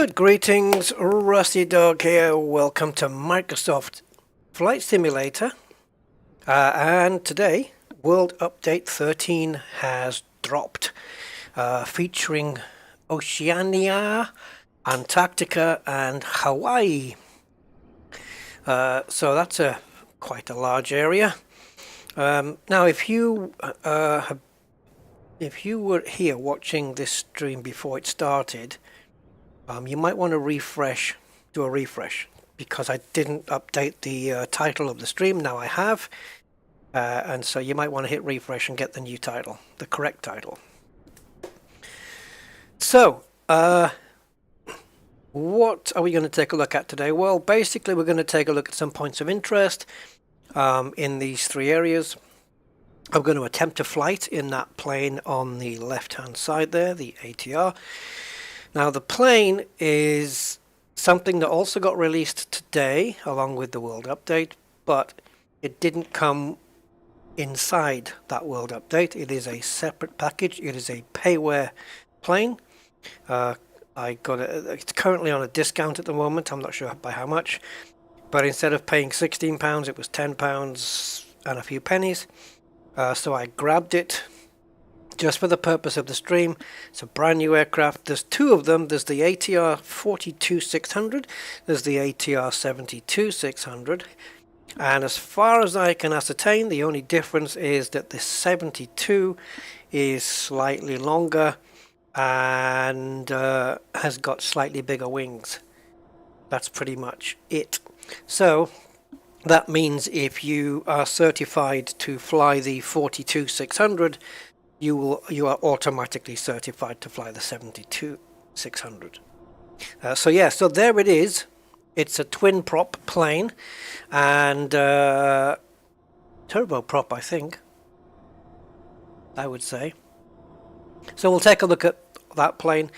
Good greetings, Rusty Dog here. Welcome to Microsoft Flight Simulator. And today, World Update 13 has dropped, featuring Oceania, Antarctica, and Hawaii. So that's quite a large area. Now, if you were here watching this stream before it started, you might want to do a refresh, because I didn't update the title of the stream. Now I have, and so you might want to hit refresh and get the new title, the correct title. So, what are we going to take a look at today? Well, basically we're going to take a look at some points of interest in these three areas. I'm going to attempt a flight in that plane on the left hand side there, the ATR. Now the plane is something that also got released today along with the World Update, but it didn't come inside that World Update. It is a separate package. It is a payware plane. I got it. It's currently on a discount at the moment. I'm not sure by how much, but instead of paying £16, it was £10 and a few pennies. So I grabbed it just for the purpose of the stream. It's a brand new aircraft. There's two of them. There's the ATR 42-600. There's the ATR 72-600. And as far as I can ascertain, the only difference is that the 72 is slightly longer and has got slightly bigger wings. That's pretty much it. So that means if you are certified to fly the 42-600, you are automatically certified to fly the 72-600. So there it is. It's a twin prop plane and turboprop, I think, I would say. So we'll take a look at that plane,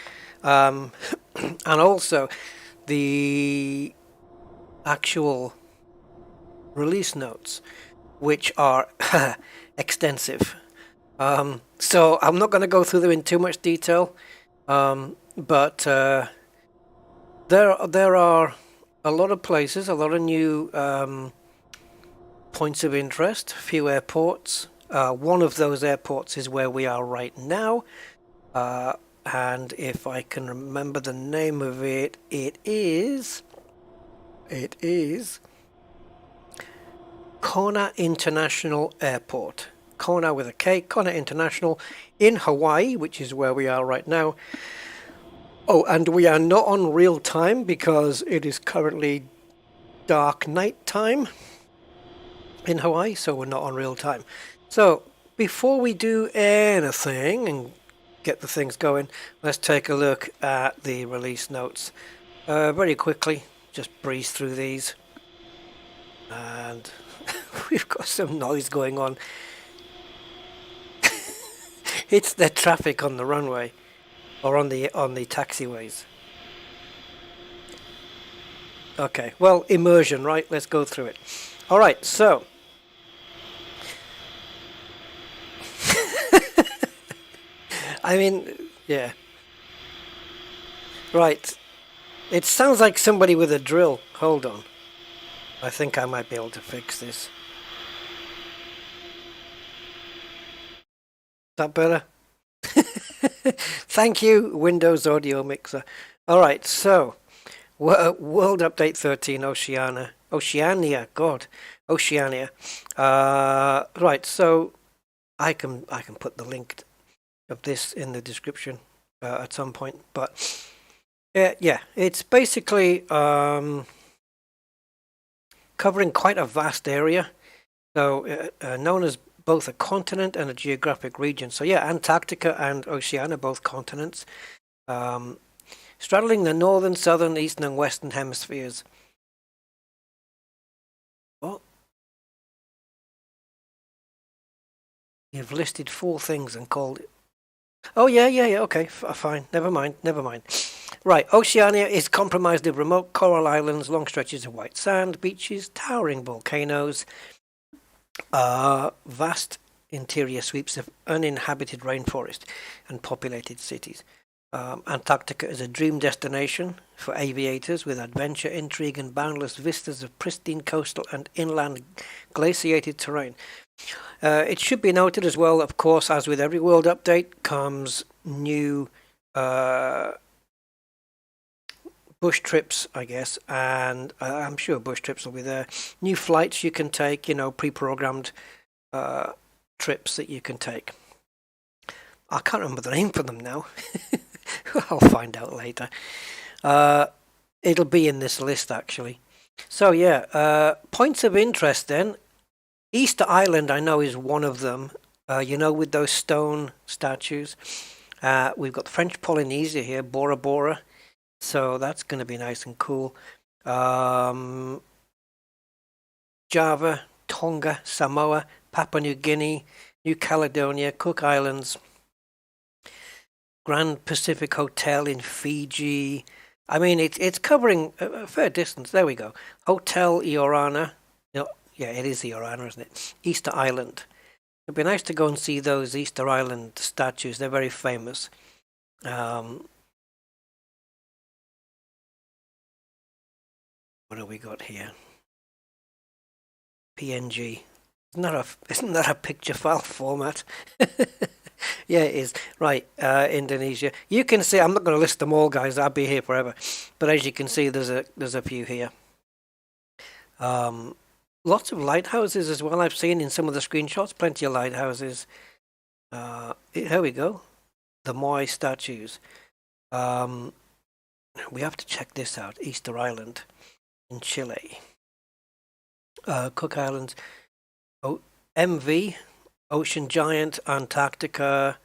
and also the actual release notes, which are extensive. So I'm not going to go through them in too much detail, but there are a lot of places, a lot of new points of interest, a few airports. One of those airports is where we are right now, and if I can remember the name of it, it is Kona International Airport. Kona with a K, Kona International in Hawaii, which is where we are right now. Oh, and we are not on real time because it is currently dark night time in Hawaii, so we're not on real time. So before we do anything and get the things going, let's take a look at the release notes very quickly. Just breeze through these, and we've got some noise going on. It's the traffic on the runway, or on the taxiways. Okay, well, immersion, right? Let's go through it. All right, so I mean, yeah. Right. It sounds like somebody with a drill. Hold on. I think I might be able to fix this. Is that better? Thank you, Windows Audio Mixer. Alright, so World Update 13, Oceania, God, Oceania. Right, so I can put the link of this in the description at some point, but yeah, it's basically covering quite a vast area, so known as both a continent and a geographic region. So yeah, Antarctica and Oceania, both continents, straddling the northern, southern, eastern and western hemispheres. Oh, you've listed 4 things and called it. Oh yeah, okay, fine, never mind. Right, Oceania is comprised of remote coral islands, long stretches of white sand, beaches, towering volcanoes, vast interior sweeps of uninhabited rainforest and populated cities. Antarctica is a dream destination for aviators with adventure, intrigue, and boundless vistas of pristine coastal and inland glaciated terrain. It should be noted as well, of course, as with every world update, comes new bush trips, I guess, and I'm sure bush trips will be there. New flights you can take, pre-programmed trips that you can take. I can't remember the name for them now. I'll find out later. It'll be in this list, actually. So, yeah, points of interest then. Easter Island, I know, is one of them. With those stone statues. We've got French Polynesia here, Bora Bora. So that's going to be nice and cool. Java, Tonga, Samoa, Papua New Guinea, New Caledonia, Cook Islands, Grand Pacific Hotel in Fiji. I mean, it's covering a fair distance. There we go. Hotel Iorana. No, yeah, it is Iorana, isn't it? Easter Island. It'd be nice to go and see those Easter Island statues. They're very famous. What have we got here? PNG. Isn't that a picture file format? Yeah, it is. Right, Indonesia. You can see, I'm not going to list them all, guys. I'll be here forever. But as you can see, there's a few here. Lots of lighthouses as well. I've seen in some of the screenshots. Plenty of lighthouses. Here we go. The Moai statues. We have to check this out. Easter Island in Chile. Cook Islands. MV. Ocean Giant, Antarctica.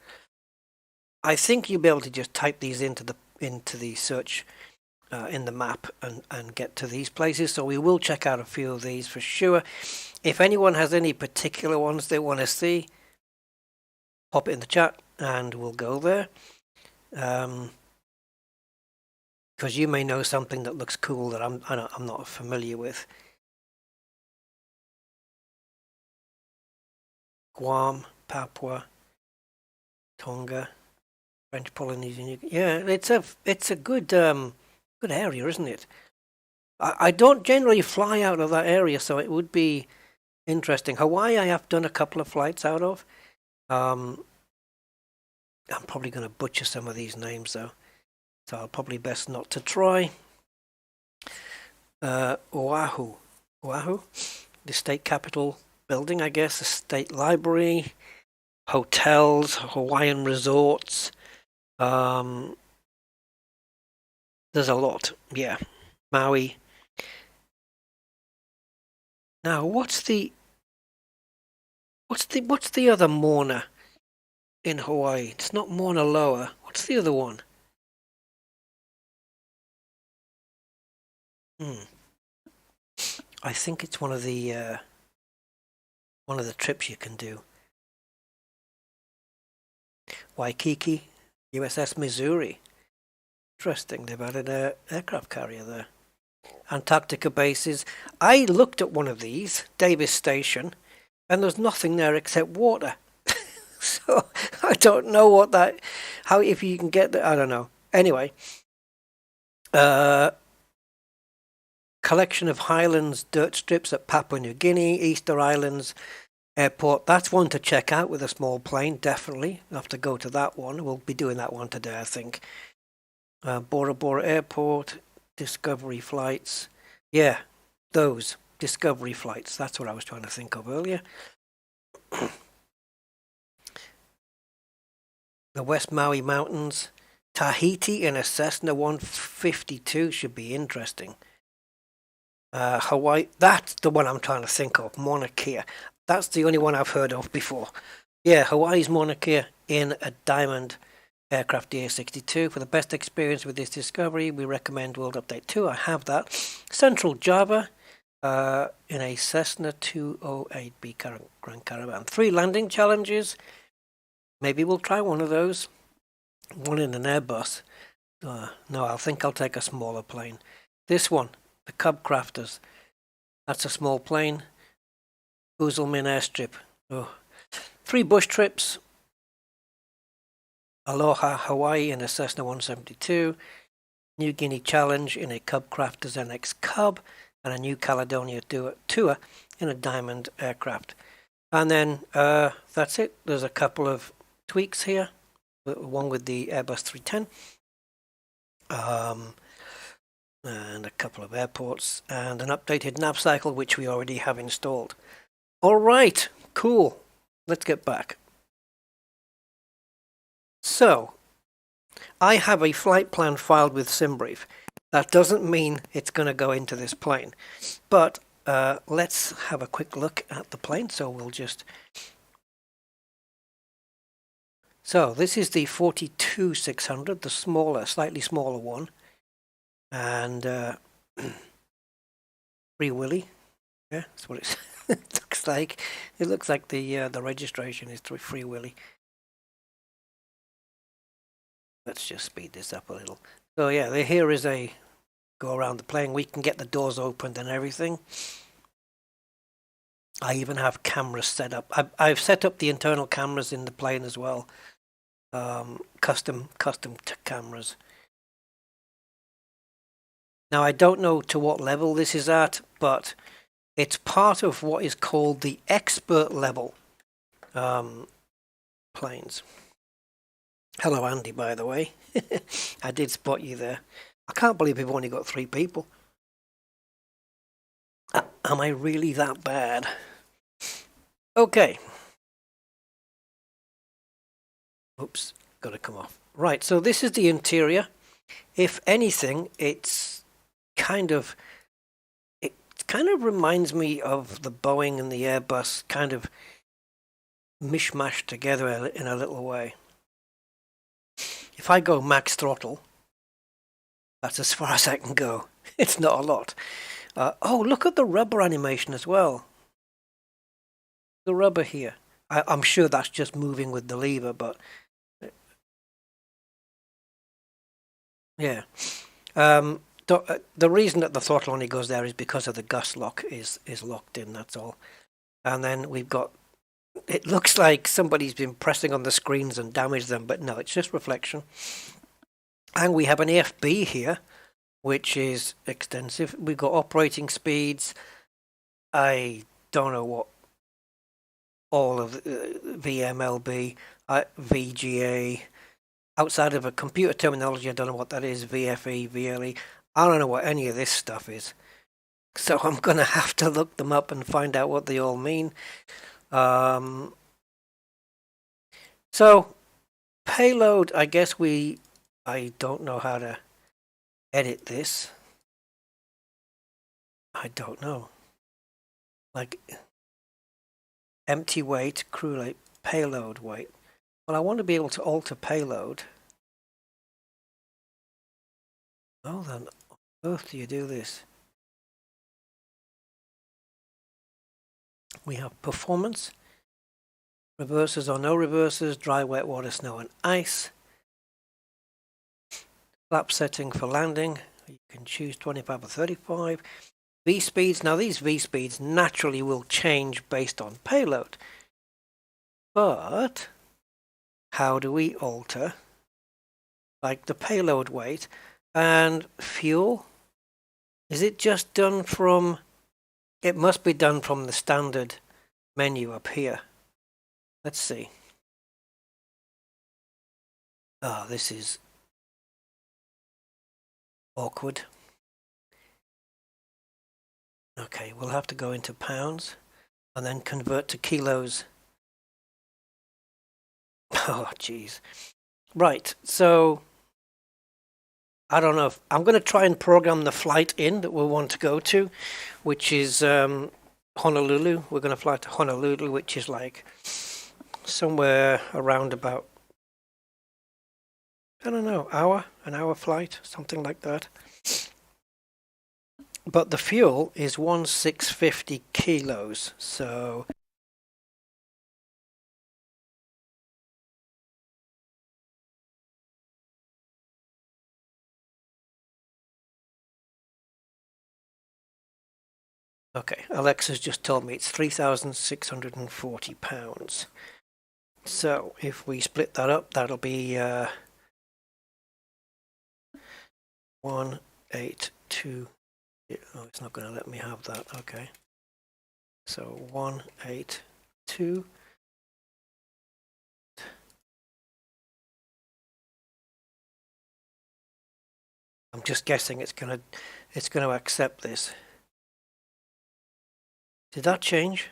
I think you'll be able to just type these into the search in the map and get to these places. So we will check out a few of these for sure. If anyone has any particular ones they want to see, pop it in the chat and we'll go there. Because you may know something that looks cool that I'm not familiar with. Guam, Papua, Tonga, French Polynesian. Yeah, it's a good area, isn't it? I don't generally fly out of that area, so it would be interesting. Hawaii, I have done a couple of flights out of. I'm probably going to butcher some of these names though, so I'll probably best not to try. Oahu, the state capital building, I guess, a state library, hotels, Hawaiian resorts. There's a lot, yeah. Maui. Now, what's the other Mauna in Hawaii? It's not Mauna Loa. What's the other one? I think it's one of the trips you can do. Waikiki, USS Missouri. Interesting, they've added an aircraft carrier there. Antarctica bases. I looked at one of these, Davis Station, and there's nothing there except water. So I don't know if you can get there, I don't know. Anyway, collection of highlands dirt strips at Papua New Guinea, Easter Islands Airport. That's one to check out with a small plane, definitely. I'll have to go to that one. We'll be doing that one today, I think. Bora Bora Airport, Discovery flights. Yeah, those Discovery flights. That's what I was trying to think of earlier. The West Maui Mountains. Tahiti in a Cessna 152 should be interesting. Hawaii, that's the one I'm trying to think of, Mauna Kea. That's the only one I've heard of before. Yeah, Hawaii's Mauna Kea in a Diamond Aircraft DA62. For the best experience with this discovery, we recommend World Update 2. I have that. Central Java in a Cessna 208B Grand Caravan. 3 landing challenges. Maybe we'll try one of those. One in an Airbus. No, I think I'll take a smaller plane. This one, the Cub Crafters. That's a small plane. Min Airstrip. 3 bush trips. Aloha Hawaii in a Cessna 172, New Guinea Challenge in a Cubcrafters NX Cub, and a New Caledonia tour in a Diamond aircraft. And then that's it. There's a couple of tweaks here, one with the Airbus 310, and a couple of airports, and an updated nav cycle, which we already have installed. All right, cool. Let's get back. So, I have a flight plan filed with SimBrief. That doesn't mean it's going to go into this plane, but let's have a quick look at the plane. So we'll just... So this is the 42600, the smaller, slightly smaller one, and Free Willy. Yeah, that's what it looks like. It looks like the registration is Free Willy. Let's just speed this up a little. So yeah, here is a go around the plane. We can get the doors opened and everything. I even have cameras set up. I've set up the internal cameras in the plane as well. Custom cameras. Now I don't know to what level this is at, but it's part of what is called the expert level planes. Hello Andy, by the way. I did spot you there. I can't believe we've only got 3 people. Am I really that bad? Okay. Oops, got to come off. Right, so this is the interior. If anything, it kind of reminds me of the Boeing and the Airbus kind of mishmashed together in a little way. If I go max throttle, that's as far as I can go. It's not a lot. Oh, look at the rubber animation as well. The rubber here. I'm sure that's just moving with the lever, but yeah. The reason that the throttle only goes there is because of the gust lock is locked in, that's all. And then we've got, it looks like somebody's been pressing on the screens and damaged them, but no, it's just reflection. And we have an AFB here, which is extensive. We've got operating speeds. I don't know what all of VMLB, VGA. Outside of a computer terminology, I don't know what that is. VFE, VLE. I don't know what any of this stuff is. So I'm going to have to look them up and find out what they all mean. So payload, I guess I don't know how to edit this. I don't know. Like empty weight, crew weight, payload weight. Well, I want to be able to alter payload. Oh, then on earth do you do this? We have performance, reverses or no reverses, dry, wet, water, snow, and ice. Flap setting for landing. You can choose 25 or 35. V-speeds. Now, these V-speeds naturally will change based on payload. But how do we alter, like, the payload weight and fuel? Is it just done from... It must be done from the standard menu up here. Let's see. Oh, this is awkward. Okay, we'll have to go into pounds and then convert to kilos. Oh, geez. Right, so I don't know if I'm going to try and program the flight in that we want to go to, which is Honolulu. We're going to fly to Honolulu, which is like somewhere around about, I don't know, an hour flight, something like that. But the fuel is 1650 kilos, so okay, Alexa's just told me it's 3,640 pounds. So if we split that up, that'll be 182. Oh, it's not going to let me have that. Okay. So 182. I'm just guessing it's going to accept this. Did that change?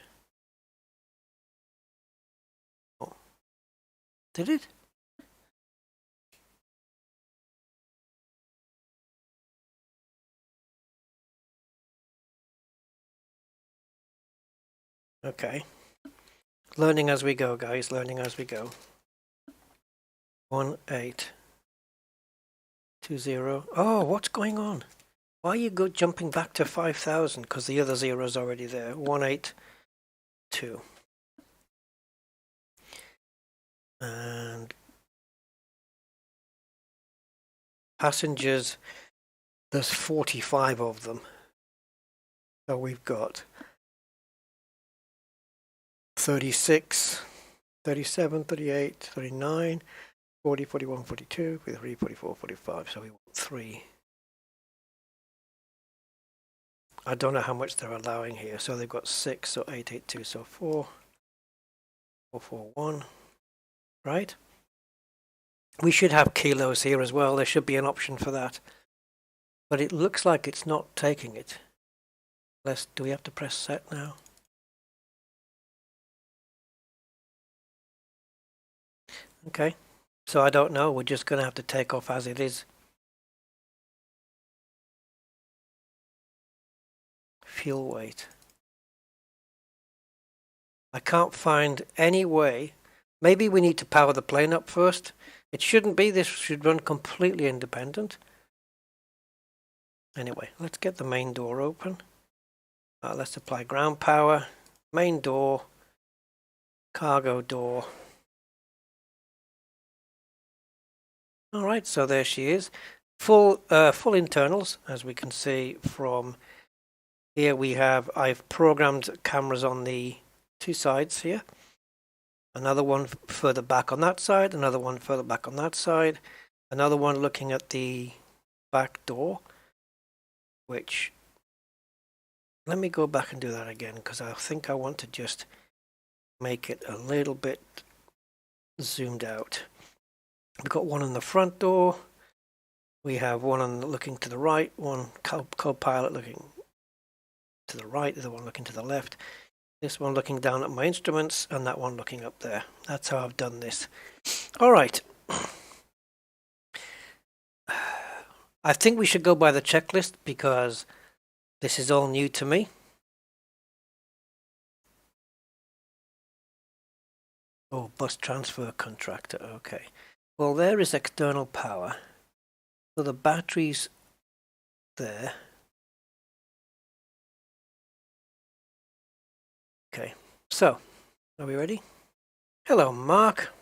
Oh. Did it? Okay. Learning as we go, guys. Learning as we go. 1820. Oh, what's going on? Why are you jumping back to 5,000? Because the other zero is already there. 182. And passengers, there's 45 of them. So we've got 36, 37, 38, 39, 40, 41, 42, 43, 44, 45. So we want 3. I don't know how much they're allowing here. So they've got 6, so 882, so 4, 441, right? We should have kilos here as well. There should be an option for that. But it looks like it's not taking it. Do we have to press set now? Okay. So I don't know. We're just going to have to take off as it is. Fuel weight. I can't find any way. Maybe we need to power the plane up first. It shouldn't be. This should run completely independent. Anyway, let's get the main door open. Let's apply ground power. Main door. Cargo door. Alright, so there she is. Full internals, as we can see from here. I've programmed cameras on the 2 sides here. Another one further back on that side, another one further back on that side, another one looking at the back door, which, let me go back and do that again, because I think I want to just make it a little bit zoomed out. We've got one on the front door, we have one looking to the right, one co-pilot looking to the right, the other one looking to the left. This one looking down at my instruments, and that one looking up there. That's how I've done this. All right. I think we should go by the checklist because this is all new to me. Oh, bus transfer contractor. Okay. Well, there is external power. So the battery's there. Okay, so, are we ready? Hello, Mark.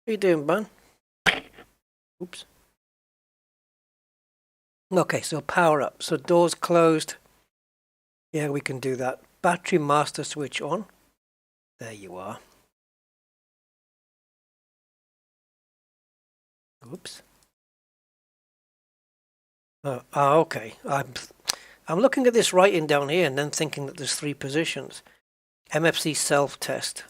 How you doing, bud? Oops. Okay, so power up. So doors closed. Yeah, we can do that. Battery master switch on. There you are. Oops. Okay. I'm looking at this writing down here and then thinking that there's 3 positions. MFC self-test.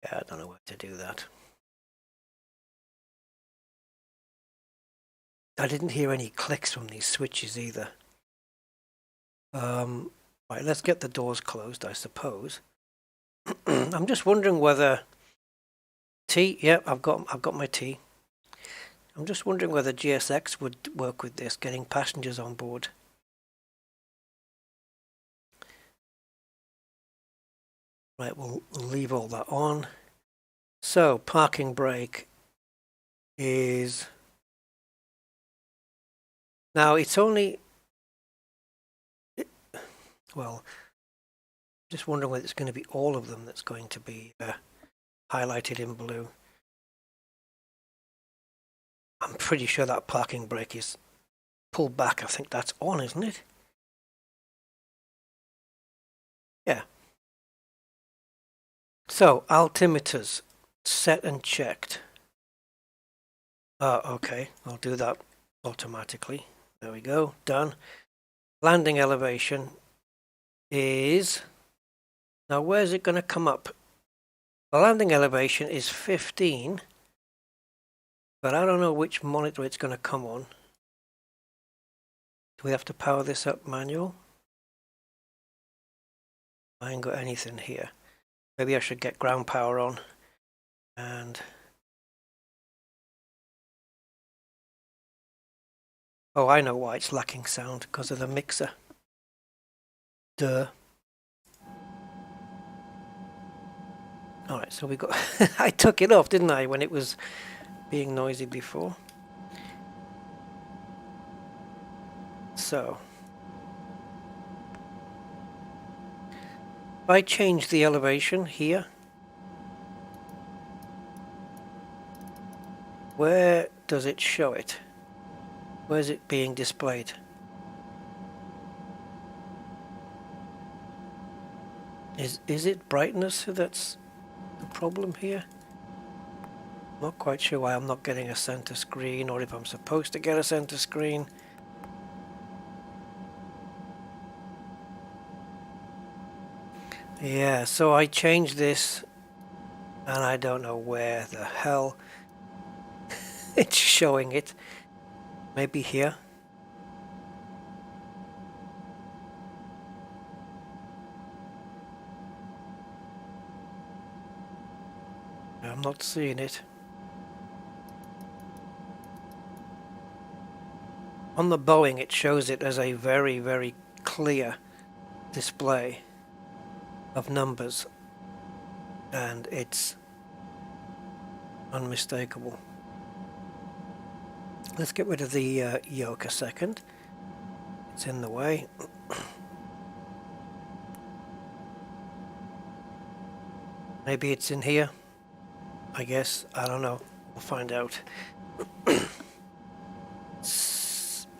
Yeah, I don't know where to do that. I didn't hear any clicks from these switches either. Right, let's get the doors closed, I suppose. I'm just wondering whether T. Yep, I've got my T. I'm just wondering whether GSX would work with this, getting passengers on board. Right, we'll leave all that on. So, parking brake is... Now, it's only... Well, just wondering whether it's going to be all of them that's going to be highlighted in blue. I'm pretty sure that parking brake is pull back. I think that's on, isn't it? Yeah. So, altimeters set and checked. Okay, I'll do that automatically. There we go, done. Landing elevation is... Now, where's it going to come up? The landing elevation is 15, but I don't know which monitor it's going to come on. Do we have to power this up manual? I ain't got anything here. Maybe I should get ground power on. And... oh, I know why it's lacking sound, because of the mixer. Duh. Alright, so we got... I took it off, didn't I, when it was being noisy before. So... if I change the elevation here, where does it show it? Where is it being displayed? Is it brightness that's the problem here? Not quite sure why I'm not getting a center screen, or if I'm supposed to get a center screen. Yeah, so I changed this, and I don't know where the hell it's showing it. Maybe here. I'm not seeing it. On the Boeing, it shows it as a very, very clear display of numbers, and it's unmistakable. Let's get rid of the yoke a second. It's in the way. Maybe it's in here, I guess. I don't know. We'll find out.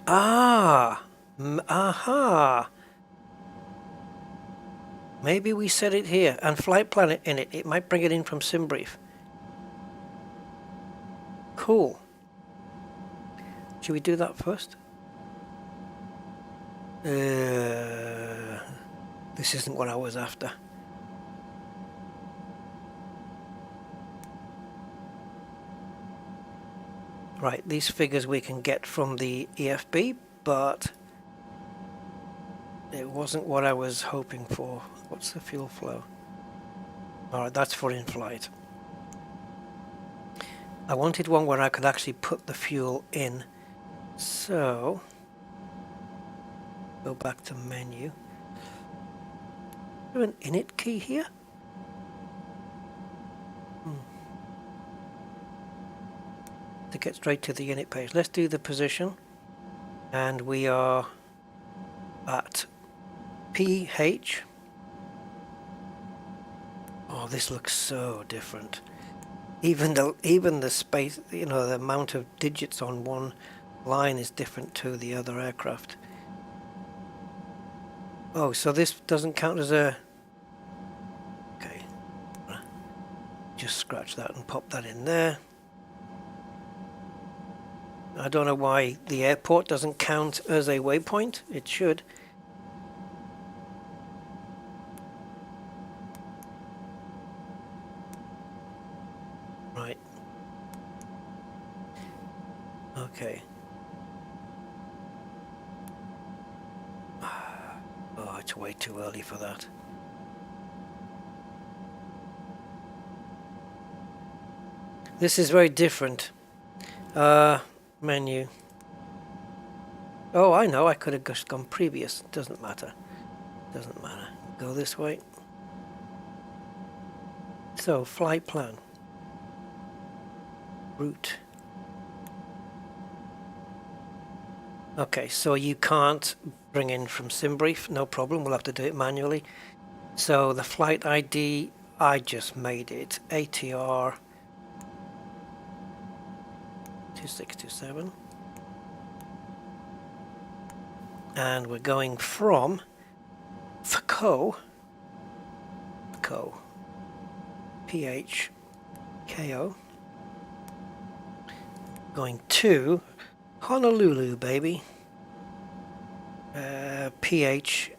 Aha! Maybe we set it here, and Flight Planet in it. It might bring it in from SimBrief. Cool. Should we do that first? This isn't what I was after. Right, these figures we can get from the EFB, but it wasn't what I was hoping for. What's the fuel flow? Alright, that's for in-flight. I wanted one where I could actually put the fuel in. So, go back to menu. Is there an init key here? To get straight to the init page. Let's do the position. And we are at PH. Oh, this looks so different. Even the space, you know, the amount of digits on one line is different to the other aircraft. Oh, so this doesn't count as a... okay. Just scratch that and pop that in there. I don't know why the airport doesn't count as a waypoint. It should. Right. Okay. Oh, it's way too early for that. This is very different. Menu. Oh, I know. I could have just gone previous. Doesn't matter. Doesn't matter. Go this way. So, flight plan. Route. Okay, so you can't bring in from SimBrief. No problem. We'll have to do it manually. So, the flight ID, I just made it. ATR 2627. and we're going from FCO, PHKO, going to Honolulu, baby, PHNN.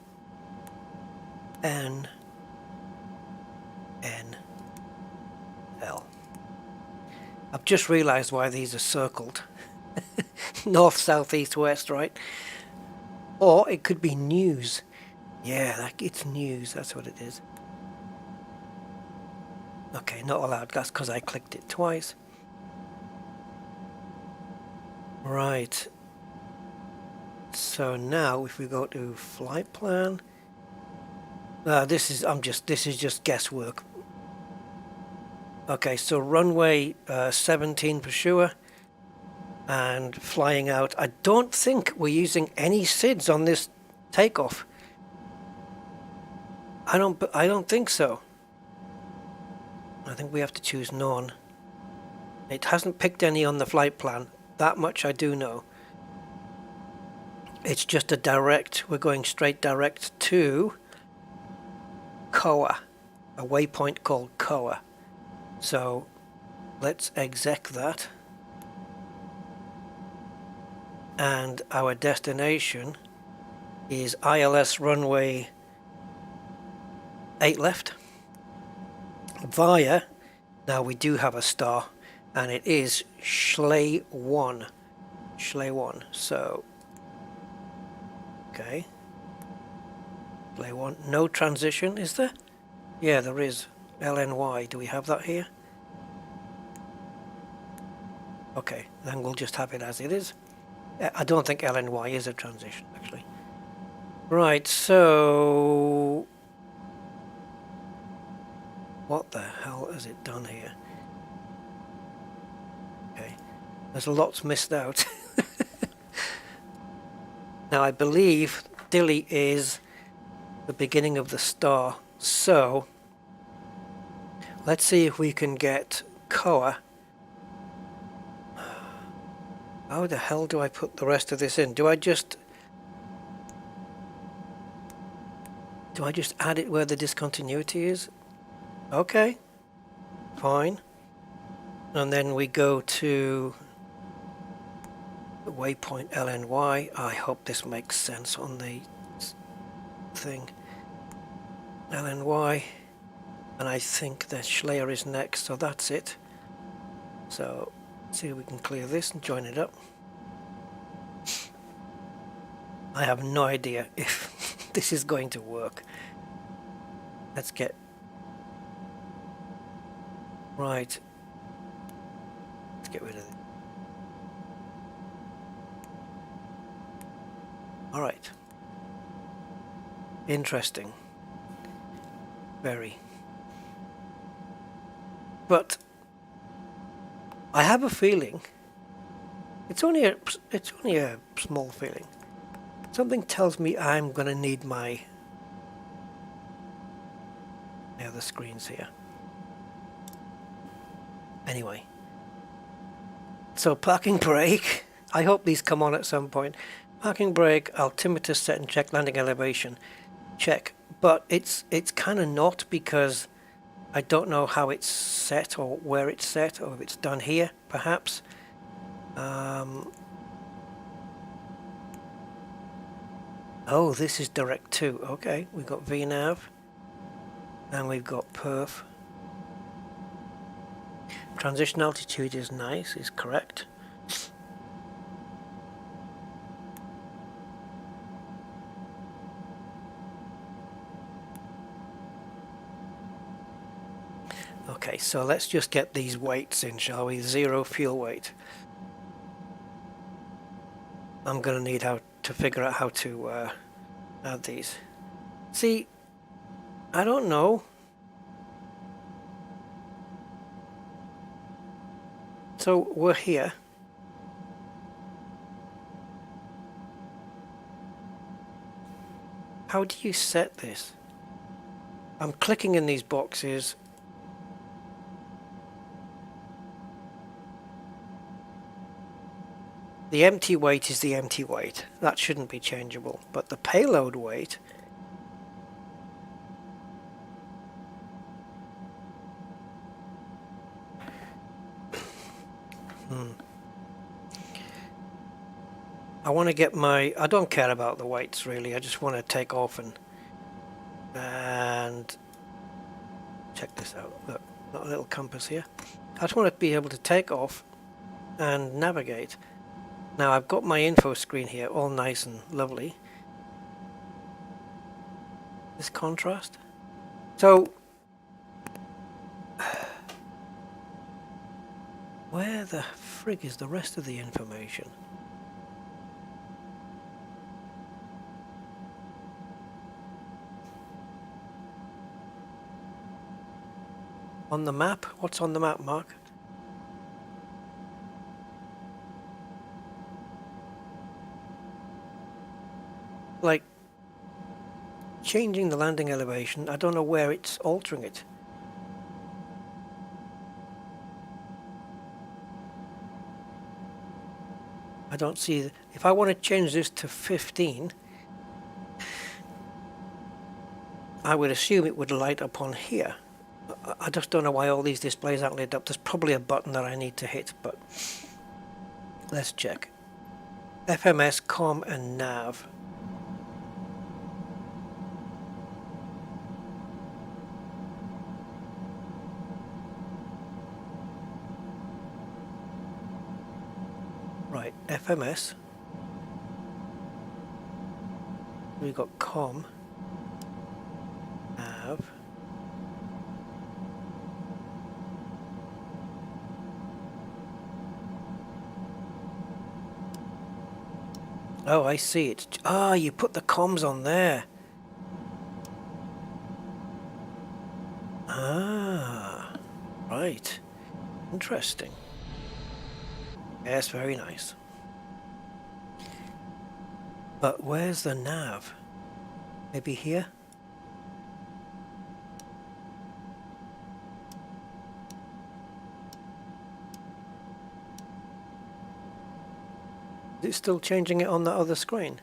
L. I've just realized why these are circled. North, south, east, west, right? Or it could be news. Yeah, like it's news, that's what it is. Okay, not allowed, that's because I clicked it twice. Right. So now if we go to flight plan, this is just guesswork. Okay, so runway 17 for sure, and flying out. I don't think we're using any SIDS on this takeoff. I don't think so. I think we have to choose none. It hasn't picked any on the flight plan. That much I do know. It's just a direct. We're going straight direct to Koa, a waypoint called Koa. So let's exec that, and our destination is ILS runway 8 left via, now we do have a star, and it is Schley 1, so okay, Schley 1, no transition, is there? Yeah, there is. LNY, do we have that here? Okay, then we'll just have it as it is. I don't think LNY is a transition, actually. Right, so what the hell has it done here? Okay, there's lots missed out. Now I believe Dili is the beginning of the star, so let's see if we can get Koa. How the hell do I put the rest of this in? Do I just add it where the discontinuity is? Okay, fine. And then we go to the waypoint LNY. I hope this makes sense on the thing. LNY. And I think the Schleyer is next, so that's it. So, see if we can clear this and join it up. I have no idea if this is going to work. Let's get... Right. Let's get rid of it. Alright. Interesting. Very. But I have a feeling, it's only a small feeling. Something tells me I'm gonna need my other screens here. Anyway, so parking brake. I hope these come on at some point. Parking brake, altimeter set and check landing elevation. Check, but it's kind of not, because I don't know how it's set or where it's set, or if it's done here, perhaps. Oh, this is direct to. Okay, we've got VNav, and we've got perf. Transition altitude is nice, is correct. Okay, so let's just get these weights in, shall we? 0 fuel weight. I'm going to need to figure out how to add these. See, I don't know. So we're here. How do you set this? I'm clicking in these boxes. The empty weight is the empty weight. That shouldn't be changeable. But the payload weight... I want to get my... I don't care about the weights really. I just want to take off and check this out. Look, got a little compass here. I just want to be able to take off and navigate. Now I've got my info screen here, all nice and lovely. This contrast. So, where the frig is the rest of the information? On the map? What's on the map, Mark? Like, changing the landing elevation, I don't know where it's altering it. I don't see... If I want to change this to 15, I would assume it would light up on here. I just don't know why all these displays aren't lit up. There's probably a button that I need to hit, but let's check. FMS, COM, and NAV. Right, FMS. We've got COM, NAV. Oh, I see it. Ah, you put the comms on there. Ah, right. Interesting. Yes, very nice. But where's the nav? Maybe here? Is it still changing it on the other screen?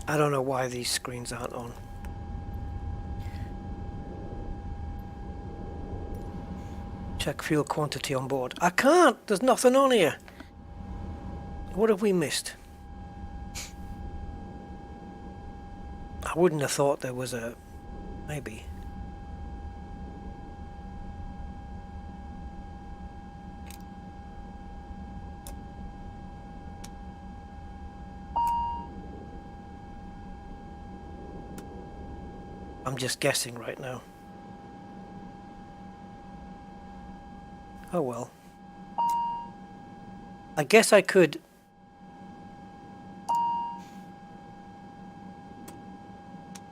I don't know why these screens aren't on. Check fuel quantity on board. I can't! There's nothing on here! What have we missed? I wouldn't have thought there was a... maybe. I'm just guessing right now. Oh well. I guess I could...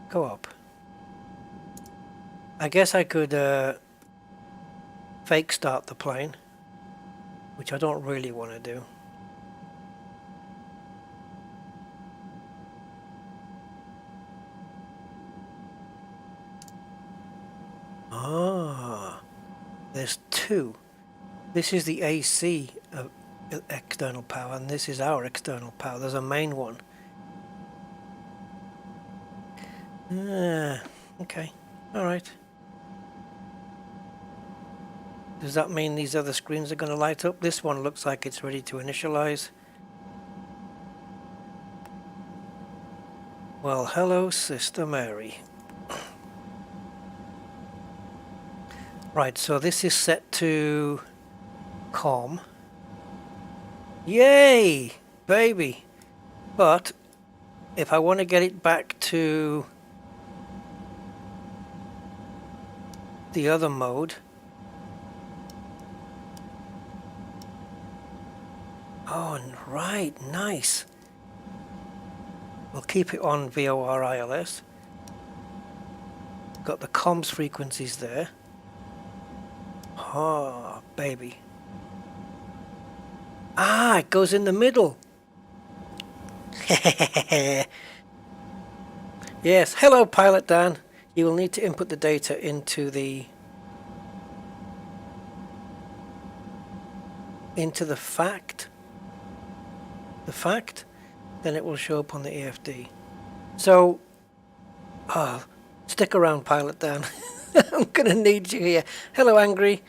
go up. I guess I could fake start the plane, which I don't really want to do. Ah, there's two. This is the AC external power, and this is our external power. There's a main one. Okay, alright. Does that mean these other screens are going to light up? This one looks like it's ready to initialize. Well, hello, Sister Mary. Right, so this is set to COM. Yay, baby! But if I want to get it back to the other mode, oh, right, nice. We'll keep it on VOR ILS. Got the comms frequencies there. Oh, baby. Ah, it goes in the middle. Yes, hello Pilot Dan. You will need to input the data into the fact. Then it will show up on the AFD. So, stick around, Pilot Dan. I'm gonna need you here. Hello, Angry.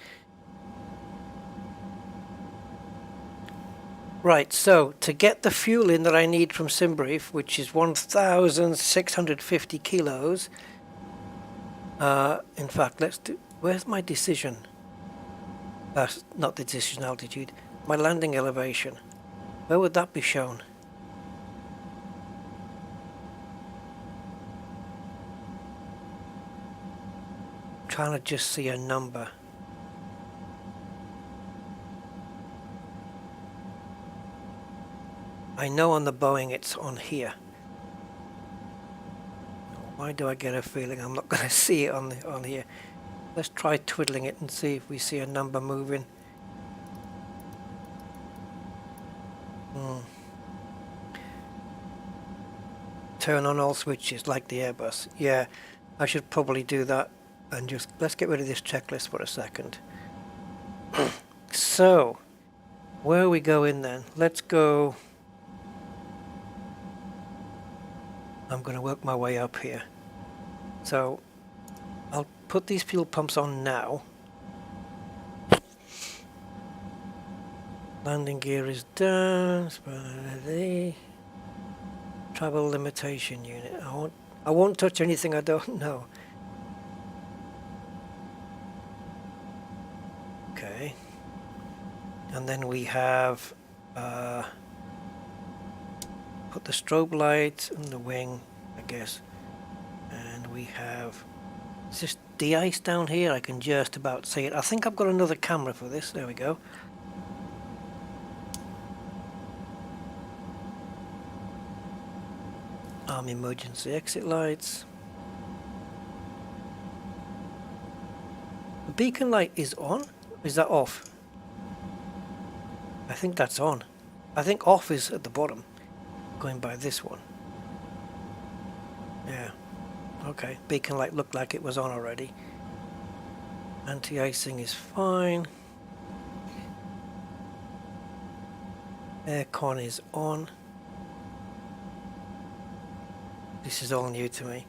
Right, so to get the fuel in that I need from Simbrief, which is 1,650 kilos. In fact, let's do. Where's my decision? Not the decision altitude. My landing elevation. Where would that be shown? I'm trying to just see a number. I know on the Boeing it's on here. Why do I get a feeling I'm not going to see it on here? Let's try twiddling it and see if we see a number moving. Turn on all switches like the Airbus. Yeah, I should probably do that. And just let's get rid of this checklist for a second. So, where are we going then? Let's go. I'm going to work my way up here. So, I'll put these fuel pumps on now. Landing gear is down. Travel limitation unit. I won't touch anything I don't know. Okay. And then we have put the strobe light on the wing, I guess. And we have, is this de-ice down here? I can just about see it. I think I've got another camera for this. There we go. Arm emergency exit lights. The beacon light is on? Is that off? I think that's on. I think off is at the bottom. Going by this one. Yeah. Okay. Beacon light looked like it was on already. Anti-icing is fine. Aircon is on. This is all new to me.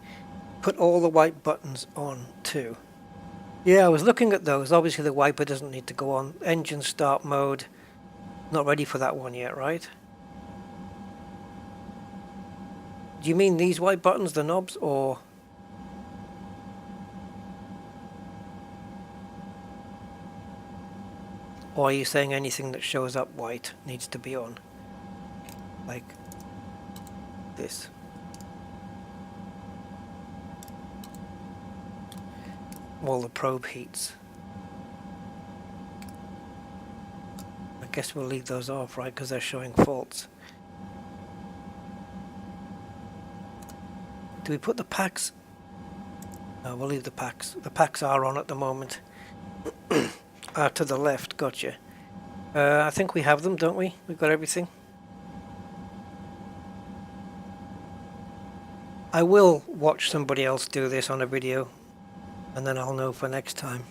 Put all the white buttons on too. Yeah, I was looking at those. Obviously the wiper doesn't need to go on. Engine start mode. Not ready for that one yet, right? Do you mean these white buttons, the knobs, or... Or are you saying anything that shows up white needs to be on? Like this. All the probe heats. I guess we'll leave those off, right, because they're showing faults. Do we put the packs? No, we'll leave the packs. The packs are on at the moment. To the left, gotcha. I think we have them, don't we? We've got everything. I will watch somebody else do this on a video, and then I'll know for next time.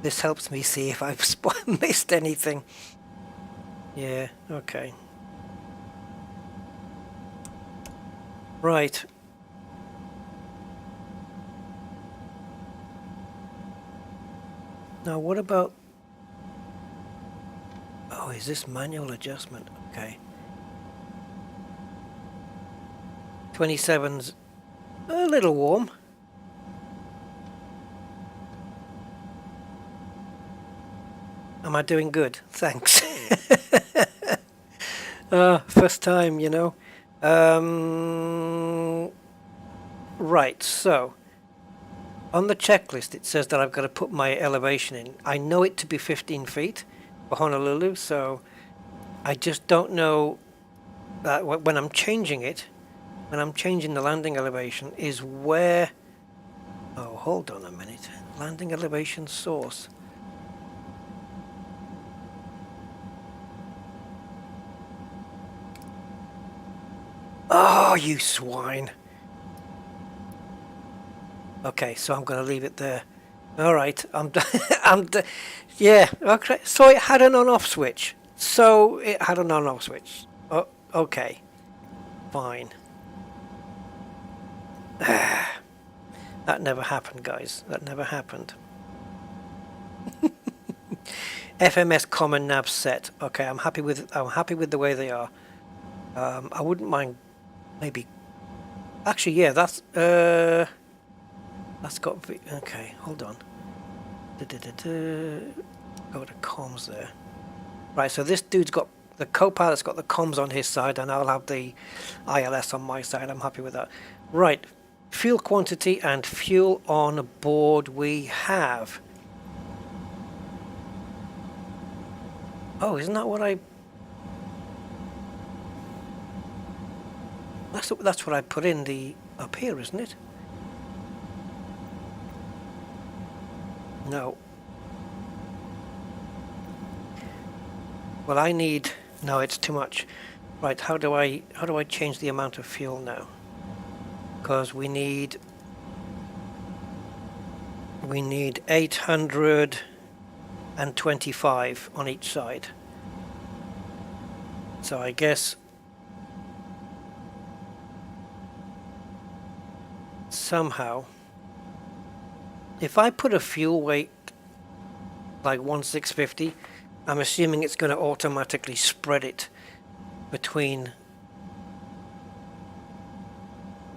This helps me see if I've missed anything. Yeah, okay. Right. Now what about... Oh, is this manual adjustment? Okay. 27's a little warm. Am I doing good? Thanks. First time, you know. Right, so on the checklist it says that I've got to put my elevation in. I know it to be 15 feet for Honolulu, so I just don't know that when I'm changing it, when I'm changing the landing elevation, is where... Oh, hold on a minute. Landing elevation source. Oh, you swine. Okay, so I'm going to leave it there. All right, yeah, okay. So it had an on-off switch. So it had an on-off switch. Oh, okay. Fine. That never happened, guys. That never happened. FMS common nav set. Okay, I'm happy with the way they are. I wouldn't mind maybe. Actually, yeah, that's got. Okay, hold on. Go to comms there. Right, so this dude's got the co-pilot's got the comms on his side, and I'll have the ILS on my side. I'm happy with that. Right, fuel quantity and fuel on board we have. Oh, isn't that what I? That's what I put in the up here, isn't it? No. Well, I need. No, it's too much. Right, how do I change the amount of fuel now? Because we need 825 on each side. So I guess somehow, if I put a fuel weight like 1650, I'm assuming it's going to automatically spread it between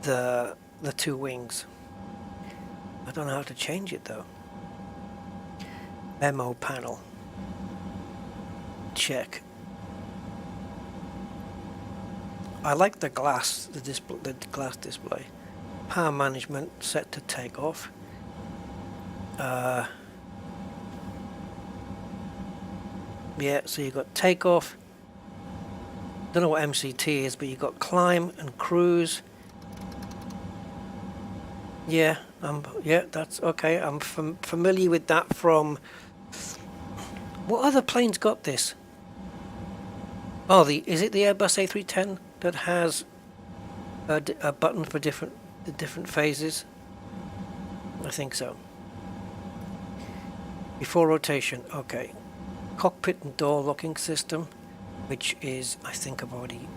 the two wings. I don't know how to change it though. Memo panel. Check. I like the glass, the glass display. Power management set to takeoff. Yeah, so you've got takeoff. Don't know what MCT is, but you've got climb and cruise. Yeah, that's okay. I'm familiar with that from. What other plane's got this? Oh, is it the Airbus A310 that has a button for the different phases? I think so. Before rotation, okay. Cockpit and door locking system, which is, I think I've already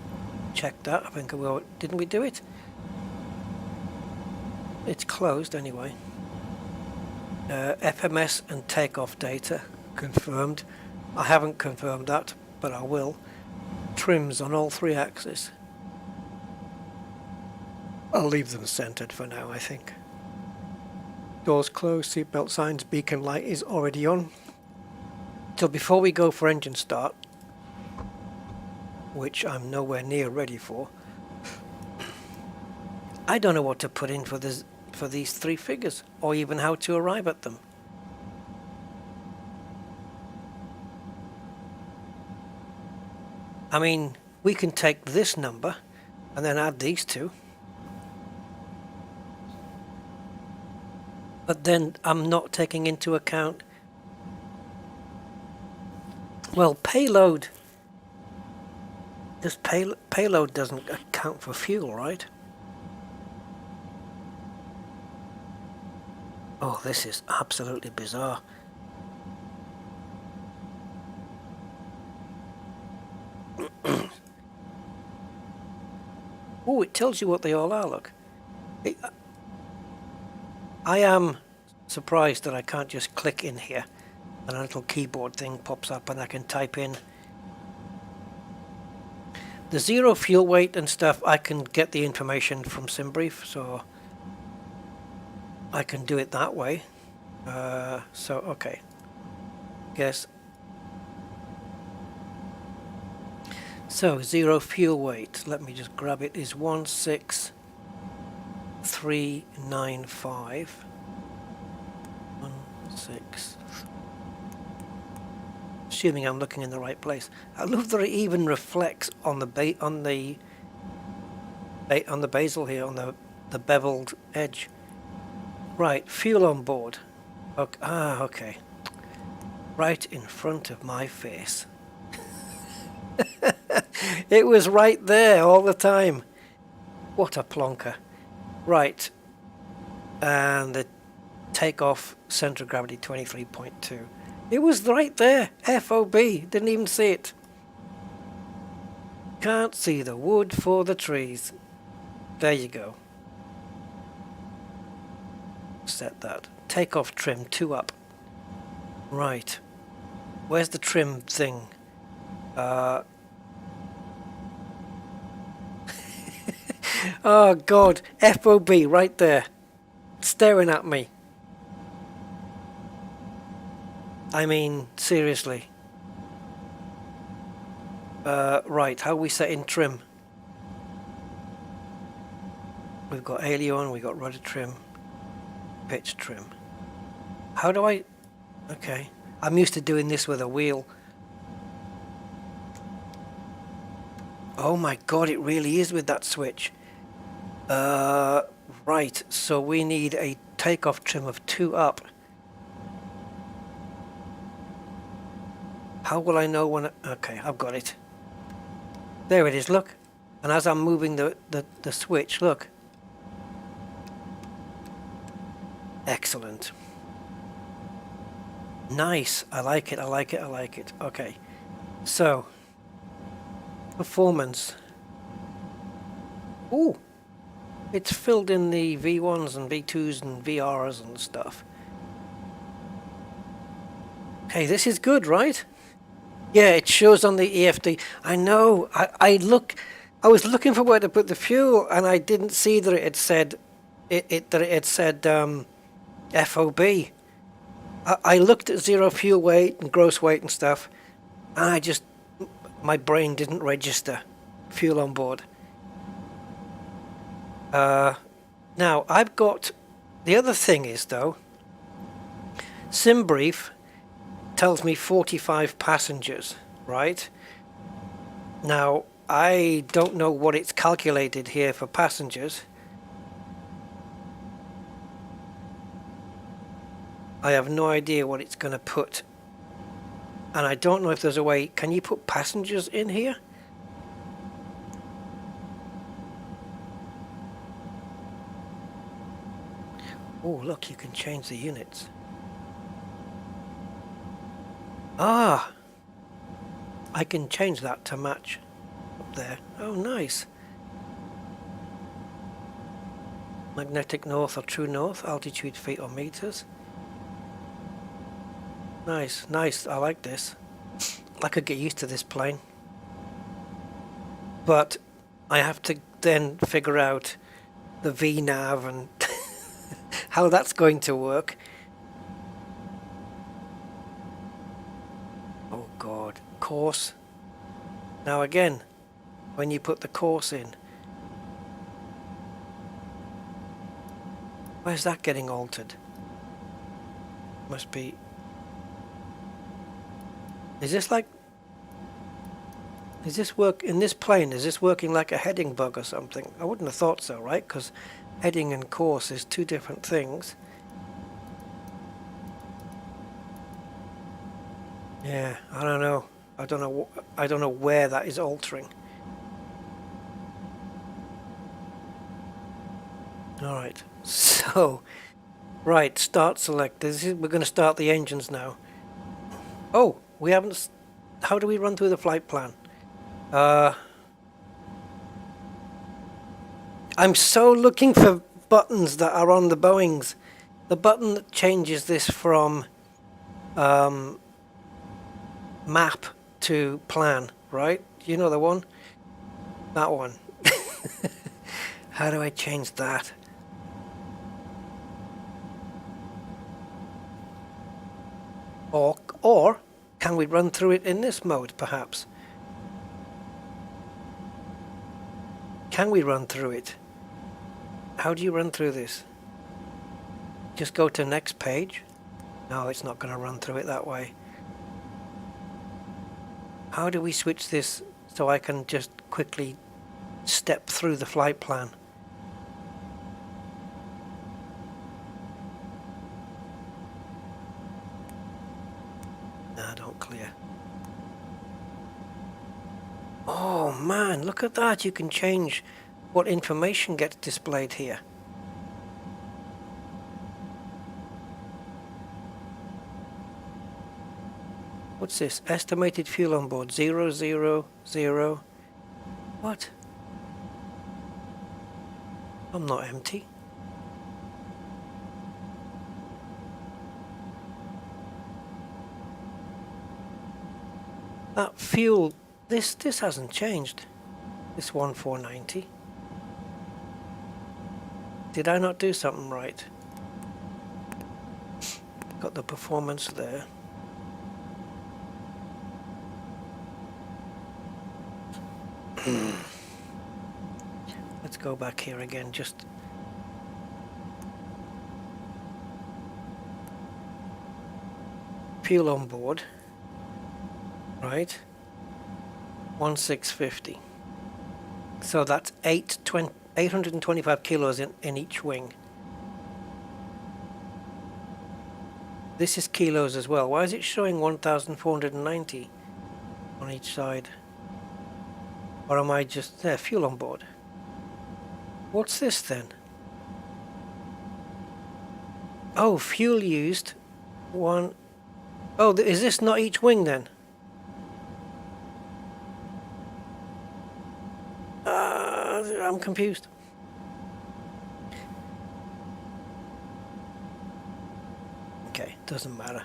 checked that. I think didn't we do it? It's closed anyway. FMS and takeoff data confirmed. I haven't confirmed that, but I will. Trims on all 3 axes. I'll leave them centered for now, I think. Doors closed, seatbelt signs, beacon light is already on. So before we go for engine start, which I'm nowhere near ready for, I don't know what to put in for these 3 figures, or even how to arrive at them. I mean, we can take this number and then add these 2. But then I'm not taking into account, well, payload. This payload doesn't account for fuel, right? Oh, this is absolutely bizarre. Oh, it tells you what they all are, look. I am surprised that I can't just click in here and a little keyboard thing pops up and I can type in. The 0 fuel weight and stuff, I can get the information from SimBrief, so I can do it that way. So, okay. Guess. So, 0 fuel weight, let me just grab it, is 16395. 16. Assuming I'm looking in the right place. I love that it even reflects on the bezel here, on the beveled edge. Right, fuel on board. Okay, okay. Right in front of my face. It was right there all the time. What a plonker. Right. And the takeoff center of gravity 23.2. It was right there. FOB. Didn't even see it. Can't see the wood for the trees. There you go. Set that. Takeoff trim 2 up. Right. Where's the trim thing? Oh God. FOB right there. Staring at me. I mean, seriously. Right, how are we setting trim? We've got aileron, we've got rudder trim, pitch trim. How do I... Okay, I'm used to doing this with a wheel. Oh my God, it really is with that switch. Right, so we need a takeoff trim of 2 up. How will I know when... Okay, I've got it. There it is, look. And as I'm moving the switch, look. Excellent. Nice. I like it, I like it, I like it. Okay. So, performance. Ooh. It's filled in the V1s and V2s and VRs and stuff. Hey, this is good, right? Yeah, it shows on the EFD. I know. I was looking for where to put the fuel, and I didn't see that it had said FOB. I looked at zero fuel weight and gross weight and stuff, and my brain didn't register fuel on board. Now I've got the other thing is though. SimBrief tells me 45 passengers, right? Now, I don't know what it's calculated here for passengers. I have no idea what it's going to put. And I don't know if there's a way... Can you put passengers in here? Oh, look, you can change the units. Ah, I can change that to match up there. Oh, nice. Magnetic north or true north, altitude feet or meters. Nice, nice. I like this. I could get used to this plane. But I have to then figure out the VNav and how that's going to work. Oh God, course. Now again, when you put the course in, where's that getting altered? Must be... Is this work in this plane? Is this working like a heading bug or something? I wouldn't have thought so, right? Because heading and course is 2 different things. Yeah, I don't know. I don't know where that is altering. All right. So, right, start select. We're going to start the engines now. Oh, we haven't... How do we run through the flight plan? I'm so looking for buttons that are on the Boeings. The button that changes this from map to plan, right? You know the one? That one. How do I change that? Or can we run through it in this mode, perhaps? Can we run through it? How do you run through this? Just go to next page? No, it's not going to run through it that way. How do we switch this so I can just quickly step through the flight plan? Nah, don't clear. Oh man, look at that. You can change what information gets displayed here. What's this? Estimated fuel on board 000. What? I'm not empty. That fuel, this hasn't changed. This 1490. Did I not do something right? Got the performance there. Let's go back here again, just fuel on board, right? 1650. So that's 825 kilos in each wing. This is kilos as well. Why is it showing 1490 on each side? Or am I just there? Fuel on board. What's this then? Oh, fuel used. One. Oh, is this not each wing then? I'm confused. Okay, doesn't matter.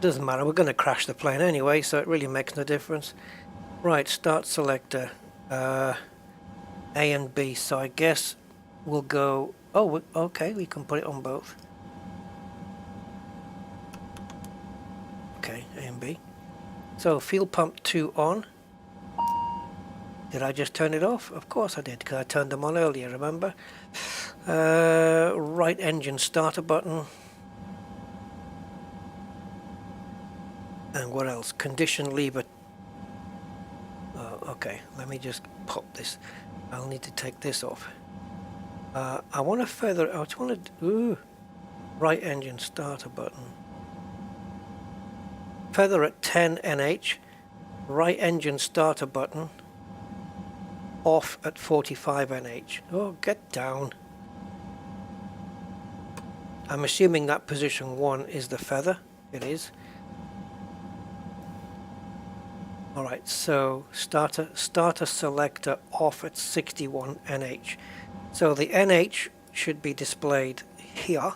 Doesn't matter. We're going to crash the plane anyway, so it really makes no difference. Right, start selector. A and B. So I guess we'll go. Oh, okay. We can put it on both. Okay, A and B. So fuel pump 2 on. Did I just turn it off? Of course I did, because I turned them on earlier, remember? Right engine starter button. And what else? Condition lever. Oh, okay, let me just pop this. I'll need to take this off. I want to feather. I just want to. Ooh, right engine starter button. Feather at 10 NH. Right engine starter button. Off at 45 NH. Oh, get down. I'm assuming that position 1 is the feather. It is. Alright, so starter selector off at 61 NH. So the NH should be displayed here.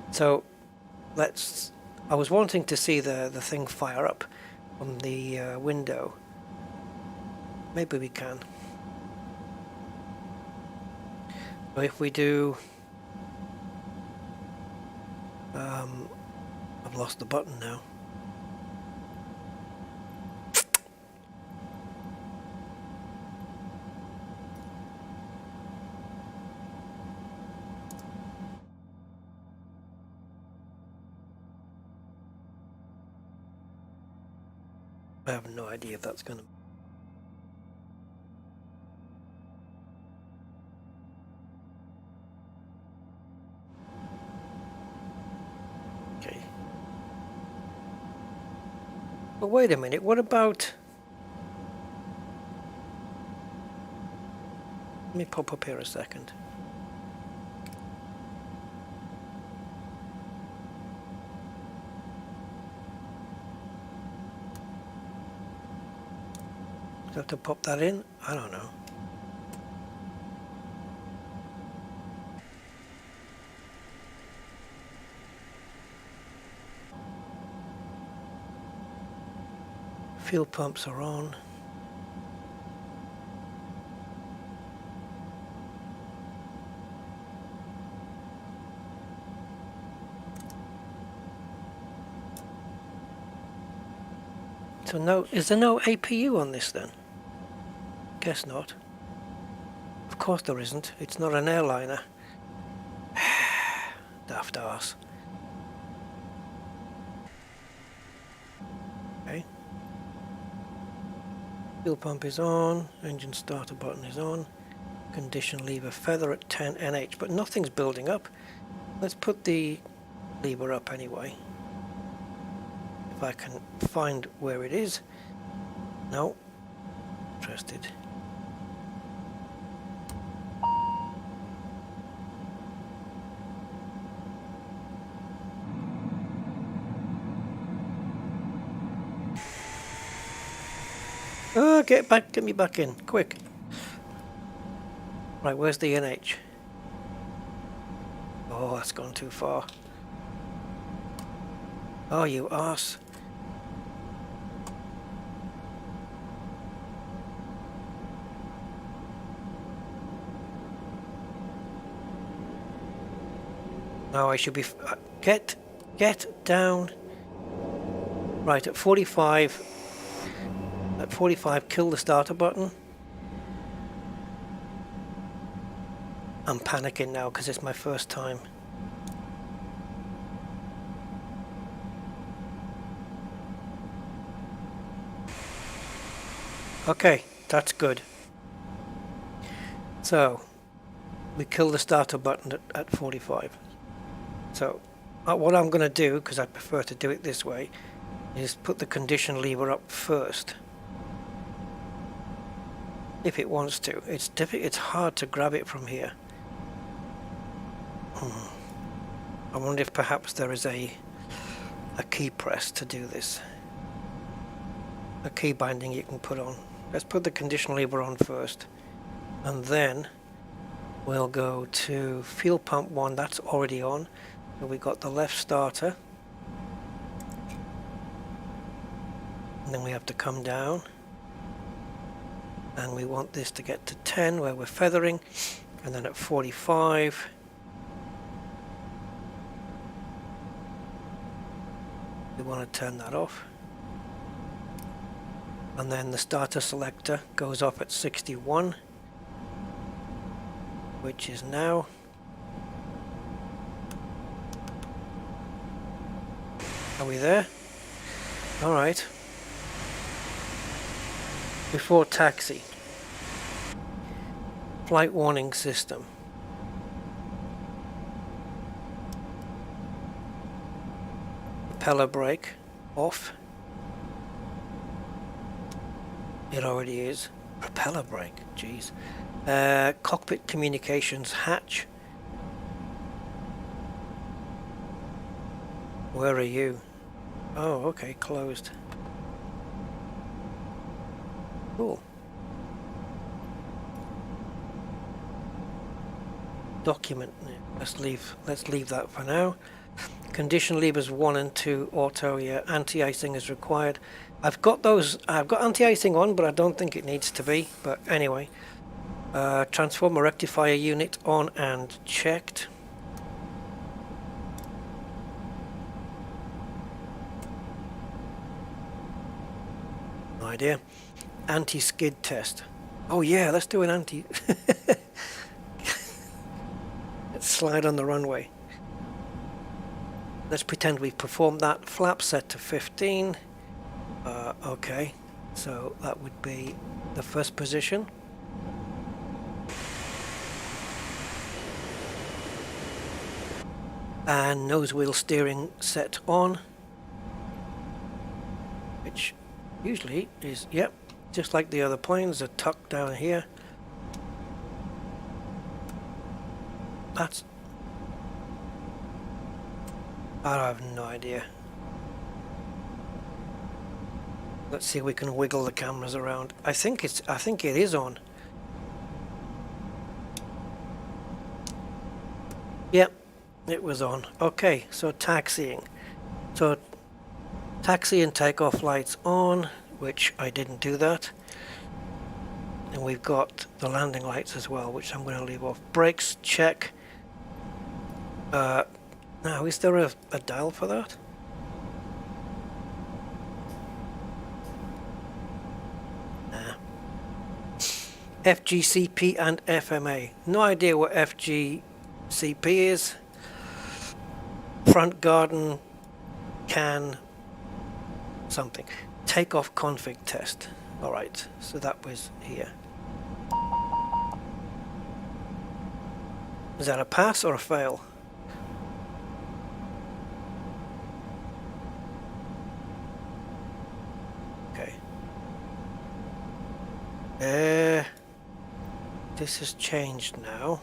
So I was wanting to see the thing fire up on the window. Maybe we can. But if we do... I've lost the button now. I have no idea if that's going to... Okay. But wait a minute, what about... Let me pop up here a second. Do I have to pop that in? I don't know. Fuel pumps are on. So is there no APU on this then? Guess not. Of course there isn't. It's not an airliner. Daft arse. Okay. Fuel pump is on. Engine starter button is on. Condition lever feather at 10 NH. But nothing's building up. Let's put the lever up anyway. if I can find where it is. No. Interested. Oh, get me back in, quick. Right, where's the NH? Oh, that's gone too far. Oh, you arse. Now I should be... Get down. Right, at 45... At 45, kill the starter button. I'm panicking now because it's my first time. Okay, that's good. So, we kill the starter button at 45. So, what I'm going to do, because I prefer to do it this way, is put the condition lever up first. If it wants to. It's hard to grab it from here. I wonder if perhaps there is a key press to do this. A key binding you can put on. Let's put the condition lever on first. And then we'll go to fuel pump 1, that's already on. So we got the left starter. And then we have to come down. And we want this to get to 10 where we're feathering, and then at 45 we want to turn that off, and then the starter selector goes off at 61, which is now. Are we there? Alright. Before taxi. Flight warning system. Propeller brake off. It already is. Propeller brake, jeez. Cockpit communications hatch. Where are you? Oh, okay, closed. Cool. Document. Let's leave that for now. Condition levers 1 and 2 auto. Yeah, anti-icing is required. I've got anti-icing on, but I don't think it needs to be. But anyway, transformer rectifier unit on and checked. No idea. Anti-skid test. Oh yeah, let's do an anti. Let's slide on the runway. Let's pretend we've performed that. Flap set to 15. Okay, so that would be the first position. And nose wheel steering set on, which usually is, yep, just like the other planes are tucked down here. I have no idea. Let's see if we can wiggle the cameras around. I think it is on. Yep, it was on. Okay, so taxiing. So taxi and takeoff lights on, which I didn't do that. And we've got the landing lights as well, which I'm going to leave off. Brakes, check. Now, is there a dial for that? Nah. FGCP and FMA. No idea what FGCP is. Front garden can something. Takeoff config test. Alright, so that was here. Is that a pass or a fail? This has changed now.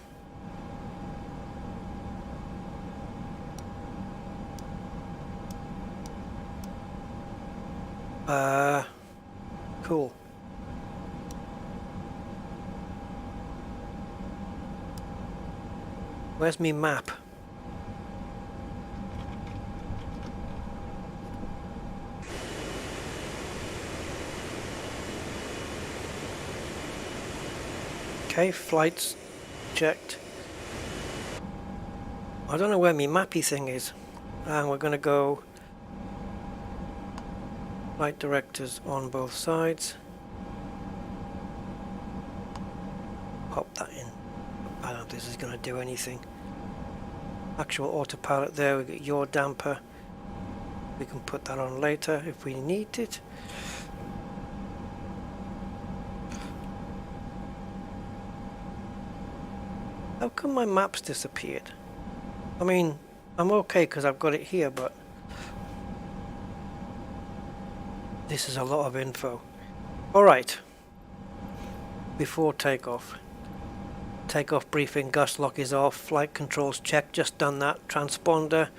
Cool. Where's me map? Okay, flights checked. I don't know where me mappy thing is. And we're going to go flight directors on both sides. Pop that in. I don't think this is going to do anything. Actual autopilot there, we got yaw damper. We can put that on later if we need it. How come my maps disappeared? I mean, I'm okay because I've got it here, but this is a lot of info. Alright, before takeoff. Takeoff briefing, gust lock is off, flight controls check, just done that. Transponder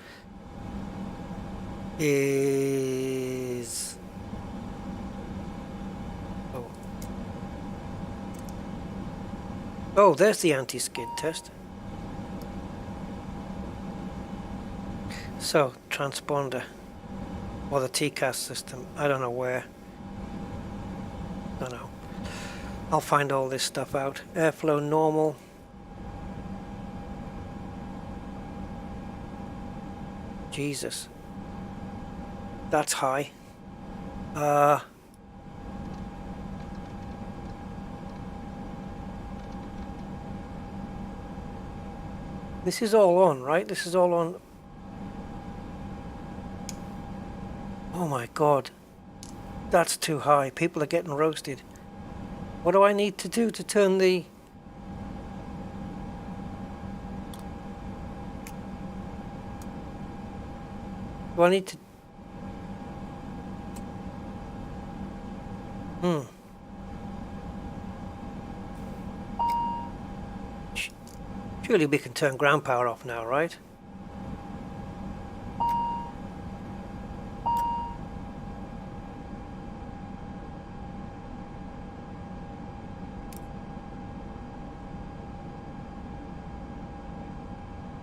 is... Oh, there's the anti-skid test. So, transponder, or the TCAS system, I don't know where. Don't know. I'll find all this stuff out. Airflow normal. Jesus. That's high. This is all on, right? This is all on. Oh my god. That's too high. People are getting roasted. What do I need to do to turn the... Do I need to... Surely we can turn ground power off now, right?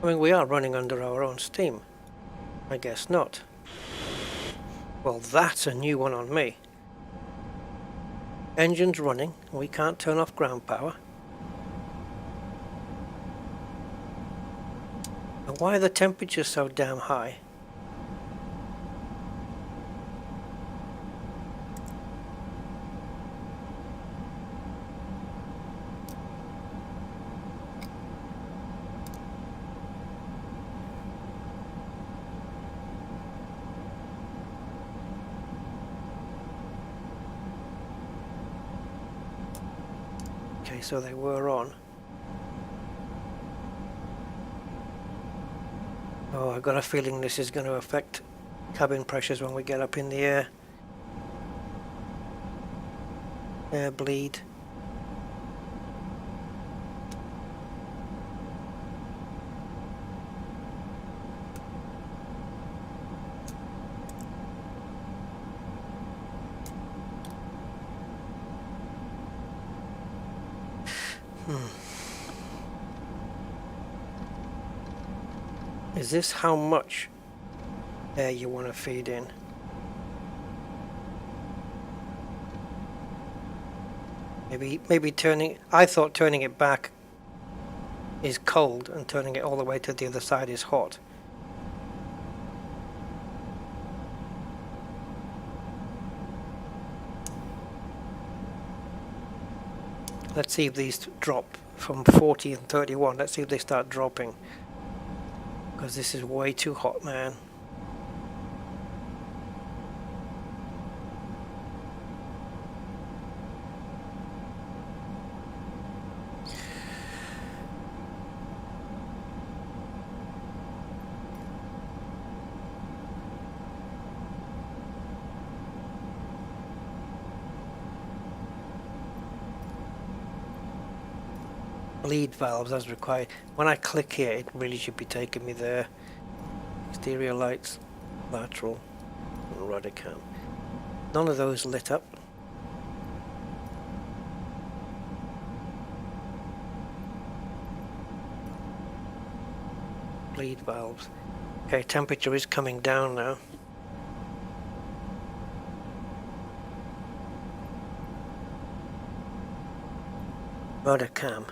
I mean, we are running under our own steam. I guess not. Well, that's a new one on me. Engine's running, and we can't turn off ground power. And why are the temperatures so damn high? Okay, so they were on. Oh, I've got a feeling this is going to affect cabin pressures when we get up in the air. Air bleed. Is this how much air you want to feed in? Maybe turning... I thought turning it back is cold and turning it all the way to the other side is hot. Let's see if these drop from 40 and 31. Let's see if they start dropping. Because this is way too hot, man. bleed valves as required. When I click here, it really should be taking me there. Exterior lights, lateral, and rudder cam. None of those lit up. Bleed valves. Okay, temperature is coming down now. Rudder cam.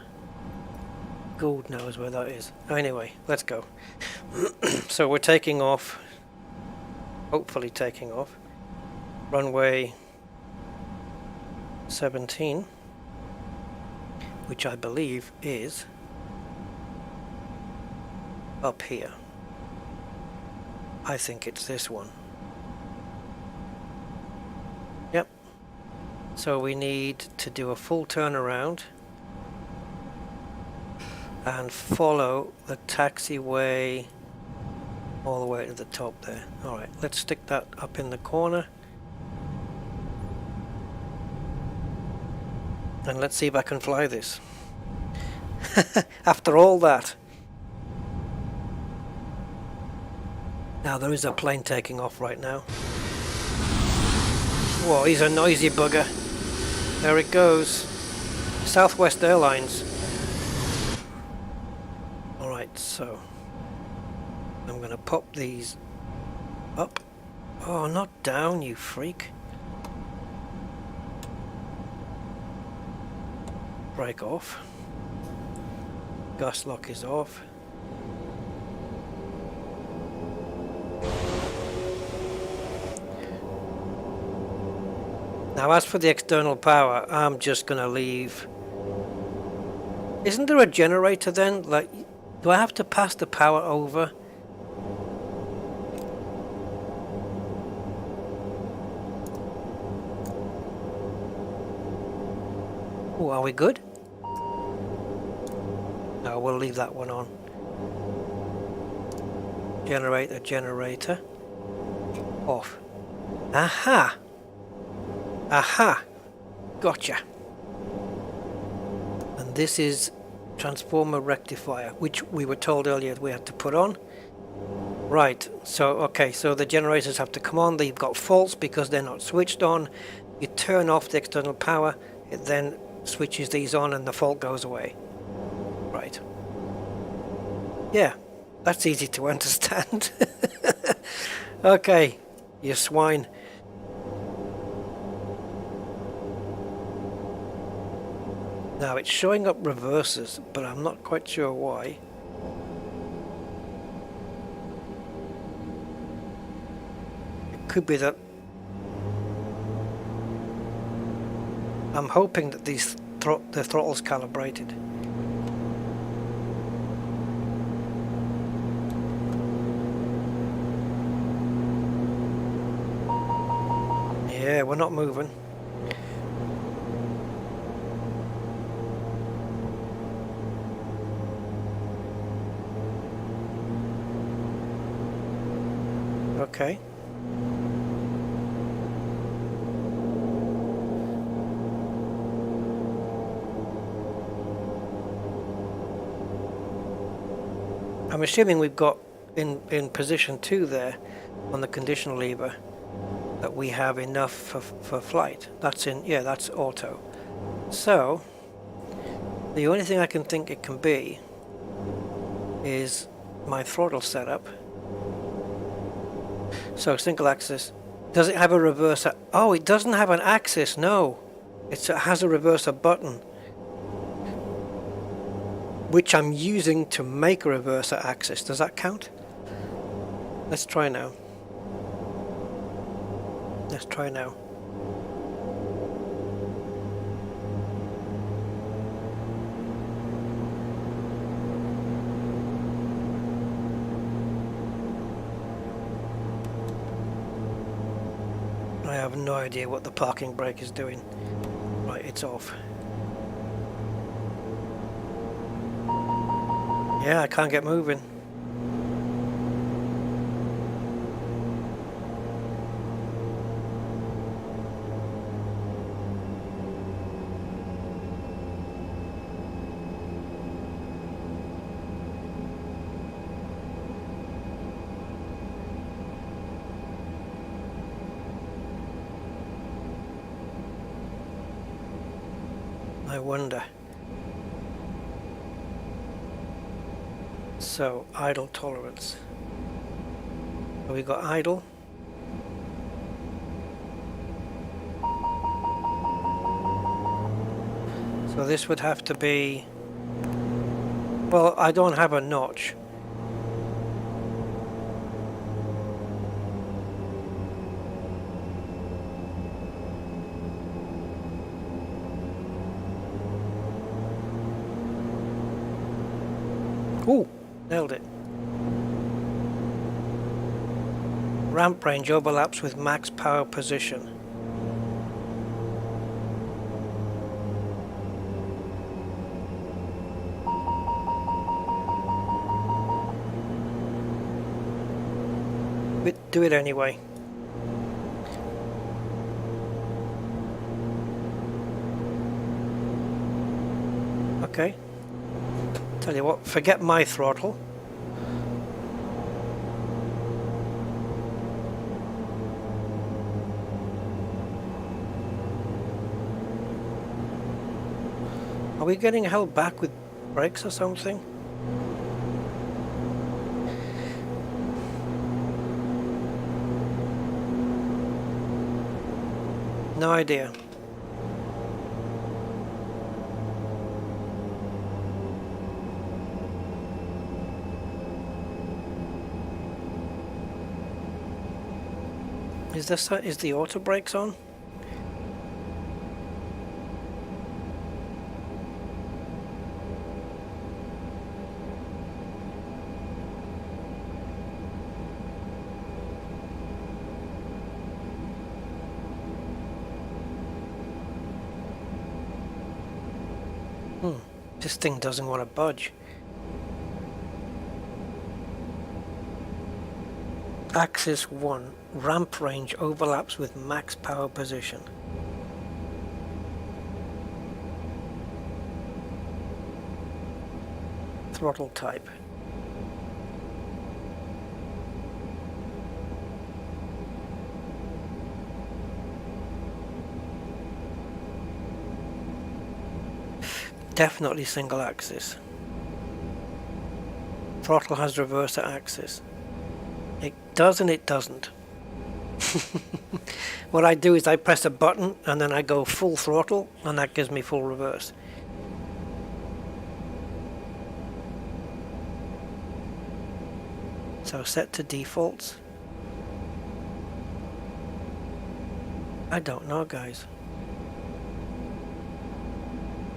God knows where that is. Anyway, let's go. So we're taking off. Hopefully taking off. Runway 17, which I believe is up here. I think it's this one. Yep. So we need to do a full turnaround and follow the taxiway all the way to the top there. Alright, let's stick that up in the corner. And let's see if I can fly this. After all that. Now there is a plane taking off right now. Whoa, he's a noisy bugger. There it goes. Southwest Airlines. Alright, so I'm gonna pop these up. Oh, not down, you freak. Brake off. Gas lock is off. Now as for the external power, I'm just gonna leave. Isn't there a generator then? Like, do I have to pass the power over? Oh, are we good? No, we'll leave that one on. Generator. Off. Aha! Aha! Gotcha. And this is transformer rectifier, which we were told earlier we had to put on. Right, so okay, so the generators have to come on. They've got faults because they're not switched on. You turn off the external power, it then switches these on and the fault goes away. Right. Yeah, that's easy to understand. Okay, you swine. Now it's showing up reverses, but I'm not quite sure why. It could be that I'm hoping that the throttle's calibrated. Yeah, we're not moving. Okay. I'm assuming we've got in position 2 there on the conditional lever that we have enough for flight. That's in, yeah, that's auto. So the only thing I can think it can be is my throttle setup. So single axis. Does it have a reverser? Oh, it doesn't have an axis. No, it has a reverser button, which I'm using to make a reverser axis. Does that count? Let's try now. Let's try now. I have no idea what the parking brake is doing. Right, it's off. Yeah, I can't get moving. I wonder. So, idle tolerance. So we got idle. So this would have to be... Well, I don't have a notch. Ooh, nailed it. Ramp range overlaps with max power position. But do it anyway. Okay. Tell you what, forget my throttle. Are we getting held back with brakes or something? No idea. Is the auto brakes on? This thing doesn't want to budge. Axis 1. Ramp range overlaps with max power position. Throttle type. Definitely single axis. Throttle has reverser axis. It does and it doesn't. What I do is I press a button and then I go full throttle and that gives me full reverse. So set to defaults. I don't know, guys.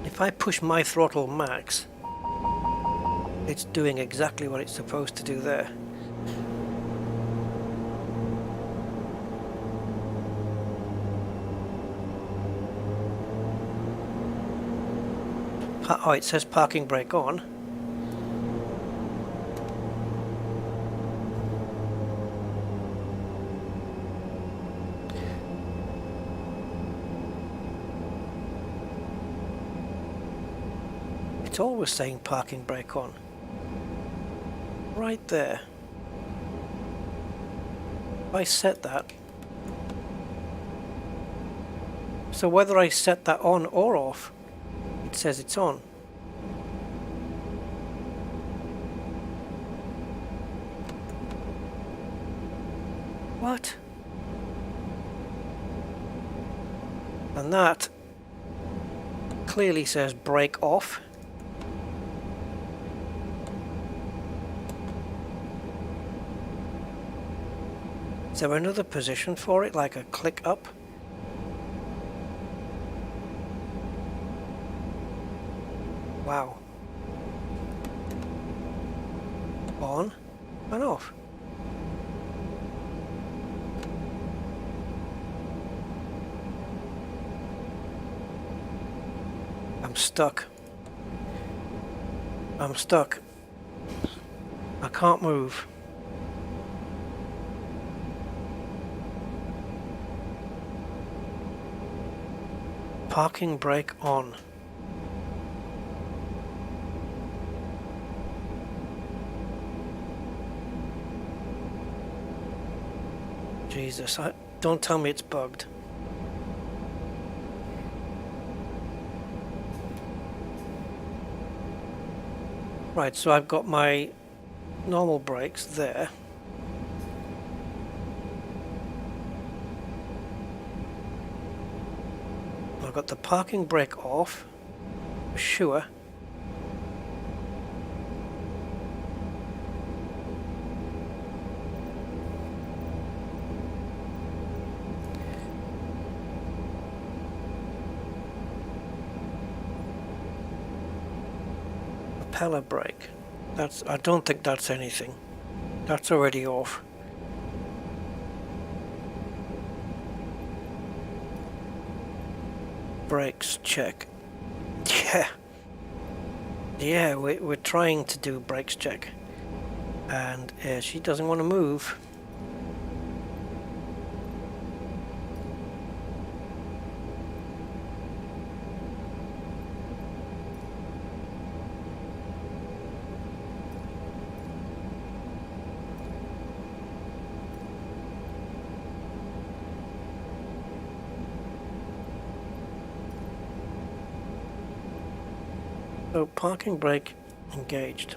If I push my throttle max, it's doing exactly what it's supposed to do there. Oh, it says parking brake on. It's always saying parking brake on. Right there. If I set that. So whether I set that on or off, it says it's on. What? And that clearly says brake off. Is there another position for it, like a click up? Wow. On and off. I'm stuck. I'm stuck. I can't move. Parking brake on. Jesus, don't tell me it's bugged. Right, so I've got my normal brakes there. I've got the parking brake off, for sure. Propeller brake. I don't think that's anything. That's already off. Brakes check. Yeah, we're trying to do brakes check, and she doesn't want to move. So parking brake engaged.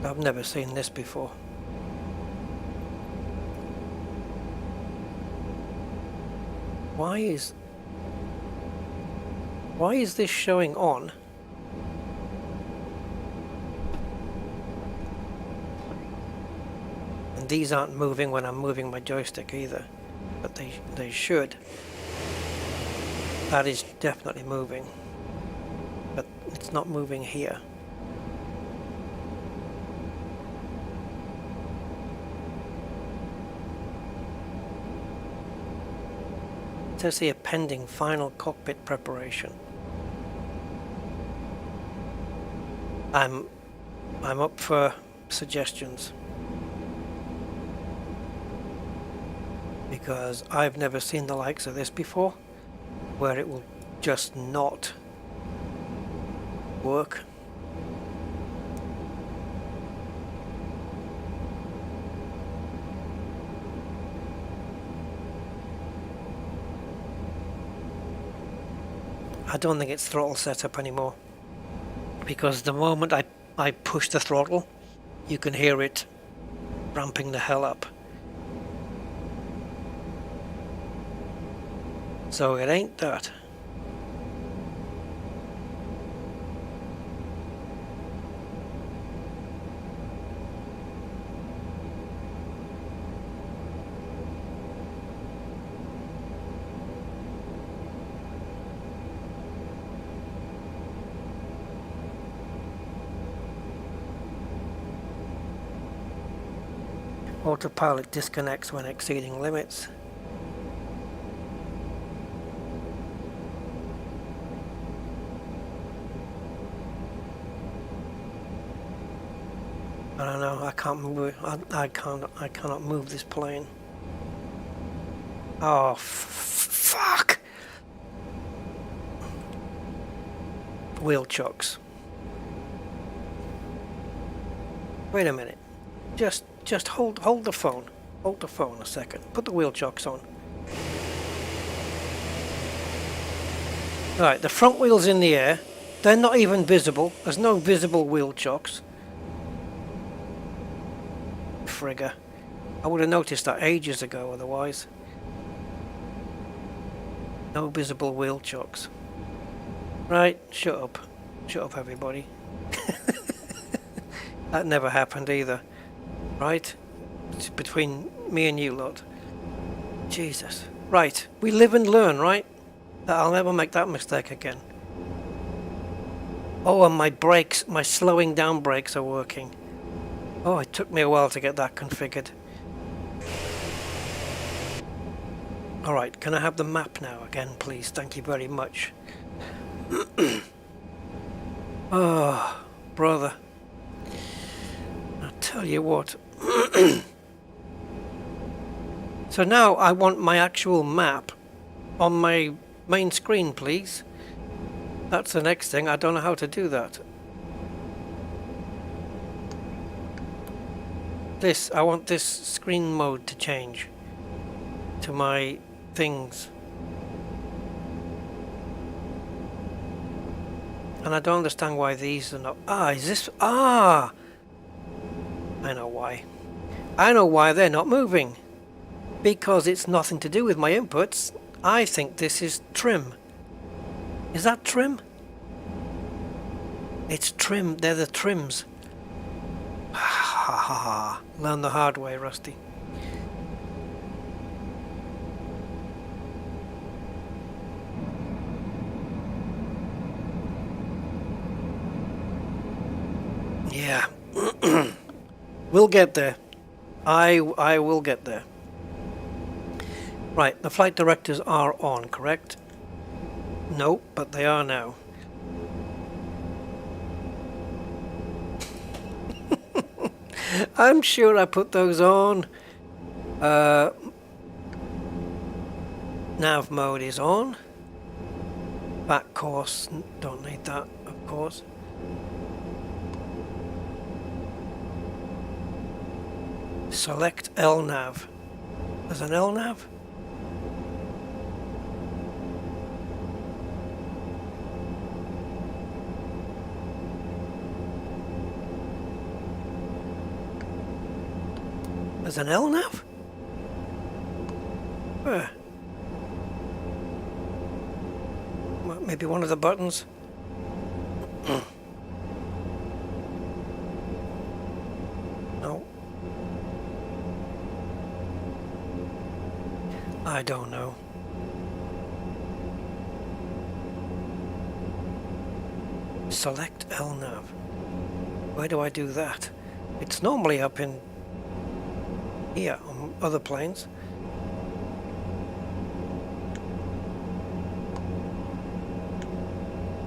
I've never seen this before. Why is this showing on? And these aren't moving when I'm moving my joystick either. But they should. That is definitely moving, but it's not moving here. It says here pending final cockpit preparation. I'm up for suggestions. Because I've never seen the likes of this before, where it will just not work. I don't think it's throttle setup anymore, because the moment I push the throttle, you can hear it ramping the hell up. So it ain't that. Autopilot disconnects when exceeding limits. I don't know. I can't move. I cannot move this plane. Oh, fuck! Wheel chocks. Wait a minute. Just hold the phone. Hold the phone a second. Put the wheel chocks on. Right, the front wheel's in the air. They're not even visible. There's no visible wheel chocks. Frigger. I would have noticed that ages ago otherwise. No visible wheel chocks. Right, shut up. Shut up, everybody. That never happened either. Right? It's between me and you lot. Jesus. Right, we live and learn, right? I'll never make that mistake again. Oh, and my brakes, my slowing down brakes are working. Oh, it took me a while to get that configured. Alright, can I have the map now again, please? Thank you very much. Oh, brother. I'll tell you what. So now I want my actual map on my main screen, please. That's the next thing. I don't know how to do that. I want this screen mode to change to my things. And I don't understand why these are not... Ah, is this... Ah! I know why. I know why they're not moving. Because it's nothing to do with my inputs. I think this is trim. Is that trim? It's trim. They're the trims. Ha ha ha. Learn the hard way, Rusty. Yeah. We'll get there. I will get there. Right, the flight directors are on, correct? No, but they are now. I'm sure I put those on. Nav mode is on. Back course, don't need that, of course. Select LNAV. There's an LNAV? There's an LNAV? Where? Well, maybe one of the buttons? No. I don't know. Select LNAV. Where do I do that? It's normally up in here on other planes.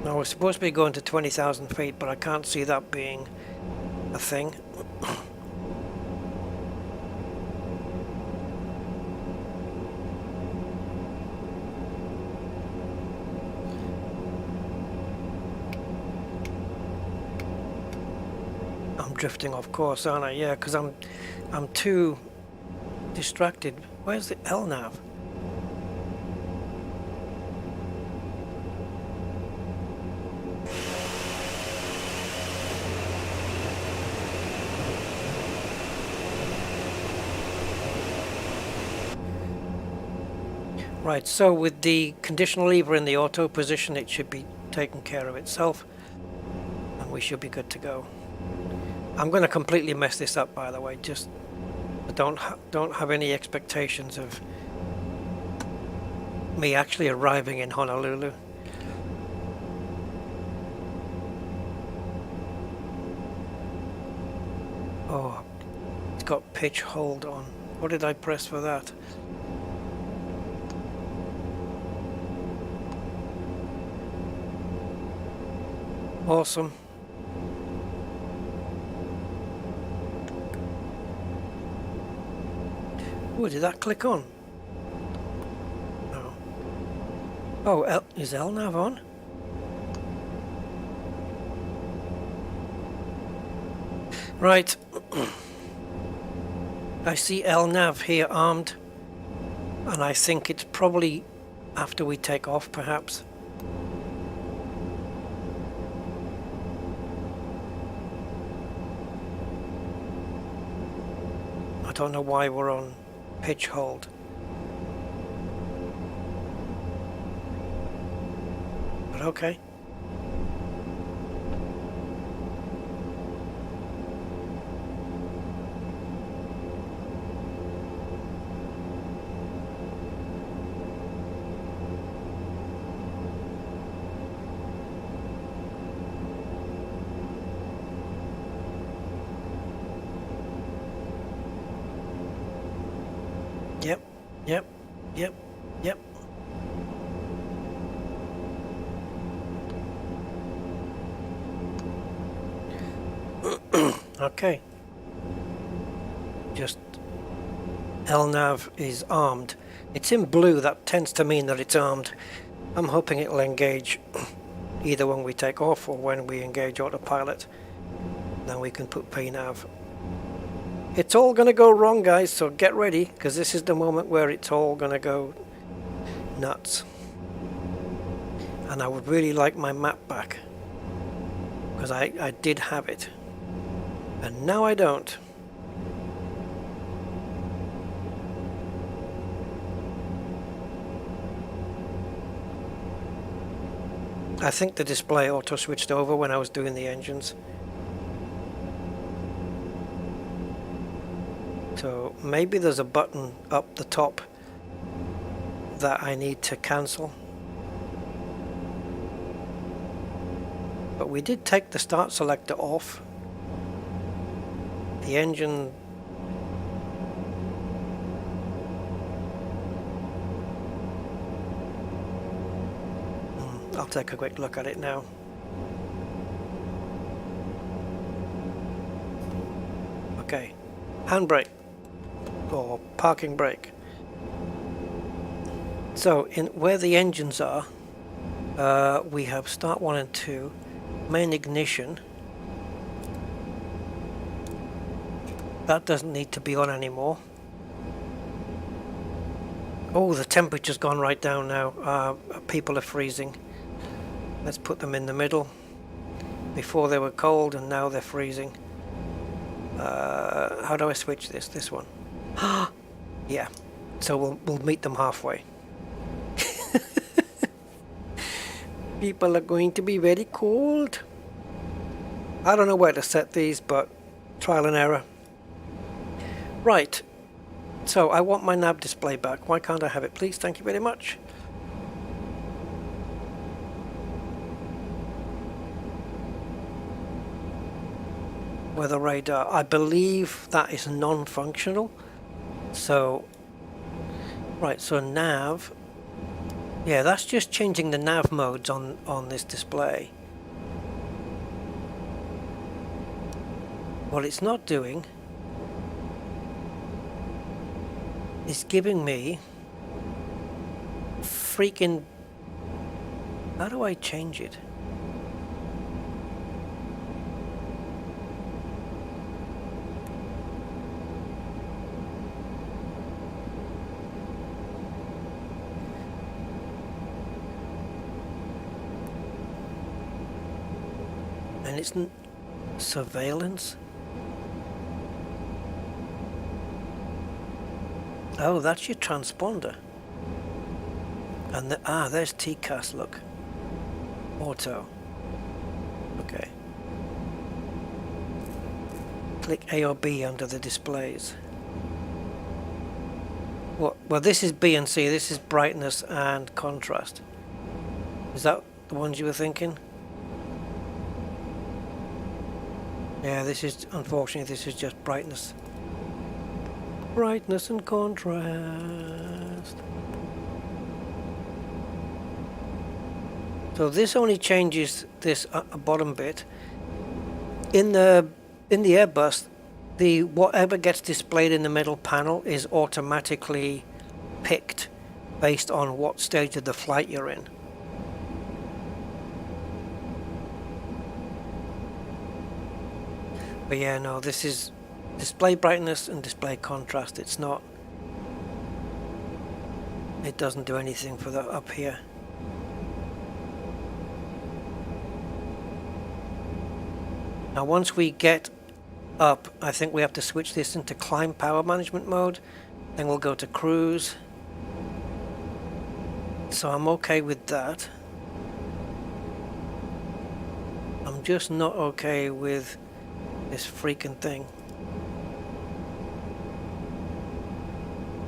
Now we're supposed to be going to 20,000 feet, but I can't see that being a thing. I'm drifting off course, aren't I? Yeah, because I'm too distracted. Where's the LNAV? Right, so with the conditional lever in the auto position, it should be taking care of itself, and we should be good to go. I'm going to completely mess this up, by the way. Just don't have any expectations of me actually arriving in Honolulu. Oh, it's got pitch hold on. What did I press for that? Awesome. Oh, did that click on? No. Oh, is LNAV on? Right. I see LNAV here armed, and I think it's probably after we take off, perhaps. I don't know why we're on pitch hold. But okay. Yep. Okay. Just LNAV is armed. It's in blue. That tends to mean that it's armed. I'm hoping it'll engage either when we take off or when we engage autopilot. Then we can put PNAV. It's all going to go wrong, guys, so get ready, because this is the moment where it's all going to go nuts. And I would really like my map back. because I did have it, and now I don't. I think the display auto switched over when I was doing the engines. So maybe there's a button up the top that I need to cancel. But we did take the start selector off. The engine I'll take a quick look at it now. Okay, handbrake or parking brake. So in where the engines are, we have start 1 and 2, main ignition. That doesn't need to be on anymore. Oh, the temperature's gone right down now. People are freezing. Let's put them in the middle. Before they were cold and now they're freezing. How do I switch this? This one. Yeah. So we'll meet them halfway. People are going to be very cold. I don't know where to set these, but trial and error. Right. So I want my nav display back. Why can't I have it, please? Thank you very much. Weather radar. I believe that is non-functional. So, right, so nav. Yeah, that's just changing the nav modes on this display. What it's not doing is giving me freaking... How do I change it? And it's surveillance. Oh, that's your transponder. And there's TCAS, look. Auto. Okay. Click A or B under the displays. What? Well, this is B and C. This is brightness and contrast. Is that the ones you were thinking? Yeah, this is, unfortunately, this is just brightness. Brightness and contrast. So this only changes this bottom bit. In the Airbus, the whatever gets displayed in the middle panel is automatically picked based on what stage of the flight you're in. But yeah, no, this is display brightness and display contrast. It's not, it doesn't do anything for the up here. Now once we get up, I think we have to switch this into climb power management mode. Then we'll go to cruise. So I'm okay with that. I'm just not okay with this freaking thing.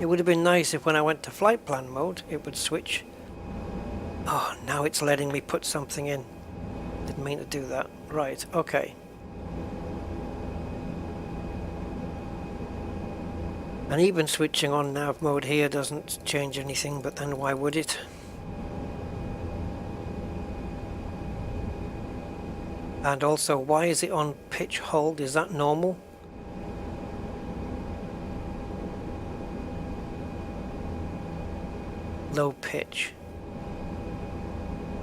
It would have been nice if when I went to flight plan mode it would switch. Oh, now it's letting me put something in. Didn't mean to do that. Right, okay. And even switching on nav mode here doesn't change anything, but then why would it? And also, why is it on pitch hold? Is that normal? Low pitch.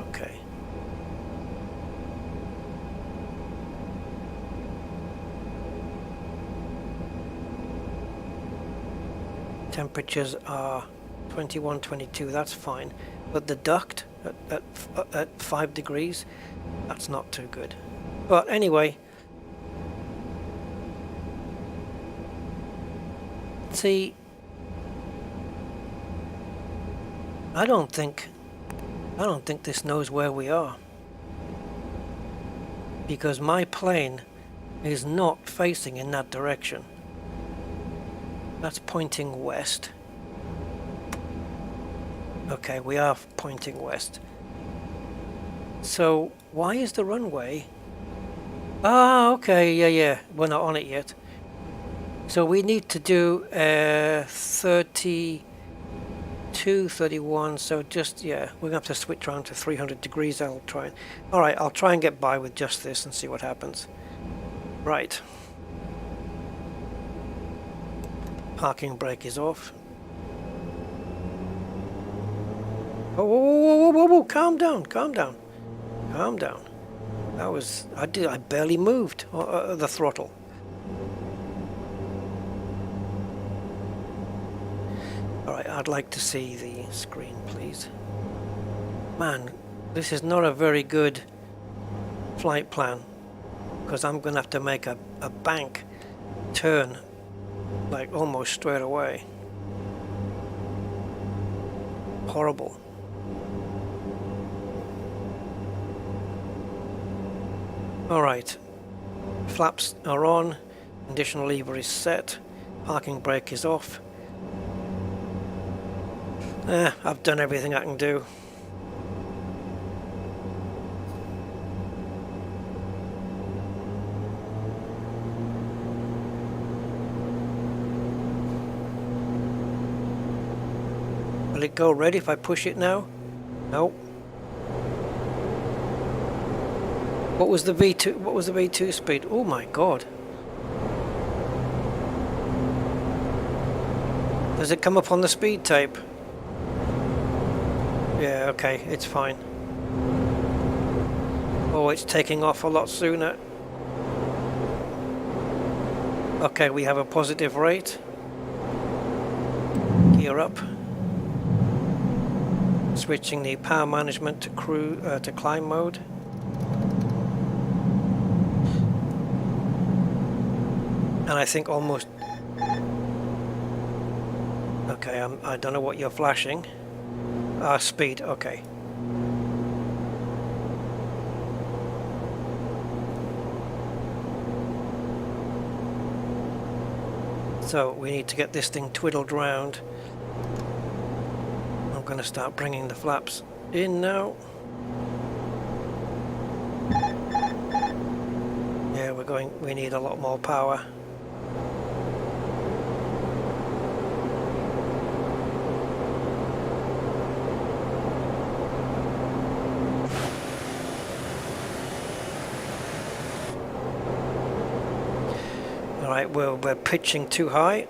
Okay. Temperatures are 21, 22, that's fine. But the duct at 5 degrees, that's not too good. But anyway, see, I don't think this knows where we are, because my plane is not facing in that direction. That's pointing west. Okay, we are pointing west. So why is the runway? Ah, okay, yeah, we're not on it yet. So we need to do 32, 31, so just, yeah, we're going to have to switch around to 300 degrees. Alright, I'll try and get by with just this and see what happens. Right. Parking brake is off. Oh, whoa, calm down. That was, I barely moved the throttle. Alright, I'd like to see the screen, please. Man, this is not a very good flight plan, because I'm going to have to make a bank turn, like almost straight away. Horrible. Alright, flaps are on, conditional lever is set, parking brake is off. I've done everything I can do. Will it go red if I push it now? No. What was the V2? What was the V2 speed? Oh my god. Does it come up on the speed tape? Yeah, okay, it's fine. Oh, it's taking off a lot sooner. Okay, we have a positive rate. Gear up. Switching the power management to to climb mode. And I think almost... Okay, I don't know what you're flashing. Speed, okay. So we need to get this thing twiddled round. I'm going to start bringing the flaps in now. Yeah, we need a lot more power. Alright, we're pitching too high.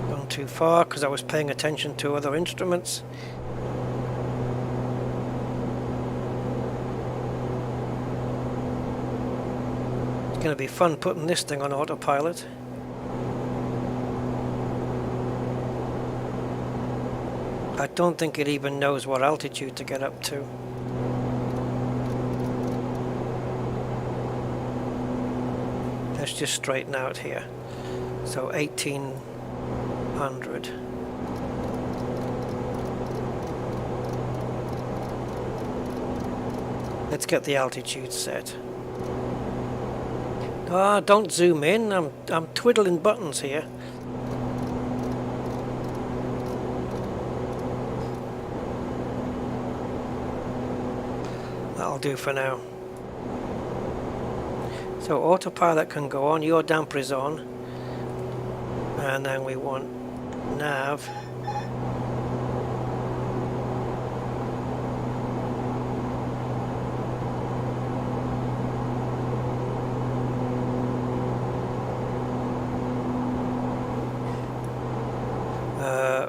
Gone too far because I was paying attention to other instruments. Going to be fun putting this thing on autopilot. I don't think it even knows what altitude to get up to. Let's just straighten out here. So 1800. Let's get the altitude set. Ah, don't zoom in. I'm twiddling buttons here. That'll do for now. So autopilot can go on. Your damper is on, and then we want nav.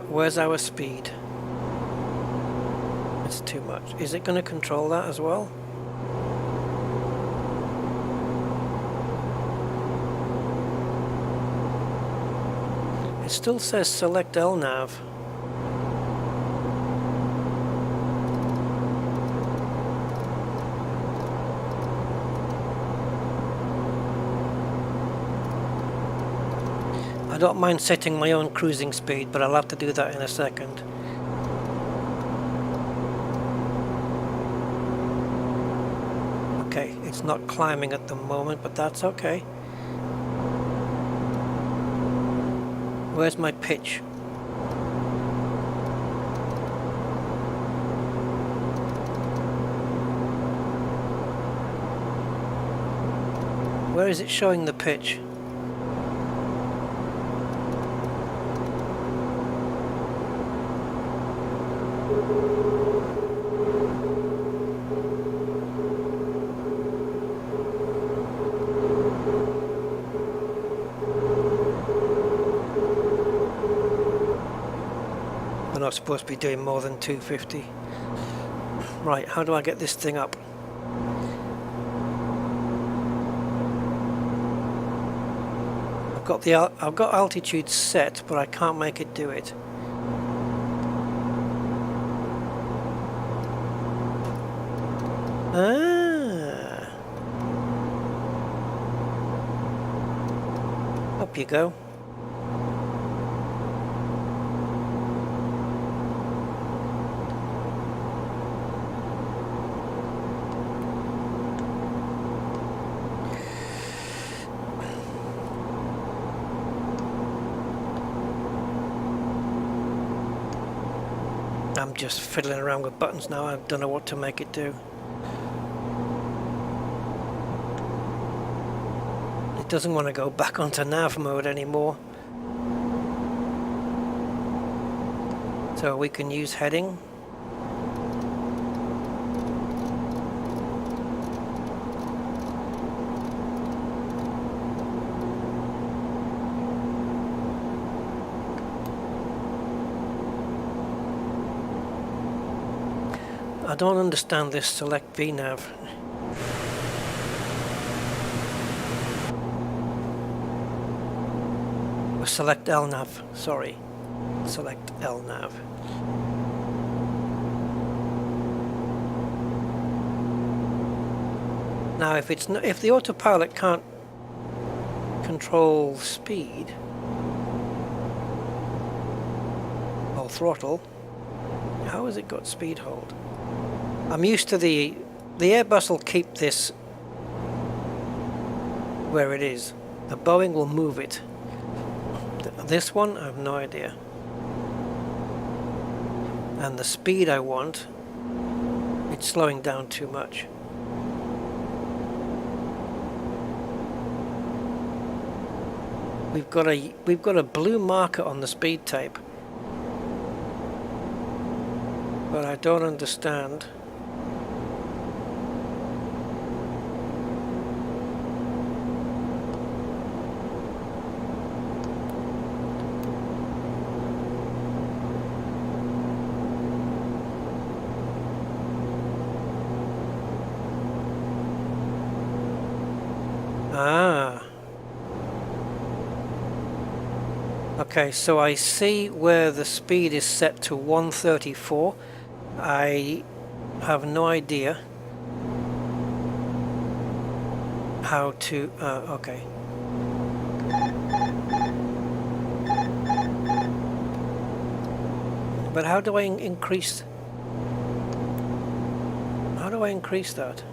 Where's our speed? that's too much. Is it going to control that as well? It still says select LNAV. I don't mind setting my own cruising speed, but I'll have to do that in a second. Okay, it's not climbing at the moment, but that's okay. Where's my pitch? Where is it showing the pitch? We're not supposed to be doing more than 250. Right, how do I get this thing up? I've got altitude set, but I can't make it do it. Ah. Up you go. I'm just fiddling around with buttons now. I don't know what to make it do. It doesn't want to go back onto nav mode anymore. So we can use heading. I don't understand this select VNav. Or select LNav, sorry. Select LNav. Now if the autopilot can't control speed or throttle, how has it got speed hold? I'm used to the Airbus will keep this where it is. The Boeing will move it. This one, I have no idea. And the speed I want, it's slowing down too much. We've got a blue marker on the speed tape, but I don't understand. Ah. Okay, so I see where the speed is set to 134. I have no idea how to... okay. But how do I increase... How do I increase that?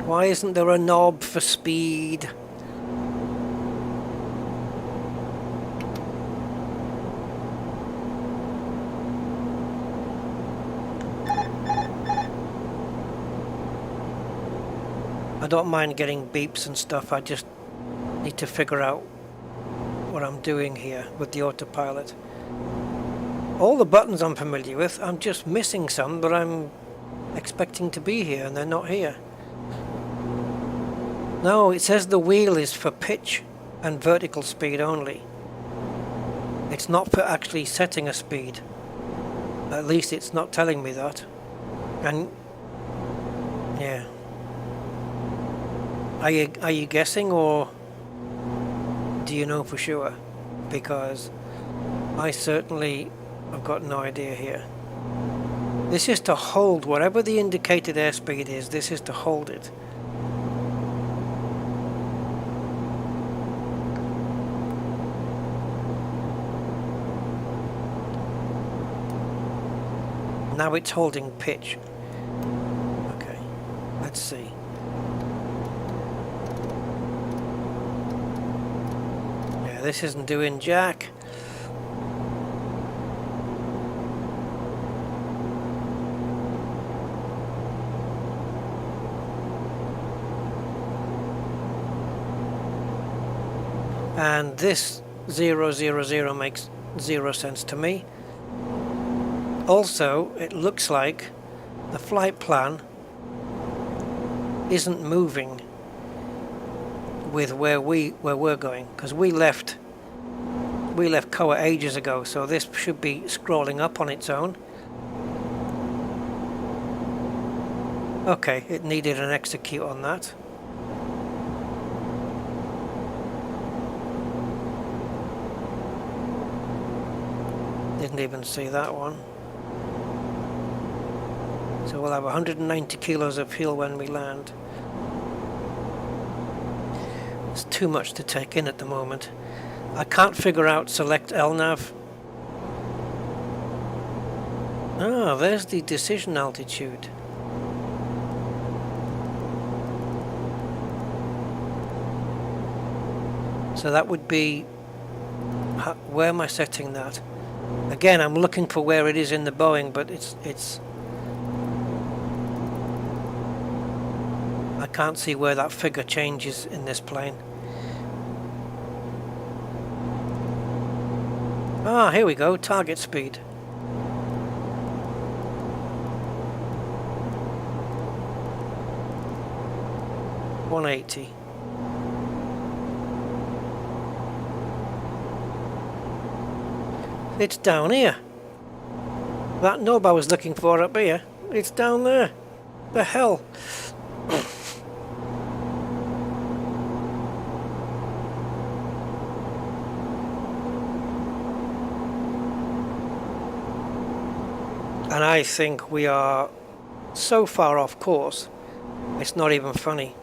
Why isn't there a knob for speed? I don't mind getting beeps and stuff, I just need to figure out what I'm doing here with the autopilot. All the buttons I'm familiar with. I'm just missing some, but I'm expecting to be here and they're not here. No, it says the wheel is for pitch and vertical speed only. It's not for actually setting a speed. At least it's not telling me that. And yeah. Are you guessing, or do you know for sure? Because I certainly have got no idea here. This is to hold whatever the indicated airspeed is. This is to hold it. Now it's holding pitch. Okay, let's see. Yeah, this isn't doing jack. And this 000 makes 0 sense to me. Also, it looks like the flight plan isn't moving with where we're going, because we left Koa ages ago, so this should be scrolling up on its own. Okay, it needed an execute on that. Didn't even see that one. So we'll have 190 kilos of fuel when we land. It's too much to take in at the moment. I can't figure out select LNAV. Ah, there's the decision altitude. So that would be, where am I setting that? Again, I'm looking for where it is in the Boeing, but it's I can't see where that figure changes in this plane. Ah, here we go, target speed. $180. It's down here. That knob I was looking for up here, it's down there. The hell? And I think we are so far off course, it's not even funny.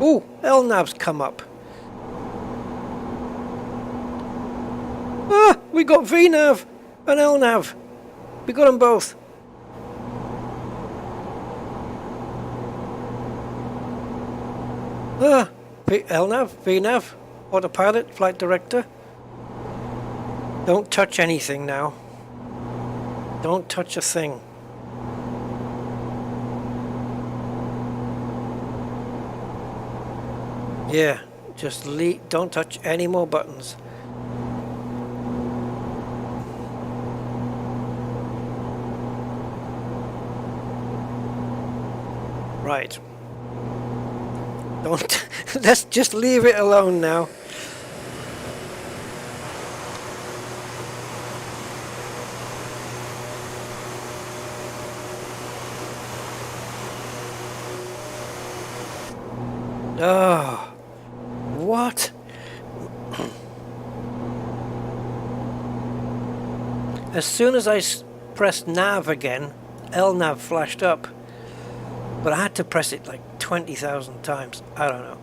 Ooh, LNAV's come up. Ah, we got VNAV and LNAV. We got them both. Ah, LNAV, VNAV, autopilot, flight director. Don't touch anything now. Don't touch a thing. Yeah, just don't touch any more buttons. Right. Don't, let's just leave it alone now. Oh, what? As soon as I pressed nav again, LNAV flashed up, but I had to press it like 20,000 times. I don't know.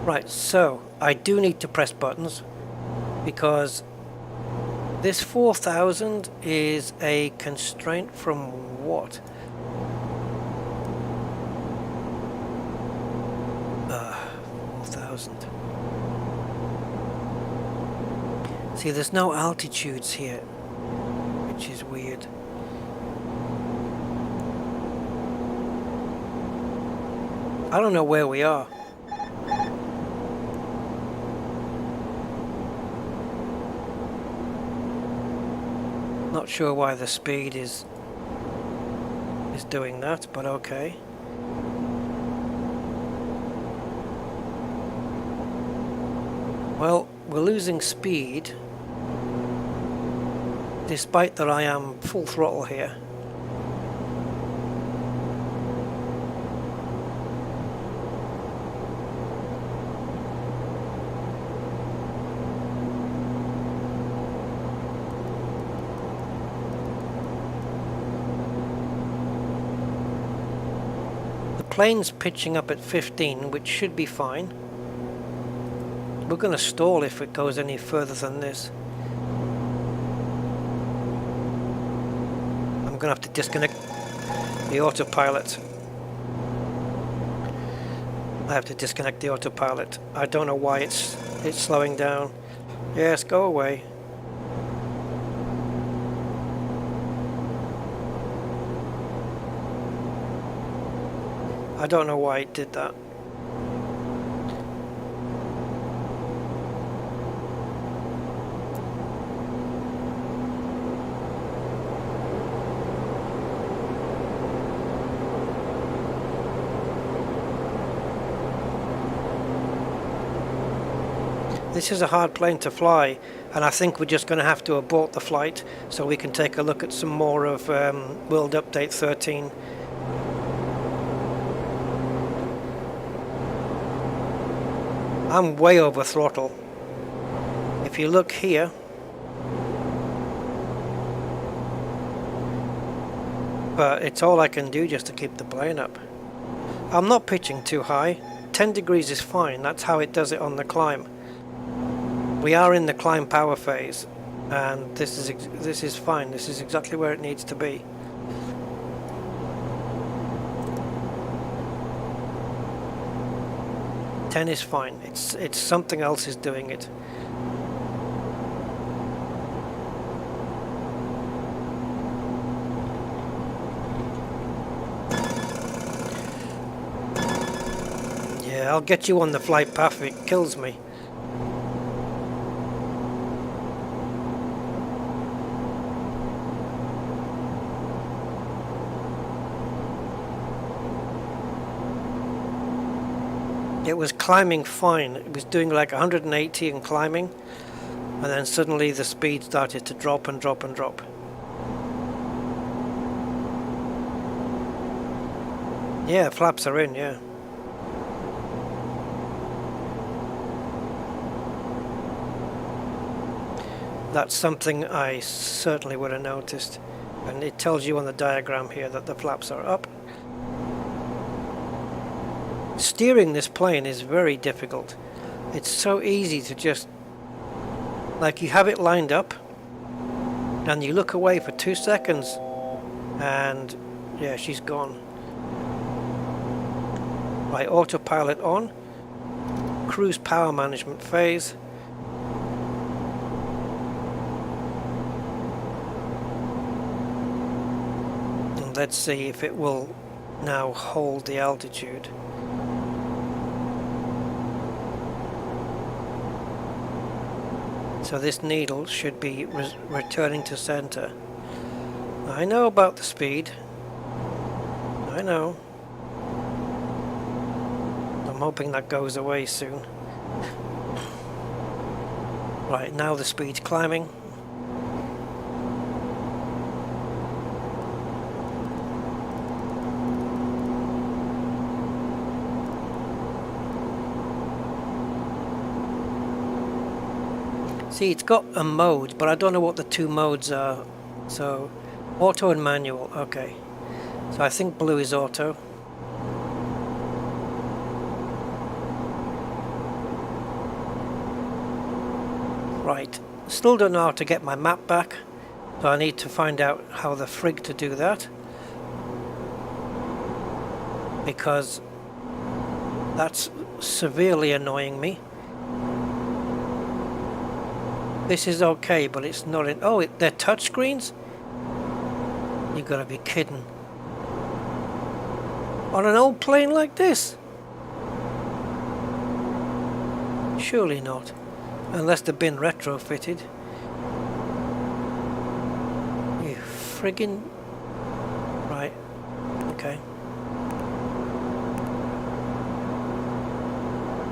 Right, so I do need to press buttons because this 4,000 is a constraint from what? 4,000. See, there's no altitudes here, which is weird. I don't know where we are. Not sure why the speed is doing that, but okay. Well, we're losing speed despite that I am full throttle here. The plane's pitching up at 15, which should be fine. We're going to stall if it goes any further than this. I'm going to have to disconnect the autopilot. I have to disconnect the autopilot. I don't know why it's slowing down. Yes, go away. I don't know why it did that. This is a hard plane to fly, and I think we're just going to have to abort the flight so we can take a look at some more of World Update 13. I'm way over throttle. If you look here, but it's all I can do just to keep the plane up. I'm not pitching too high. 10 degrees is fine. That's how it does it on the climb. We are in the climb power phase, and this is fine. This is exactly where it needs to be. Ten is fine. It's something else is doing it. Yeah, I'll get you on the flight path if it kills me. It was climbing fine. It was doing like 180 and climbing, and then suddenly the speed started to drop and drop and drop. Yeah, flaps are in, yeah. That's something I certainly would have noticed, and it tells you on the diagram here that the flaps are up. Steering this plane is very difficult. It's so easy to just, like, you have it lined up and you look away for 2 seconds and yeah, she's gone. Right, autopilot on, cruise power management phase. And let's see if it will now hold the altitude. So this needle should be returning to center. I know about the speed. I know. I'm hoping that goes away soon. Right, now the speed's climbing. See, it's got a mode, but I don't know what the two modes are. So, auto and manual, okay. So I think blue is auto. Right, still don't know how to get my map back, so I need to find out how the frig to do that. Because that's severely annoying me. This is okay, but it's not in... Oh, they're touchscreens? You gotta be kidding. On an old plane like this? Surely not. Unless they've been retrofitted. friggin'... Right. Okay.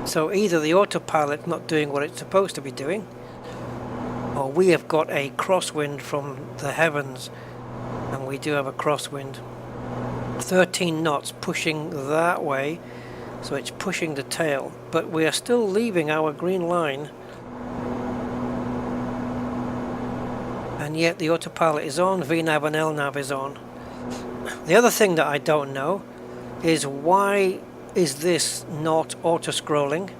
So either the autopilot's not doing what it's supposed to be doing, or we have got a crosswind from the heavens, and we do have a crosswind. 13 knots pushing that way, so it's pushing the tail, but we are still leaving our green line, and yet the autopilot is on, VNav and LNav is on. The other thing that I don't know is why is this not auto-scrolling?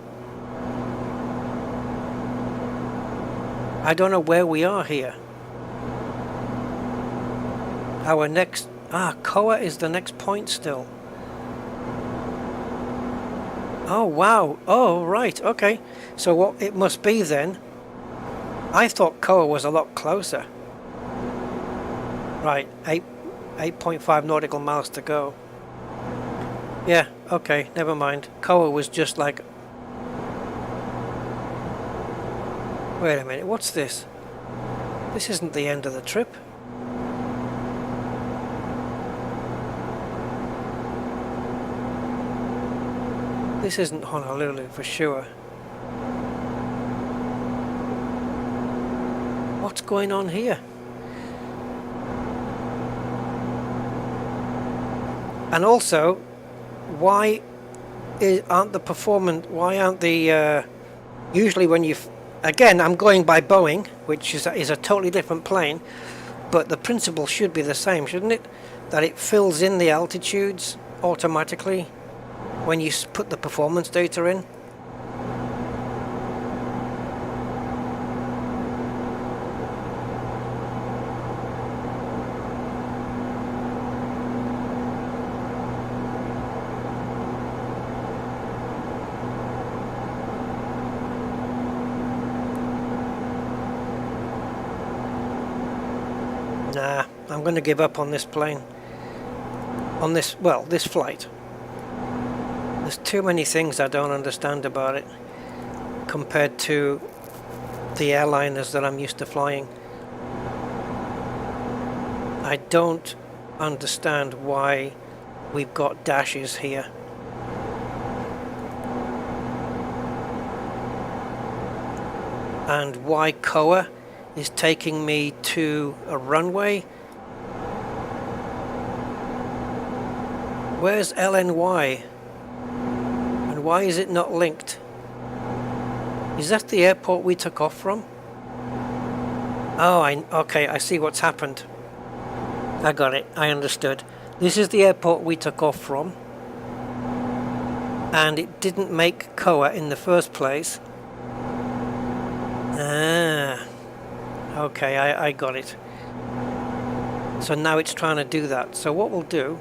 I don't know where we are here. Our next... Koa is the next point still. Oh, wow. Oh, right. Okay. So what it must be then... I thought Koa was a lot closer. Right. 8.5 nautical miles to go. Yeah, okay, never mind. Koa was just like... Wait a minute, what's this? This isn't the end of the trip. This isn't Honolulu for sure. What's going on here? And also, why aren't the usually when you... Again, I'm going by Boeing, which is a totally different plane, but the principle should be the same, shouldn't it? That it fills in the altitudes automatically when you put the performance data in. Nah, I'm going to give up on this plane. On this, well, this flight. There's too many things I don't understand about it compared to the airliners that I'm used to flying. I don't understand why we've got dashes here. And why Koa is taking me to a runway. Where's LNY? And why is it not linked? Is that the airport we took off from? Oh, okay, I see what's happened. I got it, I understood. This is the airport we took off from, and it didn't make Koa in the first place. Ah, okay, I got it. So now it's trying to do that. So what we'll do,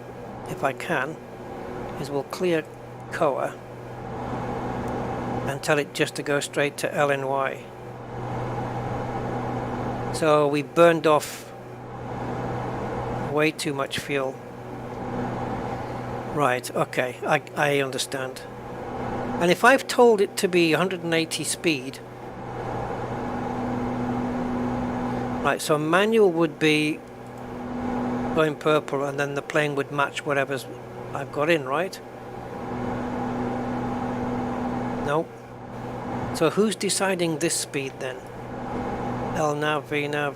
if I can, is we'll clear Koa and tell it just to go straight to LNY. So we burned off way too much fuel. Right, okay, I understand. And if I've told it to be 180 speed, right, so manual would be going purple and then the plane would match whatever's I've got in, right? Nope. So who's deciding this speed then? LNav, VNav.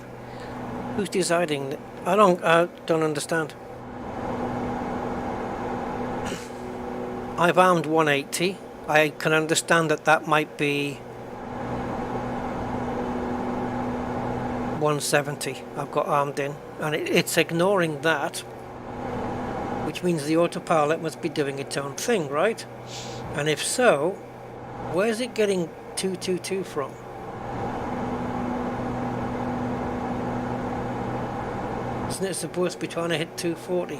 Who's deciding? I don't understand. I've armed 180. I can understand that might be 170 I've got armed in, and it's ignoring that, which means the autopilot must be doing its own thing, right? And if so, where's it getting 222 from? Isn't it supposed to be trying to hit 240?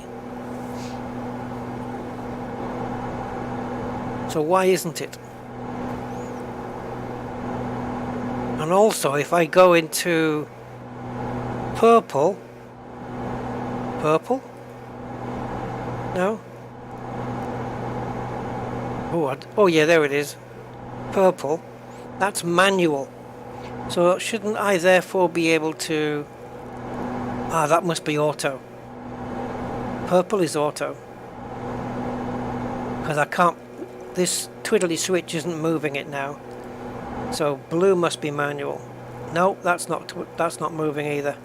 So why isn't it? And also, if I go into purple, no? Oh yeah, there it is. Purple. That's manual. So shouldn't I therefore be able to Ah, that must be auto. Purple is auto. Because I can't... This twiddly switch isn't moving it now. So blue must be manual. No, that's not moving either.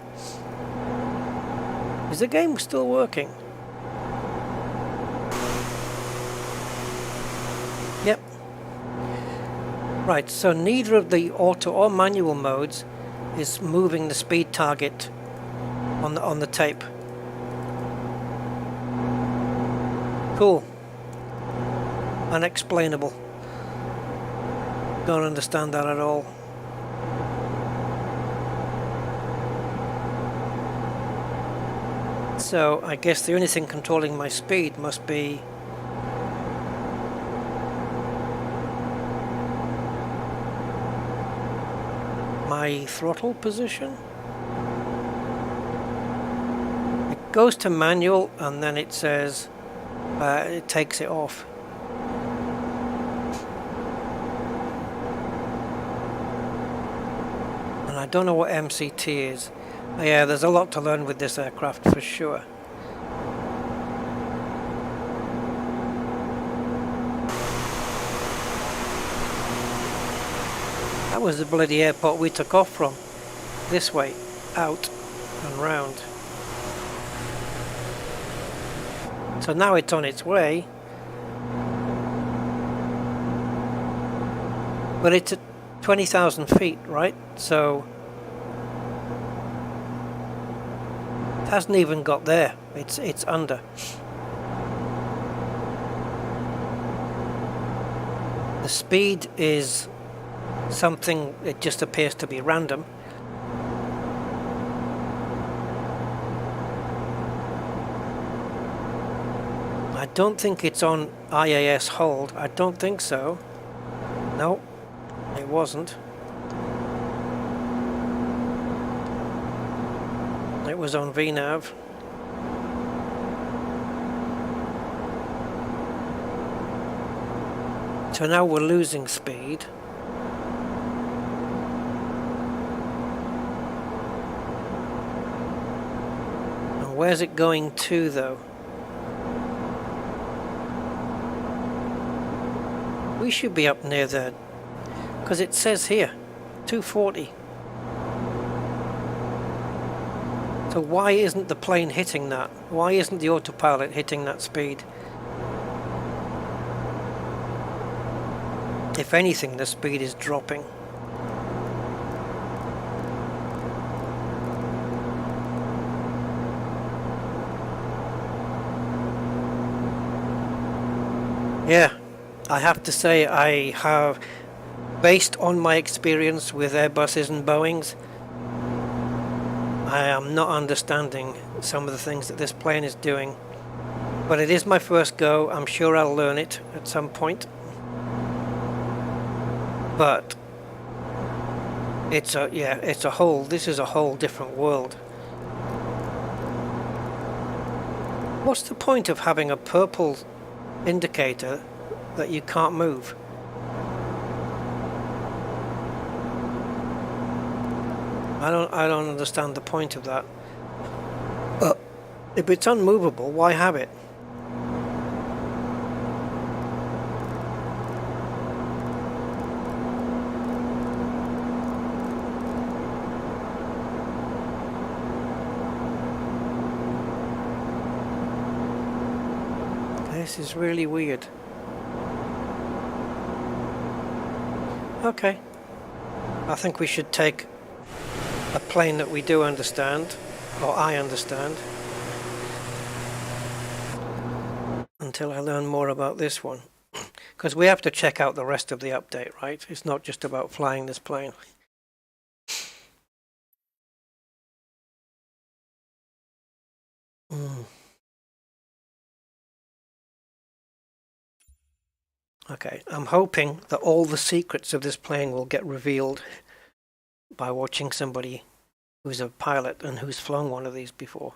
Is the game still working? Yep. Right, so neither of the auto or manual modes is moving the speed target on the tape. Cool. Unexplainable. Don't understand that at all. So I guess the only thing controlling my speed must be my throttle position. It goes to manual and then it says it takes it off. And I don't know what MCT is. Yeah, there's a lot to learn with this aircraft for sure. That was the bloody airport we took off from. This way, out and round. So now it's on its way. But it's at 20,000 feet, right? So it hasn't even got there. It's under. The speed is something, it just appears to be random. I don't think it's on IAS hold. I don't think so. No, it wasn't. It was on VNAV. So now we're losing speed. And where's it going to though? We should be up near there, because it says here 240. So why isn't the plane hitting that? Why isn't the autopilot hitting that speed? If anything, the speed is dropping. Yeah, I have to say I have, based on my experience with Airbuses and Boeings, I am not understanding some of the things that this plane is doing. But it is my first go. I'm sure I'll learn it at some point. But this is a whole different world. What's the point of having a purple indicator that you can't move? I don't understand the point of that. If it's unmovable, why have it? This is really weird. Okay. I think we should take a plane that we do understand, or I understand, until I learn more about this one. Because we have to check out the rest of the update, right? It's not just about flying this plane. Okay, I'm hoping that all the secrets of this plane will get revealed by watching somebody who's a pilot and who's flown one of these before.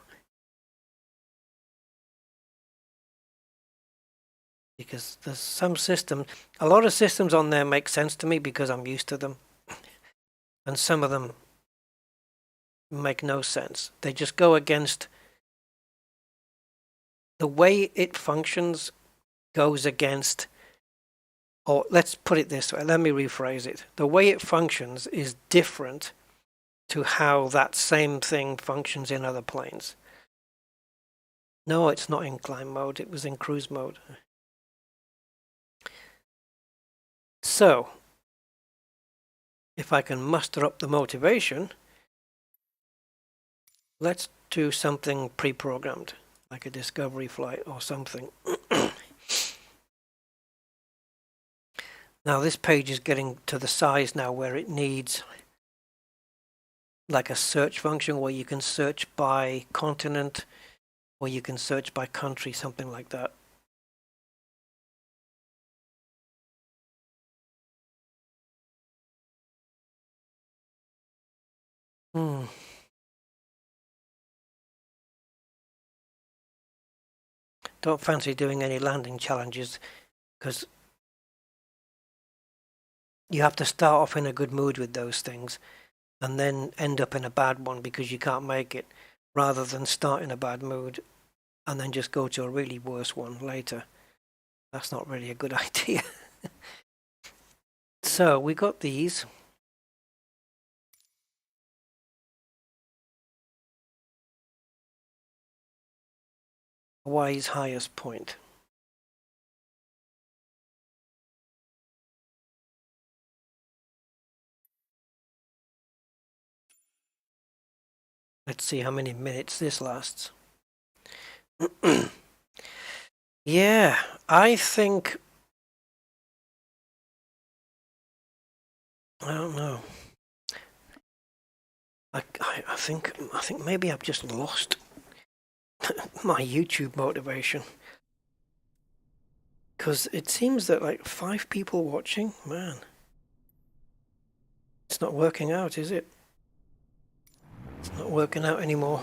Because there's some systems, a lot of systems on there make sense to me because I'm used to them. And some of them make no sense. They just go against the way it functions, goes against, or let's put it this way, let me rephrase it. The way it functions is different to how that same thing functions in other planes. No, it's not in climb mode, it was in cruise mode. So, if I can muster up the motivation, let's do something pre-programmed, like a discovery flight or something. Now this page is getting to the size now where it needs like a search function where you can search by continent or you can search by country, something like that. Don't fancy doing any landing challenges because you have to start off in a good mood with those things and then end up in a bad one because you can't make it, rather than start in a bad mood and then just go to a really worse one later. That's not really a good idea. So we got these. Hawaii's highest point. Let's see how many minutes this lasts. Yeah, I think, I don't know. I think maybe I've just lost my YouTube motivation, because it seems that like 5 people watching, man, it's not working out, is it? It's not working out anymore.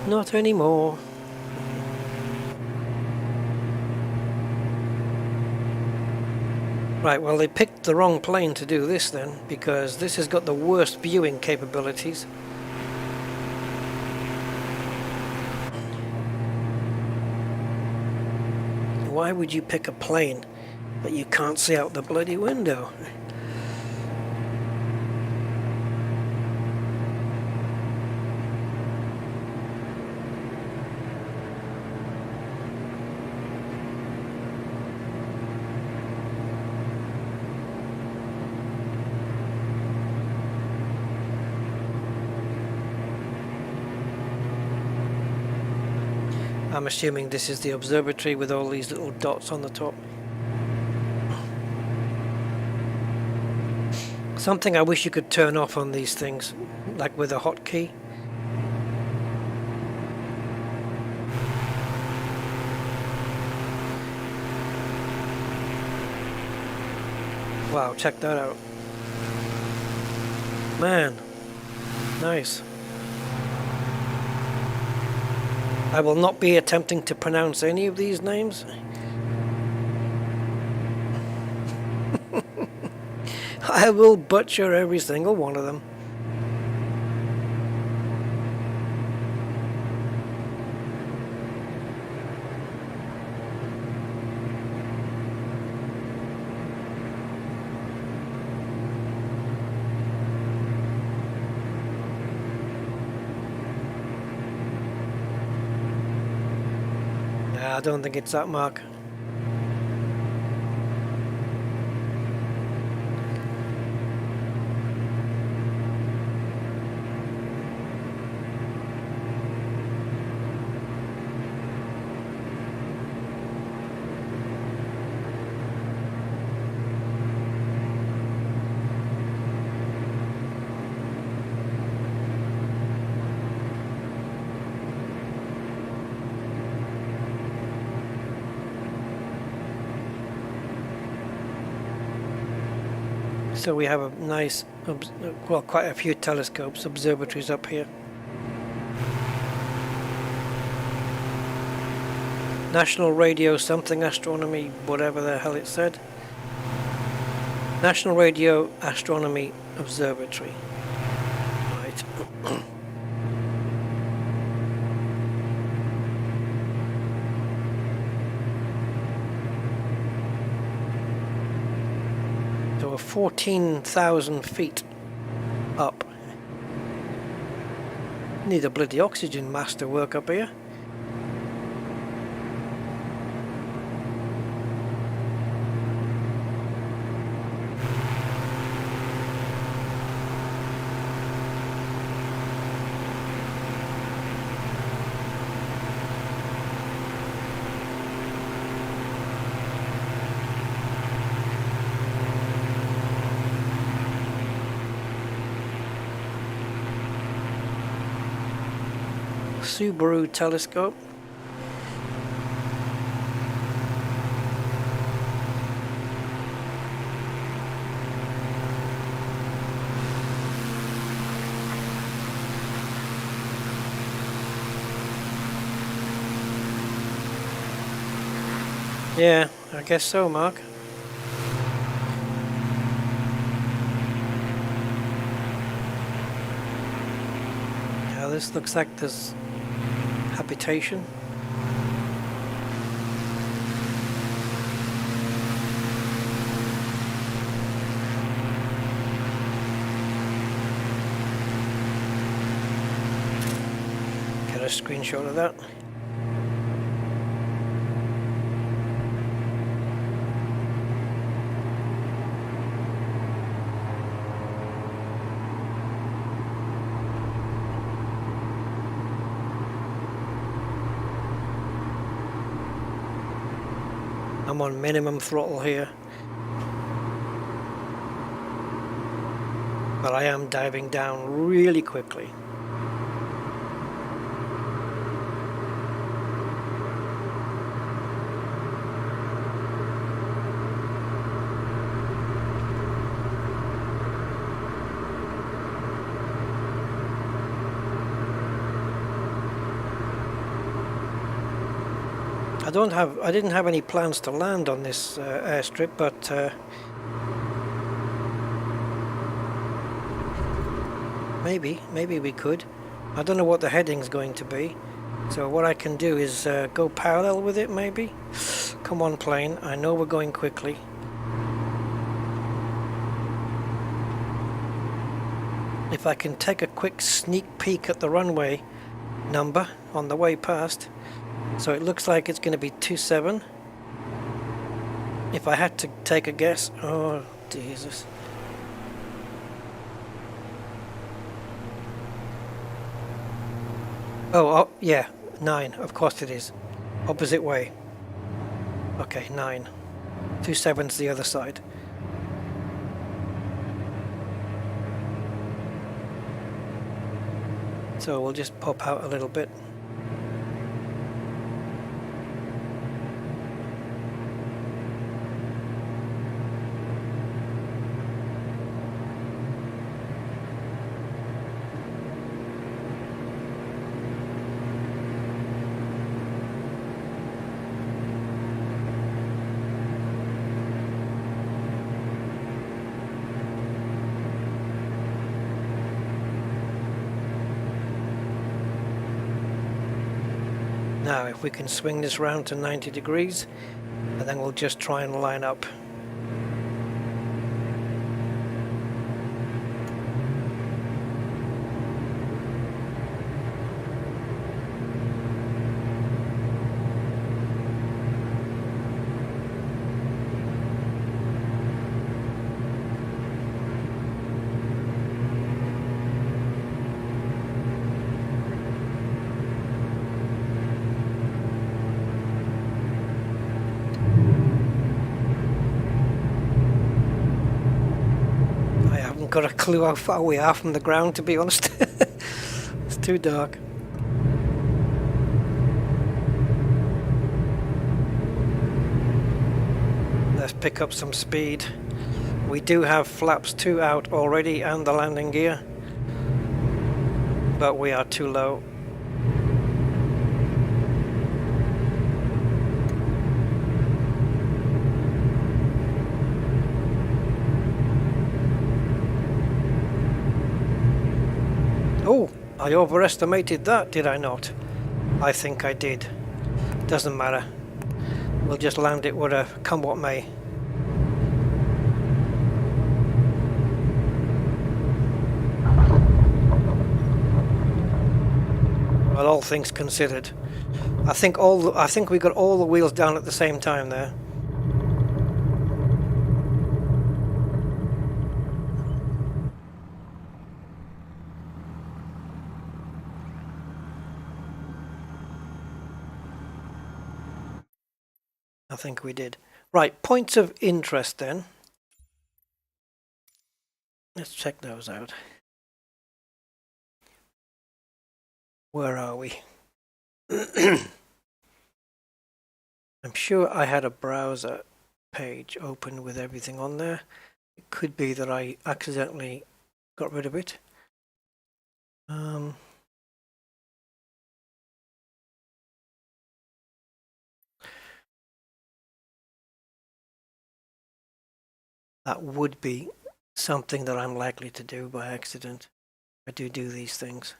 Not anymore. Right, well they picked the wrong plane to do this then, because this has got the worst viewing capabilities. Why would you pick a plane that you can't see out the bloody window? I'm assuming this is the observatory with all these little dots on the top. Something I wish you could turn off on these things, like with a hotkey. Wow, check that out. Man, nice. I will not be attempting to pronounce any of these names. I will butcher every single one of them. I don't think it's that mark. So we have a nice, well, quite a few telescopes, observatories up here. National Radio something astronomy, whatever the hell it said. National Radio Astronomy Observatory. Right. So we're 14,000 feet up. Need a bloody oxygen mask to work up here. Subaru telescope. Yeah, I guess so, Mark. Yeah, this looks like there's habitation. Get a screenshot of that. I'm on minimum throttle here, but I am diving down really quickly. I didn't have any plans to land on this airstrip, but maybe we could. I don't know what the heading's going to be, so what I can do is go parallel with it, maybe. Come on, plane, I know we're going quickly. If I can take a quick sneak peek at the runway number on the way past. So it looks like it's going to be 27. If I had to take a guess, oh Jesus. Oh, yeah, 9, of course it is. Opposite way. Okay, 9. 27's the other side. So we'll just pop out a little bit. Now if we can swing this round to 90 degrees, and then we'll just try and line up. Got a clue how far we are from the ground, to be honest. It's too dark. Let's pick up some speed. We do have flaps 2 out already and the landing gear, but we are too low. Oh, I overestimated that, did I not? I think I did. Doesn't matter. We'll just land it come what may. Well, all things considered, I think we got all the wheels down at the same time there. I think we did. Right, points of interest then. Let's check those out. Where are we? I'm sure I had a browser page open with everything on there. It could be that I accidentally got rid of it. That would be something that I'm likely to do by accident. I do these things.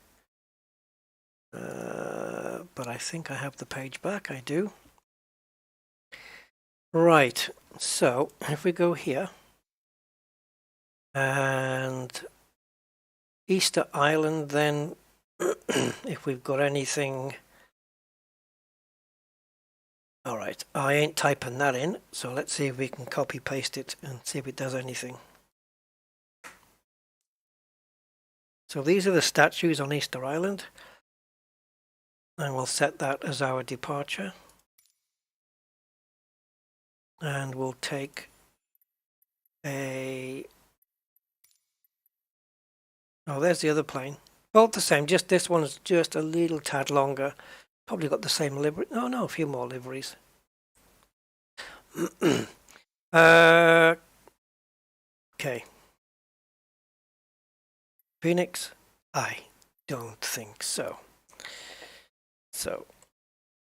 But I think I have the page back. I do. Right, so if we go here and Easter Island, then if we've got anything. All right, I ain't typing that in, so let's see if we can copy paste it and see if it does anything. So these are the statues on Easter Island, and we'll set that as our departure. And we'll take a... Oh, there's the other plane. Both the same, just this one's just a little tad longer. Probably got the same livery. Oh no, a few more liveries. Okay. Phoenix? I don't think so. So,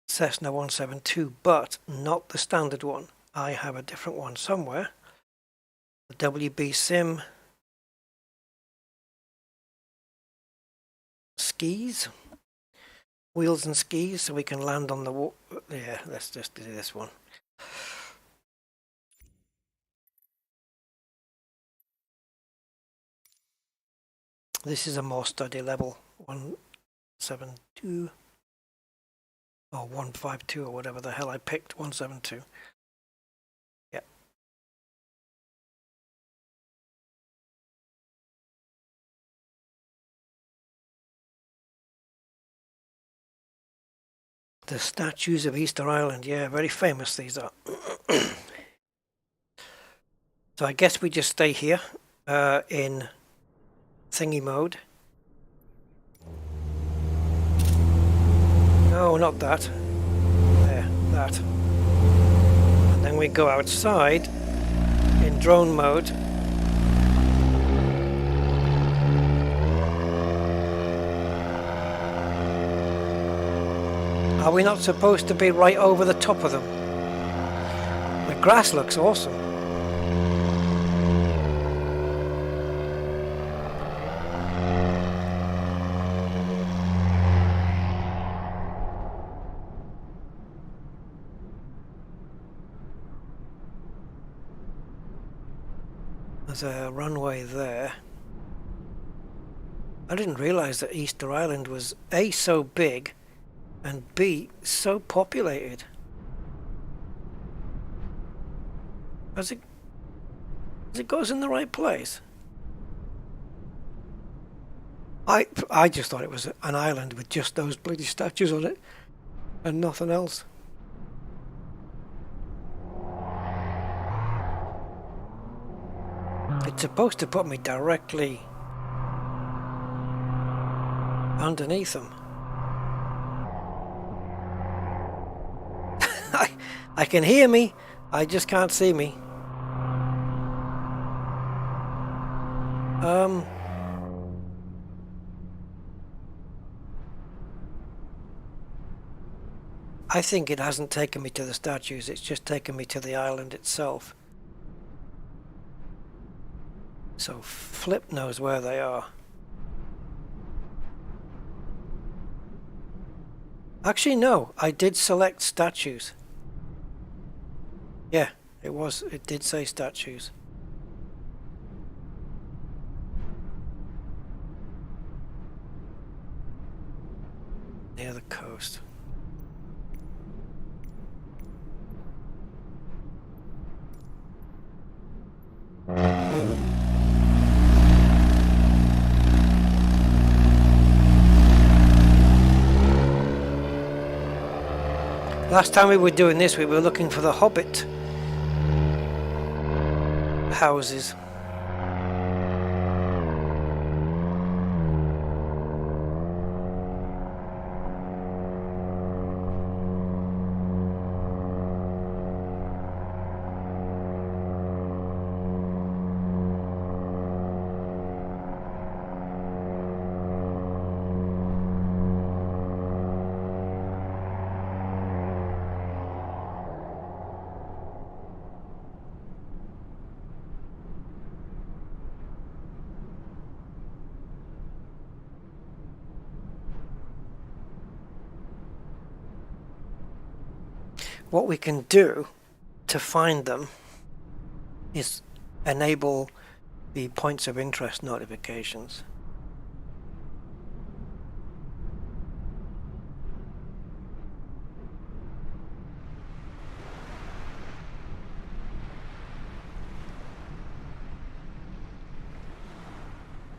Cessna 172, but not the standard one. I have a different one somewhere. The WB Sim skis. Wheels and skis, so we can land on the yeah, let's just do this one. This is a more study level 172 or 152 or whatever the hell I picked. 172. Yeah. The statues of Easter Island, yeah, very famous these are. So I guess we just stay here in thingy mode. No, not that. There, that. And then we go outside in drone mode. Are we not supposed to be right over the top of them? The grass looks awesome. There's a runway there. I didn't realize that Easter Island was A, so big, and B, so populated. As it goes in the right place. I just thought it was an island with just those bloody statues on it and nothing else. It's supposed to put me directly underneath them. I can hear me, I just can't see me. I think it hasn't taken me to the statues, it's just taken me to the island itself. So Flip knows where they are. Actually, no, I did select statues. Yeah, it did say statues. Near the coast. Last time we were doing this, we were looking for the Hobbit houses. What we can do to find them is enable the points of interest notifications.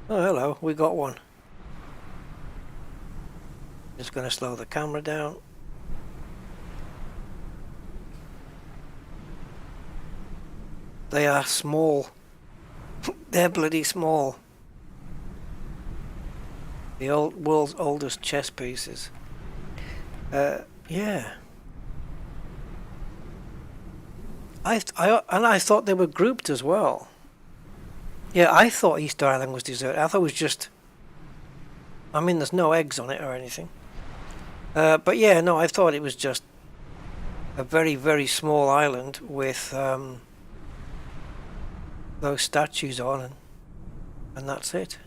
Oh, hello, we got one. Just going to slow the camera down. They are small. They're bloody small. The world's oldest chess pieces. Yeah. I thought they were grouped as well. Yeah, I thought Easter Island was deserted. I thought it was just... I mean, there's no eggs on it or anything. But yeah, no, I thought it was just a very, very small island with those statues on, and that's it.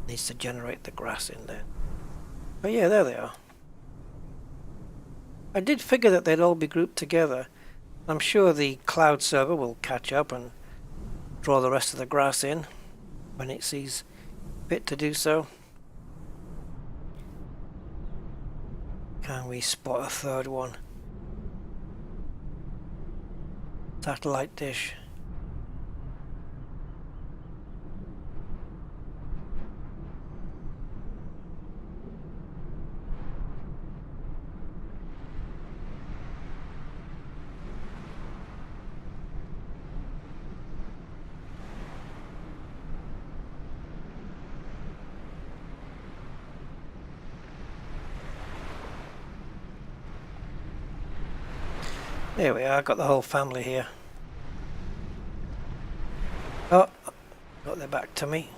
Needs to generate the grass in there. But yeah, there they are. I did figure that they'd all be grouped together. I'm sure the cloud server will catch up and draw the rest of the grass in when it sees fit to do so. Can we spot a third one? Satellite dish. There we are, got the whole family here. Oh, got their back to me.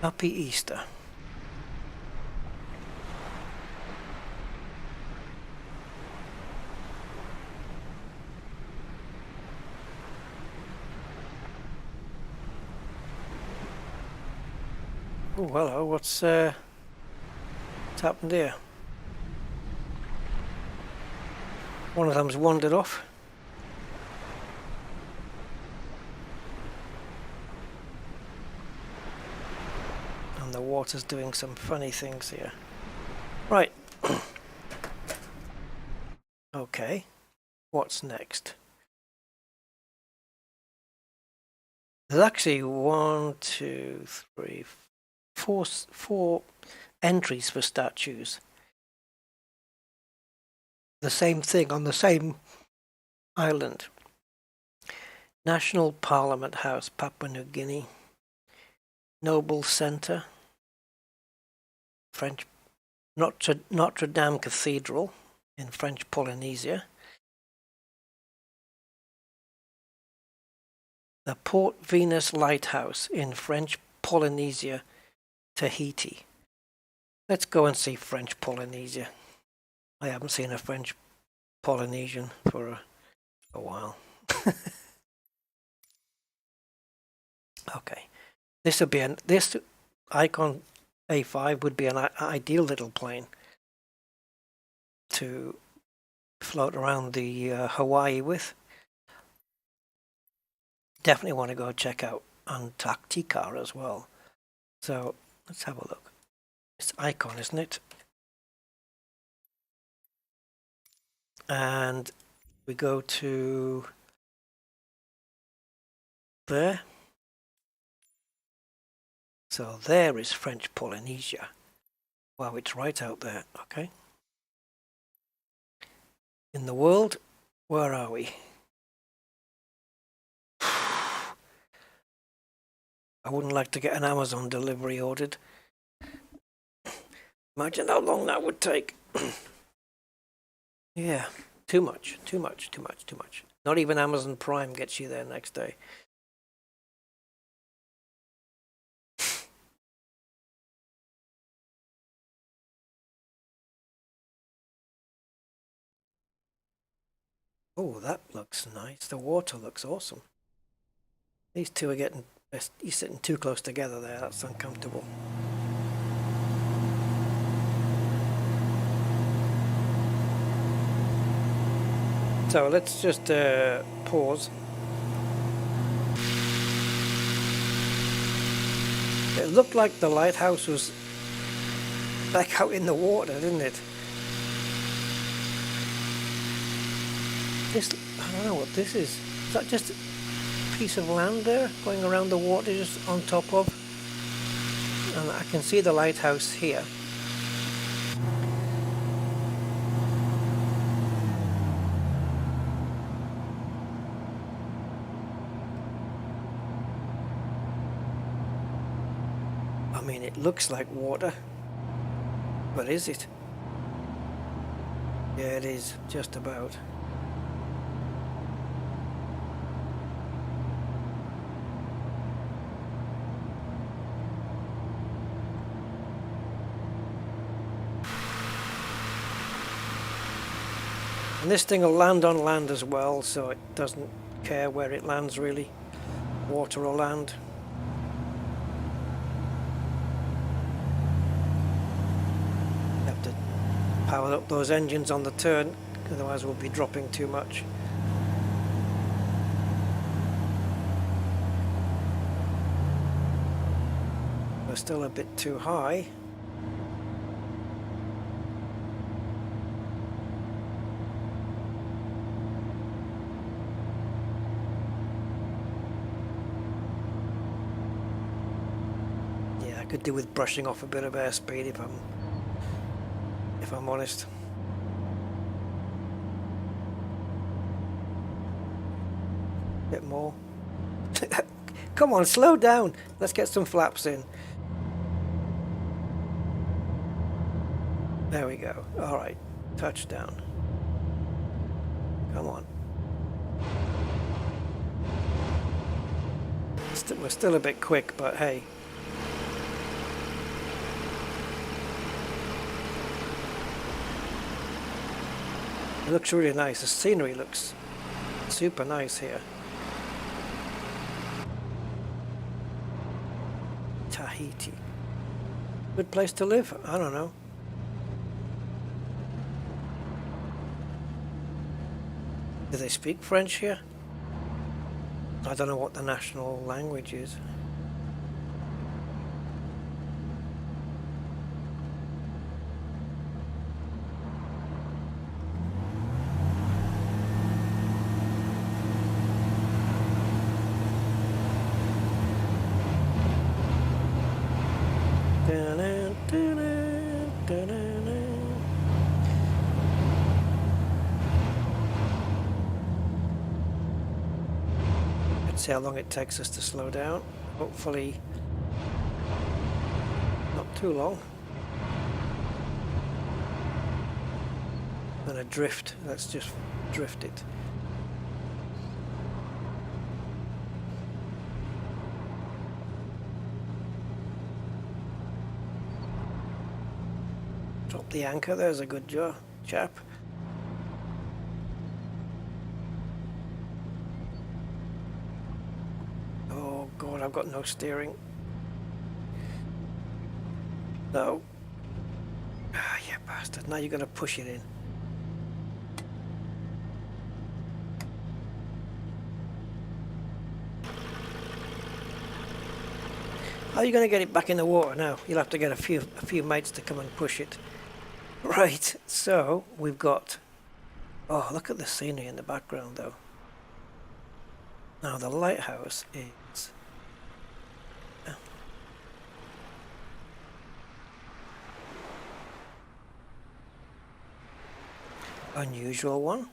Happy Easter. Oh, hello, what's happened here? One of them's wandered off. And the water's doing some funny things here. Right. Okay, what's next? There's actually 1, 2, 3, 4 entries for statues. The same thing on the same island. National Parliament House, Papua New Guinea. Noble Centre. French Notre Dame Cathedral in French Polynesia. the Port Venus Lighthouse in French Polynesia, Tahiti. Let's go and see French Polynesia. I haven't seen a French Polynesian for a while. Okay, this Icon A5 would be an ideal little plane to float around the Hawaii with. Definitely want to go check out Antarctica as well. So let's have a look. It's Icon, isn't it? And we go to there. So there is French Polynesia. Wow, it's right out there. Okay. In the world, where are we? I wouldn't like to get an Amazon delivery ordered. Imagine how long that would take. Yeah, too much. Not even Amazon Prime gets you there next day. Oh, that looks nice. The water looks awesome. These two are getting... You're sitting too close together there. That's uncomfortable. So let's just pause. It looked like the lighthouse was back out in the water, didn't it? This, I don't know what this is. Is that just a piece of land there going around the water just on top of? And I can see the lighthouse here. I mean, it looks like water, but is it? Yeah, it is, just about. And this thing will land on land as well, so it doesn't care where it lands really, water or land. Power up those engines on the turn, otherwise we'll be dropping too much. We're still a bit too high. Yeah, I could do with brushing off a bit of airspeed if I'm honest. Bit more. Come on, slow down. Let's get some flaps in. There we go. All right, touchdown. Come on. We're still a bit quick, but hey. It looks really nice. The scenery looks super nice here. Tahiti. Good place to live? I don't know. Do they speak French here? I don't know what the national language is. Let's see how long it takes us to slow down. Hopefully not too long. I'm gonna drift. Let's just drift it. up the anchor. There's a good chap. Oh God, I've got no steering. No. Ah, you bastard. Now you're going to push it in. How are you going to get it back in the water now? You'll have to get a few mates to come and push it. Right, so we've got... Oh, look at the scenery in the background though. Now the lighthouse is... unusual one.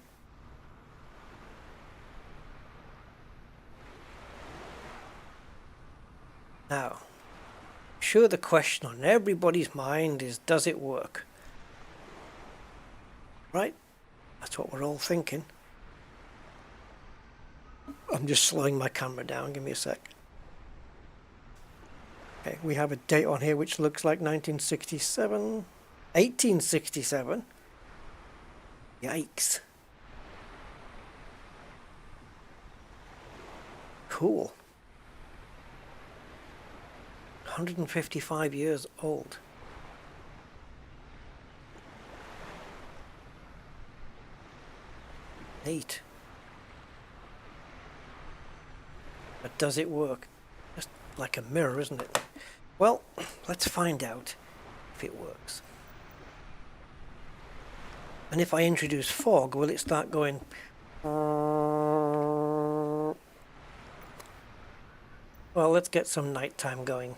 Now, sure, the question on everybody's mind is, does it work? Right? That's what we're all thinking. I'm just slowing my camera down, give me a sec. Okay, we have a date on here which looks like 1967. 1867. Yikes. Cool. 155 years old. Neat. But does it work? Just like a mirror, isn't it? Well, let's find out if it works. And if I introduce fog, will it start going? Well, let's get some nighttime going.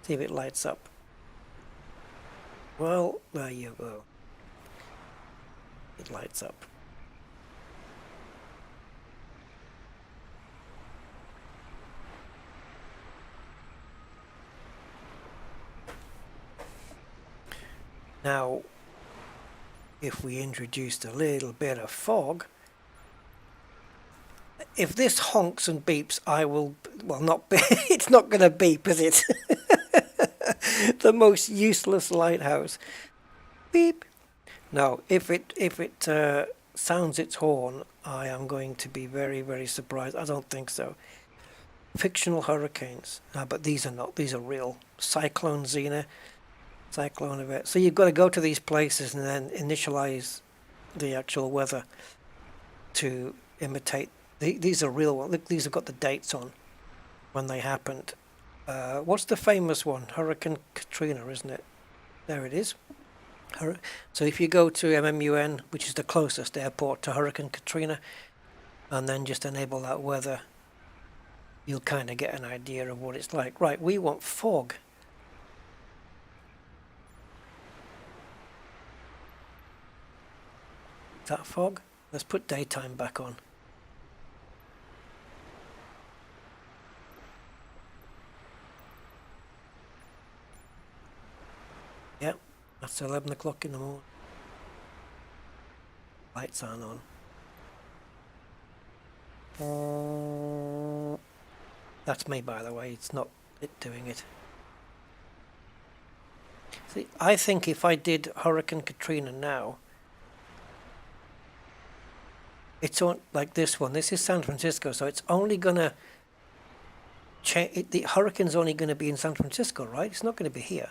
See if it lights up. Well, there you go. It lights up. Now, if we introduced a little bit of fog, if this honks and beeps, I will, well, not be, it's not going to beep, is it? The most useless lighthouse. Beep. No, if it sounds its horn, I am going to be very, very surprised. I don't think so. Fictional hurricanes. No, but these are not. These are real. Cyclone Xena. Cyclone event. So you've got to go to these places and then initialize the actual weather to imitate. These are real ones. Look, these have got the dates on when they happened. What's the famous one? Hurricane Katrina, isn't it? There it is. So if you go to MMUN, which is the closest airport to Hurricane Katrina, and then just enable that weather, you'll kind of get an idea of what it's like. Right, we want fog. Is that fog? Let's put daytime back on. Yep, that's 11 o'clock in the morning. Lights aren't on. That's me, by the way. It's not it doing it. See, I think if I did Hurricane Katrina now, it's on like this one. This is San Francisco, so it's only gonna change. The hurricane's only going to be in San Francisco, right? It's not going to be here,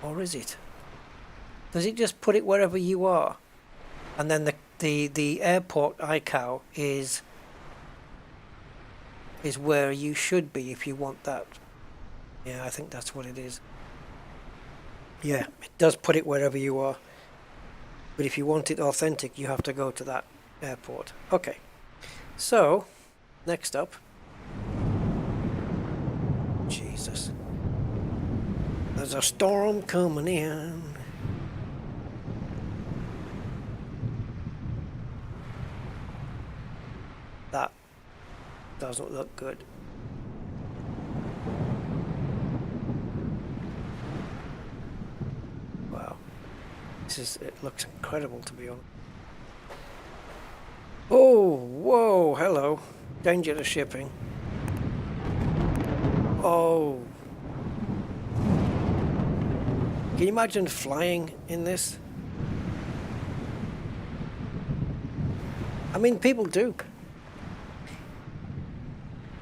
or is it? Does it just put it wherever you are, and then the airport iCow is where you should be if you want that? Yeah, I think that's what it is. Yeah, it does put it wherever you are. But if you want it authentic, you have to go to that airport. Okay, so next up, Jesus, there's a storm coming in. That doesn't look good. It looks incredible, to be honest. Oh, whoa, hello. Danger to shipping. Can you imagine flying in this? I mean, people do.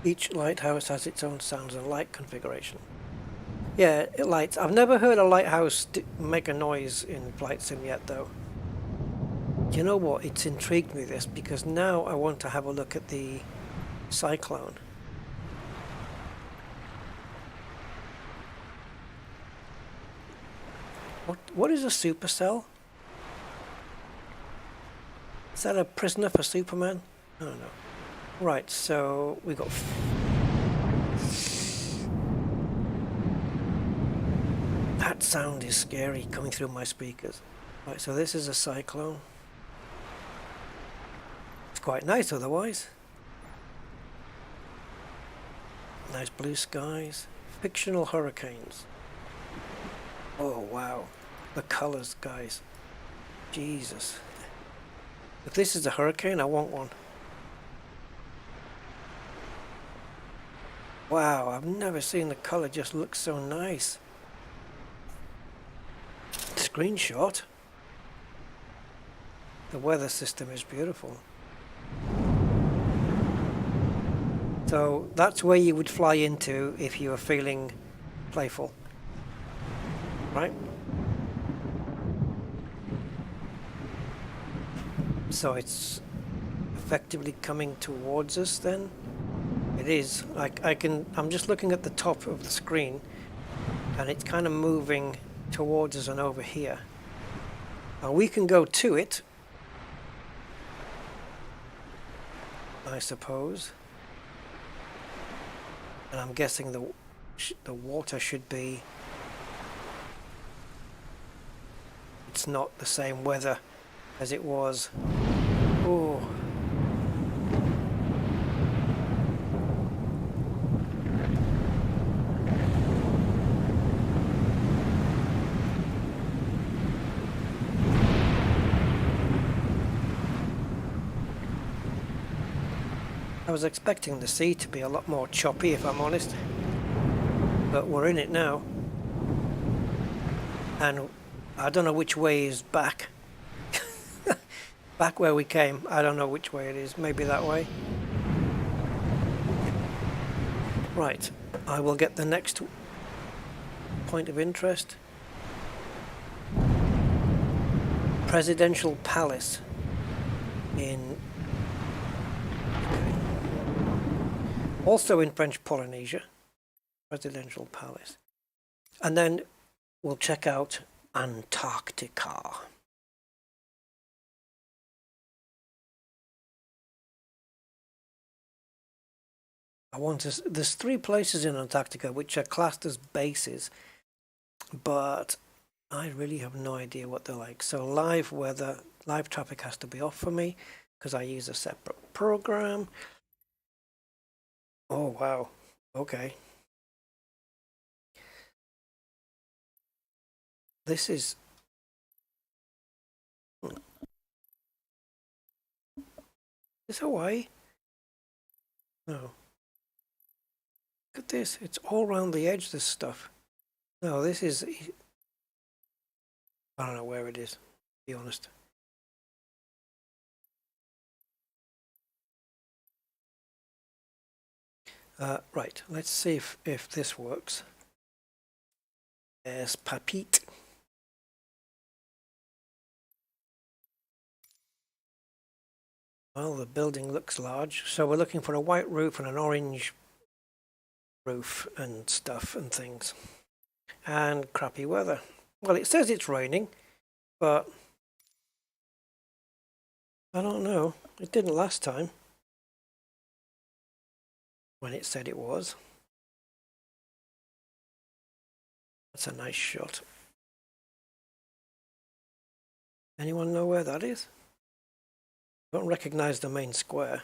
Each lighthouse has its own sounds and light configuration. Yeah, lights. I've never heard a lighthouse make a noise in Flight Sim yet, though. You know what? It's intrigued me, this, because now I want to have a look at the Cyclone. What is a supercell? Is that a prisoner for Superman? I don't know. Right, so we got... That sound is scary coming through my speakers. Right, so this is a Cyclone. It's quite nice otherwise. Nice blue skies. Fictional hurricanes. Oh wow, the colours, guys. Jesus. If this is a hurricane, I want one. Wow, I've never seen the colour just look so nice. Screenshot. The weather system is beautiful. So that's where you would fly into if you were feeling playful, right? So it's effectively coming towards us then. It is. I'm just looking at the top of the screen and it's kind of moving towards us and over here. Now we can go to it, I suppose. And I'm guessing the water should be... It's not the same weather as it was. Oh. I was expecting the sea to be a lot more choppy, if I'm honest, but we're in it now, and I don't know which way is back. Back where we came, I don't know which way it is, maybe that way. Right, I will get the next point of interest. Presidential Palace in... Also in French Polynesia, Presidential Palace. And then we'll check out Antarctica. There's 3 places in Antarctica which are classed as bases, but I really have no idea what they're like. So live weather, live traffic has to be off for me because I use a separate program. Oh wow, okay. This is... Is Hawaii? No. Look at this, it's all around the edge, this stuff. No, this is... I don't know where it is, to be honest. Right, let's see if this works. There's Papit. Well, the building looks large, so we're looking for a white roof and an orange roof and stuff and things. And crappy weather. Well, it says it's raining, but I don't know. It didn't last time when it said it was. That's a nice shot. Anyone know where that is? Don't recognize the main square.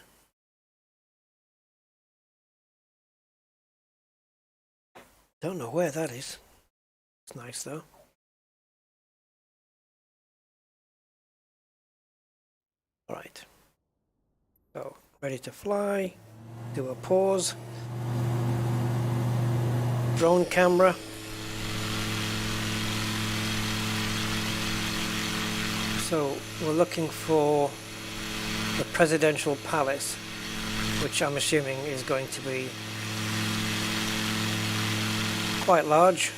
Don't know where that is. It's nice though. Alright. So, ready to fly. Do a pause. Drone camera. So we're looking for the presidential palace, which I'm assuming is going to be quite large.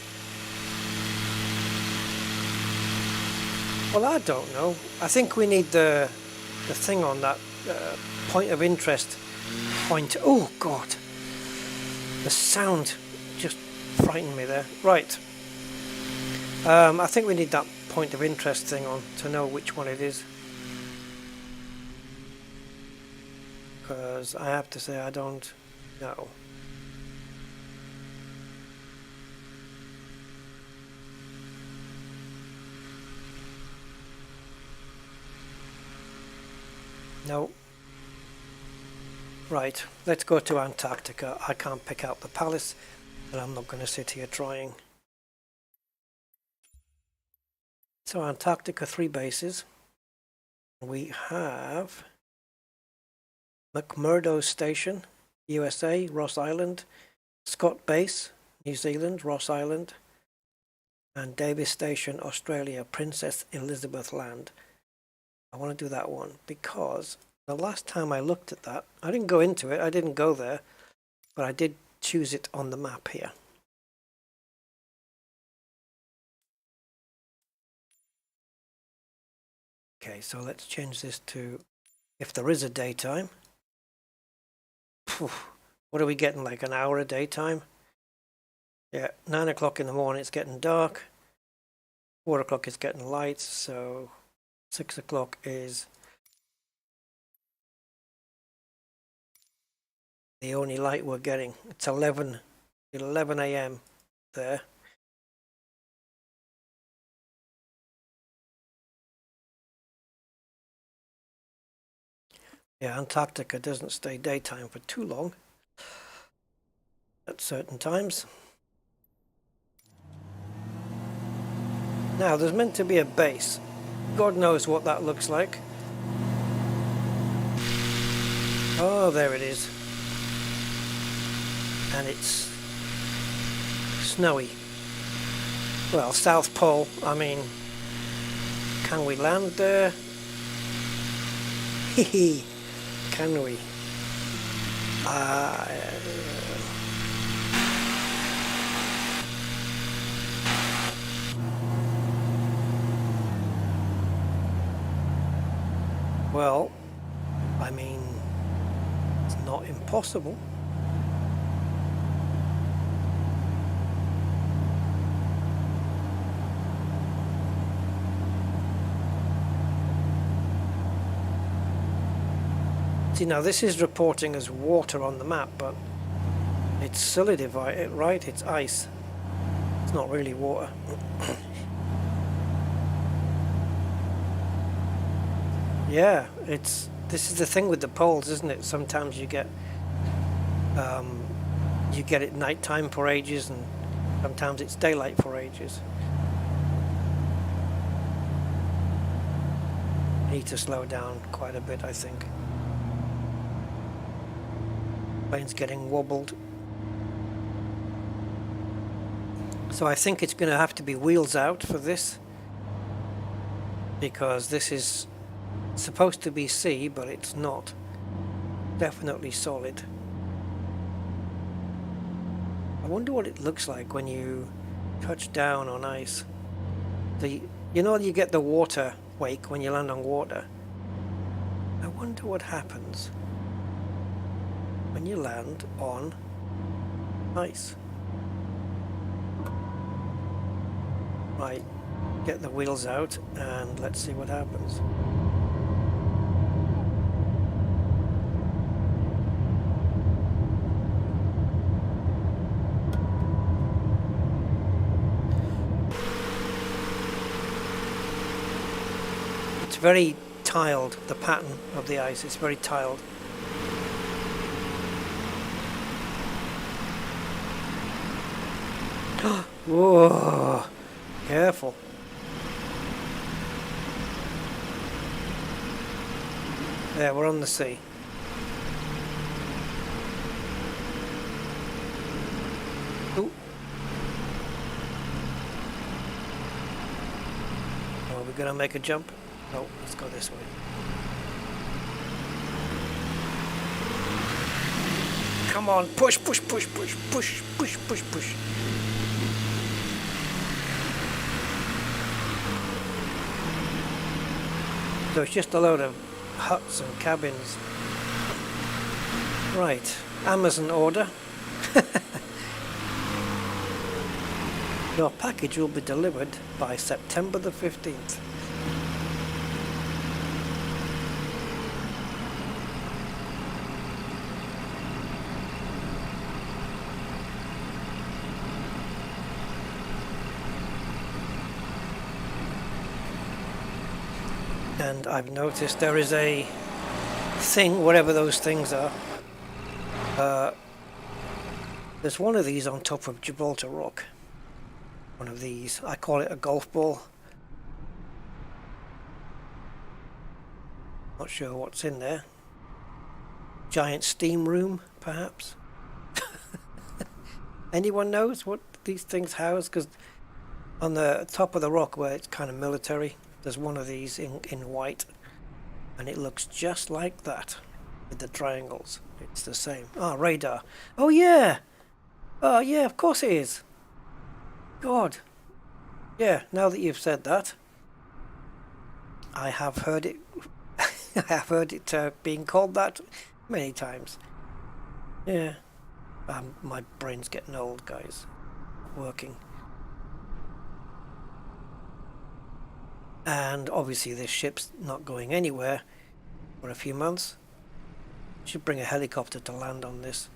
Well, I don't know. I think we need the thing on that point of interest point. Oh God, the sound just frightened me there. Right. I think we need that point of interest thing on to know which one it is. Because I have to say I don't know. No. Right, let's go to Antarctica. I can't pick out the palace, and I'm not going to sit here trying. So Antarctica, 3 bases. We have McMurdo Station, USA, Ross Island, Scott Base, New Zealand, Ross Island, and Davis Station, Australia, Princess Elizabeth Land. I want to do that one because the last time I looked at that, I didn't go into it, I didn't go there, but I did choose it on the map here. Okay, so let's change this to if there is a daytime. What are we getting, like an hour of daytime? Yeah, 9 o'clock in the morning it's getting dark, 4 o'clock it's getting light, so 6 o'clock is the only light we're getting. It's 11 a.m. there. Yeah, Antarctica doesn't stay daytime for too long at certain times. Now, there's meant to be a base. God knows what that looks like. Oh, there it is. And it's snowy. Well, South Pole, I mean, can we land there? Hehe. Can we? Well, I mean, it's not impossible. See, now this is reporting as water on the map, but it's solidified, right? It's ice. It's not really water. Yeah, this is the thing with the poles, isn't it? Sometimes you get it nighttime for ages, and sometimes it's daylight for ages. Need to slow down quite a bit, I think. Plane's getting wobbled. So I think it's going to have to be wheels out for this, because this is supposed to be sea, but it's not. Definitely solid. I wonder what it looks like when you touch down on ice. You know, you get the water wake when you land on water. I wonder what happens when you land on ice. Right, get the wheels out and let's see what happens. It's very tiled, the pattern of the ice is very tiled. Whoa, careful. There, we're on the sea. Ooh. Are we gonna make a jump? No, let's go this way. Come on, push, push, push, push, push, push, push, push. So it's just a load of huts and cabins. Right, Amazon order. Your package will be delivered by September the 15th. And I've noticed there is a thing, whatever those things are. There's one of these on top of Gibraltar Rock. One of these. I call it a golf ball. Not sure what's in there. Giant steam room, perhaps? Anyone knows what these things house? Because on the top of the rock where it's kind of military, there's one of these in white. And it looks just like that with the triangles. It's the same. Ah, radar. Oh yeah! Oh yeah, of course it is. God. Yeah, now that you've said that, I have heard it. I have heard it being called that many times. Yeah. My brain's getting old, guys. Working. And obviously this ship's not going anywhere for a few months. Should bring a helicopter to land on this.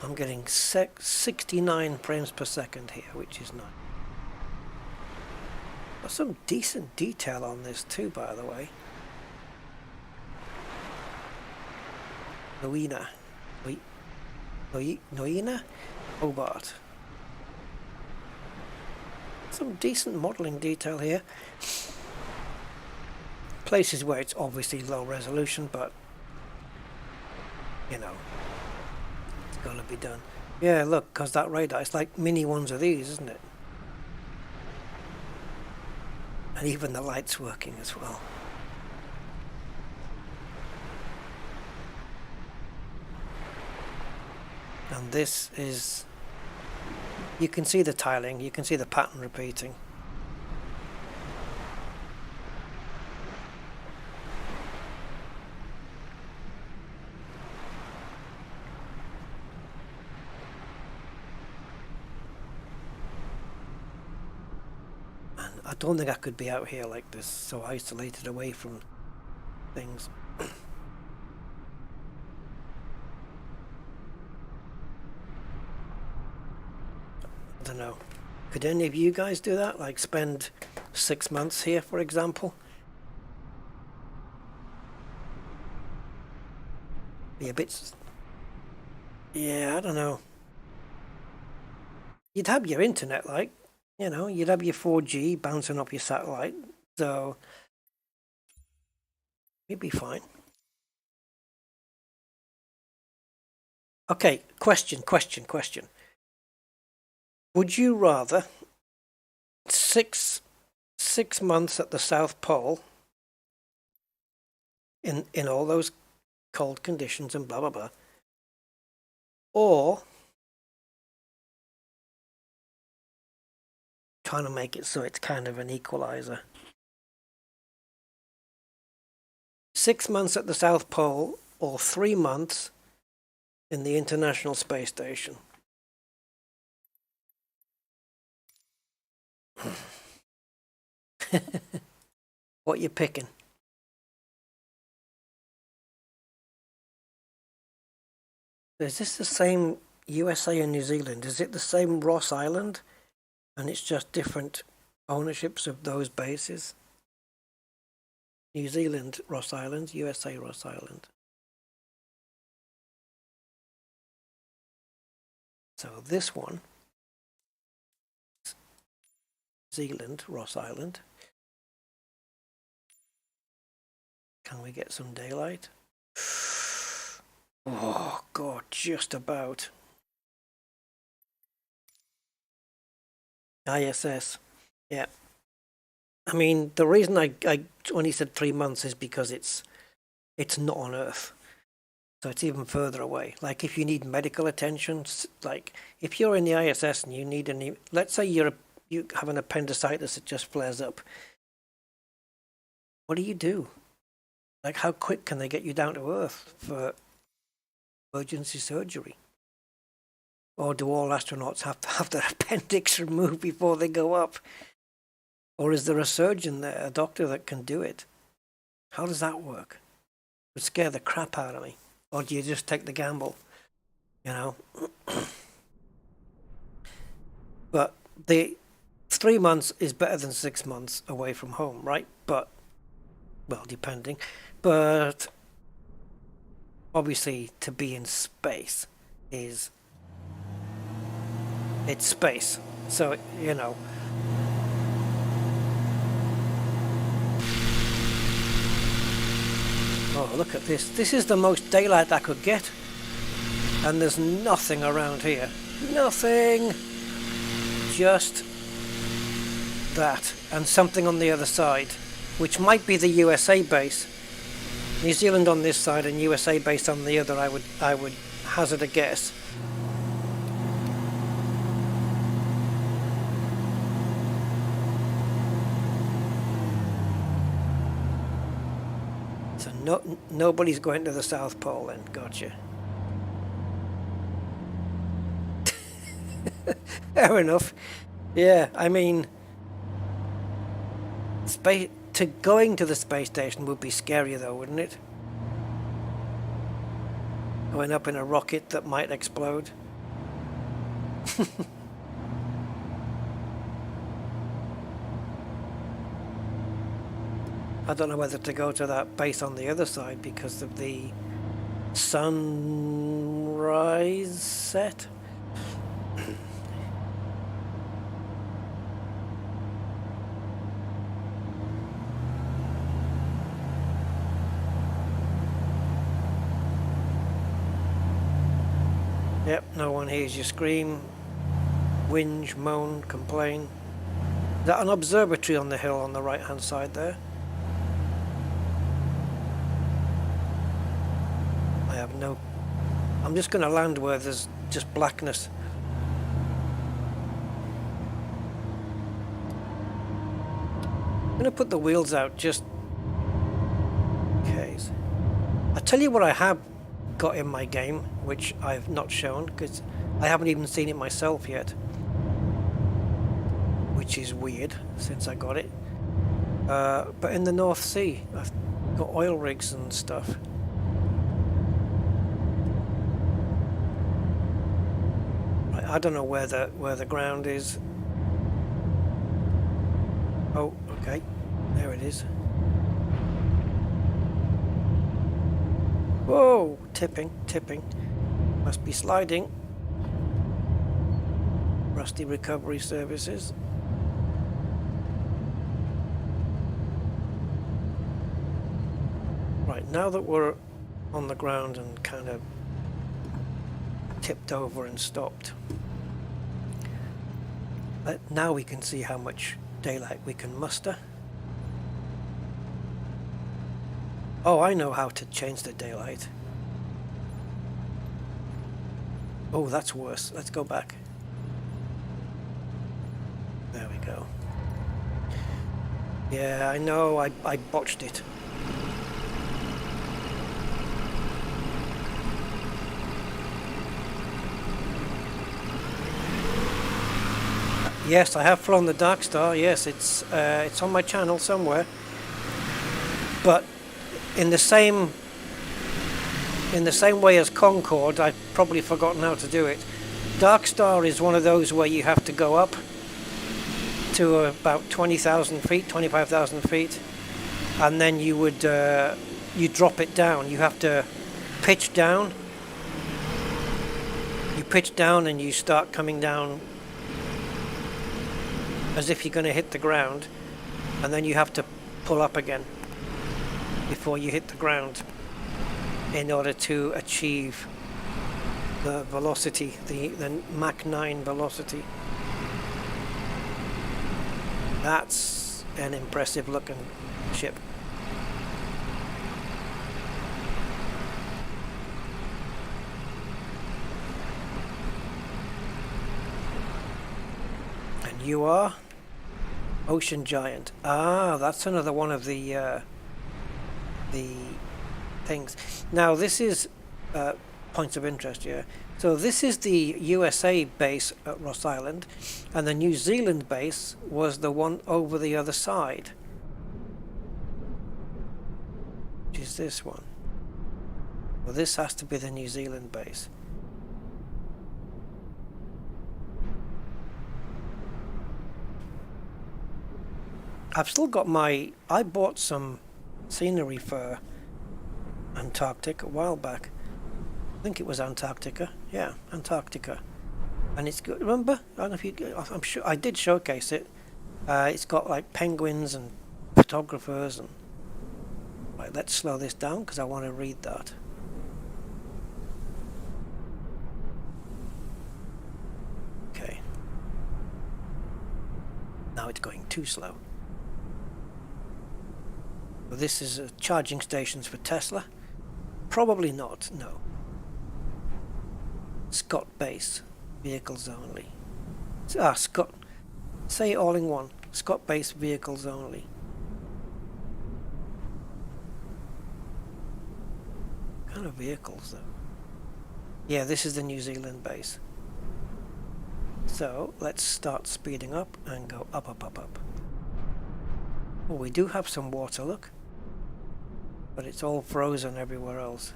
I'm getting 69 frames per second here, which is nice. Got some decent detail on this too, by the way. Noina? Hobart. Some decent modelling detail here. Places where it's obviously low resolution, but you know, it's gotta be done. Yeah, look, because that radar, it's like mini ones of these, isn't it? And even the light's working as well. And this is, you can see the tiling, you can see the pattern repeating. And I don't think I could be out here like this, so isolated away from things. I don't know. Could any of you guys do that? Like spend 6 months here, for example? Be a bit... Yeah, I don't know. You'd have your internet, like, you know, you'd have your 4G bouncing off your satellite, so you'd be fine. Okay, question. Would you rather six months at the South Pole in all those cold conditions and blah blah blah, or trying to make it so it's kind of an equalizer? 6 months at the South Pole or 3 months in the International Space Station? What you picking? Is this the same USA and New Zealand? Is it the same Ross Island? And it's just different ownerships of those bases? New Zealand, Ross Island, USA, Ross Island. So this one, Zealand, Ross Island. Can we get some daylight? Oh God, just about. ISS. Yeah. I mean, the reason I only said 3 months is because it's not on Earth. So it's even further away. Like if you need medical attention, like if you're in the ISS and you need any, let's say you have an appendicitis that just flares up. What do you do? Like how quick can they get you down to Earth for emergency surgery? Or do all astronauts have to have their appendix removed before they go up? Or is there a surgeon there, a doctor that can do it? How does that work? It would scare the crap out of me. Or do you just take the gamble? You know? But the 3 months is better than 6 months away from home, right? But, well, depending. But obviously to be in space it's space. So, you know. Oh, look at this. This is the most daylight I could get. And there's nothing around here. Nothing. Just that. And something on the other side, which might be the USA base. New Zealand on this side and USA base on the other, I would hazard a guess. Nobody's going to the South Pole then. Gotcha. Fair enough. Yeah, I mean, going to the space station would be scarier though, wouldn't it? Going up in a rocket that might explode. I don't know whether to go to that base on the other side because of the sunrise set. Yep, no one hears you scream, whinge, moan, complain. Is that an observatory on the hill on the right hand side there? I'm just going to land where there's just blackness. I'm going to put the wheels out just in case. I'll tell you what I have got in my game, which I've not shown because I haven't even seen it myself yet, which is weird since I got it. But in the North Sea, I've got oil rigs and stuff. I don't know where the ground is. Oh, okay. There it is. Whoa! Tipping. Must be sliding. Rusty recovery services. Right, now that we're on the ground and kind of tipped over and stopped. Now we can see how much daylight we can muster. Oh, I know how to change the daylight. Oh, that's worse. Let's go back. There we go. Yeah, I know, I botched it. Yes, I have flown the Dark Star. Yes, it's on my channel somewhere. But in the same way as Concorde, I've probably forgotten how to do it. Dark Star is one of those where you have to go up to about 20,000 feet, 25,000 feet, and then you would you drop it down. You have to pitch down. You pitch down and you start coming down as if you're going to hit the ground, and then you have to pull up again before you hit the ground in order to achieve the velocity, the Mach 9 velocity. That's an impressive looking ship. And you are? Ocean Giant. Ah, that's another one of the things. Now this is points of interest, yeah. So this is the USA base at Ross Island, and the New Zealand base was the one over the other side, which is this one. Well, this has to be the New Zealand base. I've still got I bought some scenery for Antarctica a while back. I think it was Antarctica. Yeah, Antarctica. And it's good. Remember? I don't know if you. I'm sure I did showcase it. It's got like penguins and photographers and. Right, let's slow this down because I want to read that. Okay. Now it's going too slow. Well, this is charging stations for Tesla. Probably not. No. Scott base. Vehicles only. Scott. Say it all in one. Scott base vehicles only. What kind of vehicles though? Yeah, this is the New Zealand base. So let's start speeding up and go up, up, up, up. Oh, we do have some water, look. But it's all frozen everywhere else.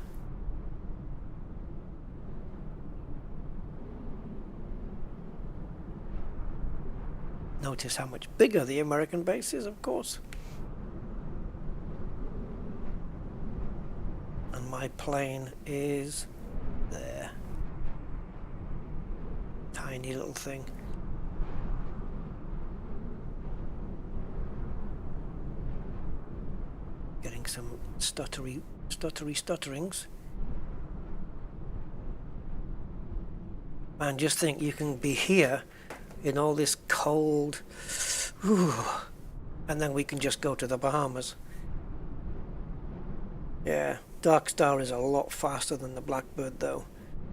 Notice how much bigger the American base is, of course. And my plane is there. Tiny little thing. Getting some stutterings. Man, just think you can be here in all this cold, and then we can just go to the Bahamas. Yeah, Dark Star is a lot faster than the Blackbird though.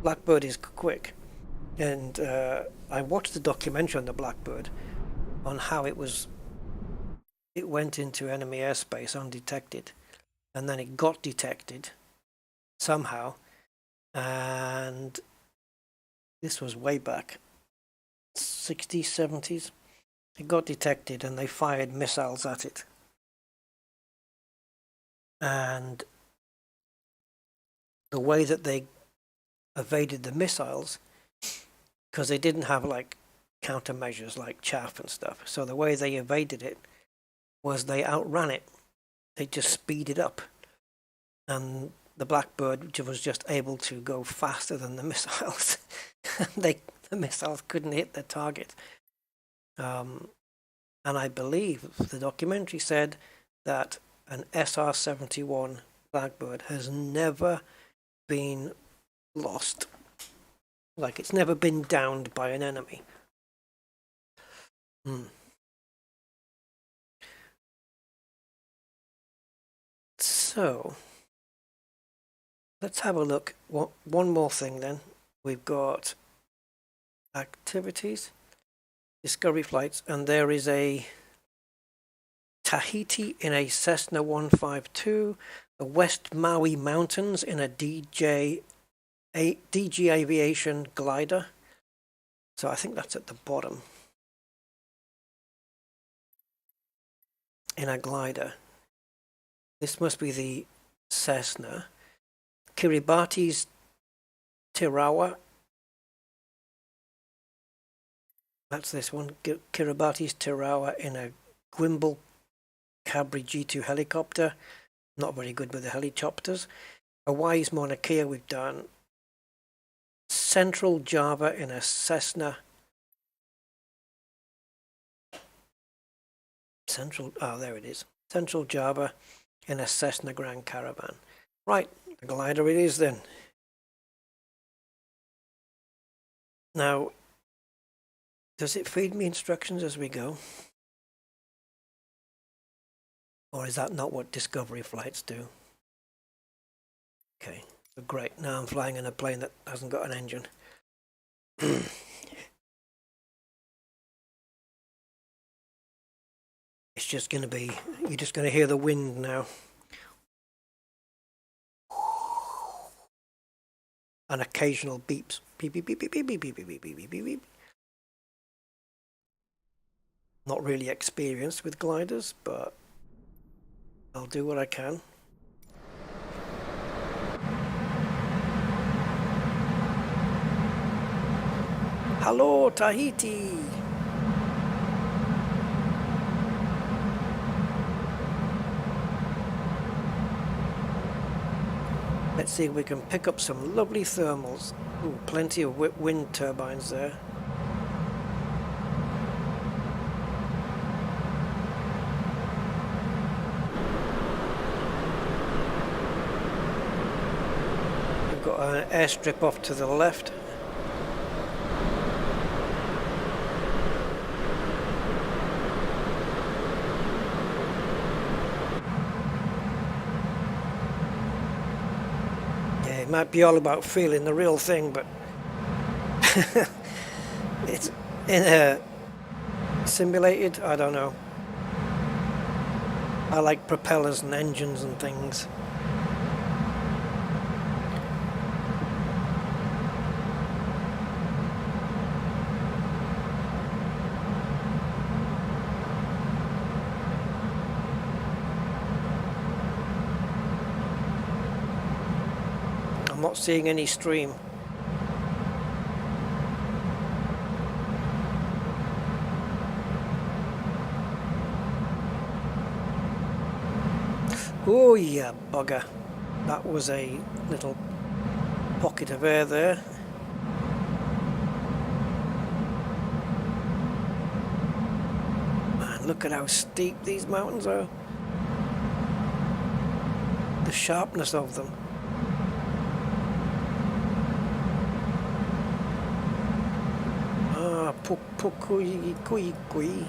Blackbird is quick, and I watched the documentary on the Blackbird on how it went into enemy airspace undetected, and then it got detected somehow, and this was way back 60s, 70s. It got detected and they fired missiles at it. And the way that they evaded the missiles, because they didn't have like countermeasures like chaff and stuff, so the way they evaded it was they outran it. They just speeded up. And the Blackbird was just able to go faster than the missiles. The missiles couldn't hit their target. And I believe the documentary said that an SR-71 Blackbird has never been lost. Like, it's never been downed by an enemy. So, let's have a look. One more thing then. We've got activities, discovery flights, and there is a Tahiti in a Cessna 152, the West Maui Mountains in a DG Aviation glider. So I think that's at the bottom. In a glider. This must be the Cessna. Kiribati's Tarawa. That's this one. Kiribati's Tarawa in a Gimbal Cabri G2 helicopter. Not very good with the helicopters. Hawaii's Mauna Kea we've done. Central Java in a Cessna. There it is. Central Java in a Cessna Grand Caravan. Right, the glider it is then. Now, does it feed me instructions as we go? Or is that not what Discovery flights do? Okay, so great. Now I'm flying in a plane that hasn't got an engine. It's just going to be, you're just going to hear the wind now. And occasional beeps. Beep, beep, beep, beep, beep, beep, beep, beep, beep, beep, beep, beep. Not really experienced with gliders, but I'll do what I can. Hello, Tahiti! Let's see if we can pick up some lovely thermals. Ooh, plenty of wind turbines there. We've got an airstrip off to the left. It might be all about feeling the real thing, but it's in a simulated, I don't know. I like propellers and engines and things. I'm not seeing any stream. Oh yeah, bugger. That was a little pocket of air there. Man, look at how steep these mountains are. The sharpness of them. Kui.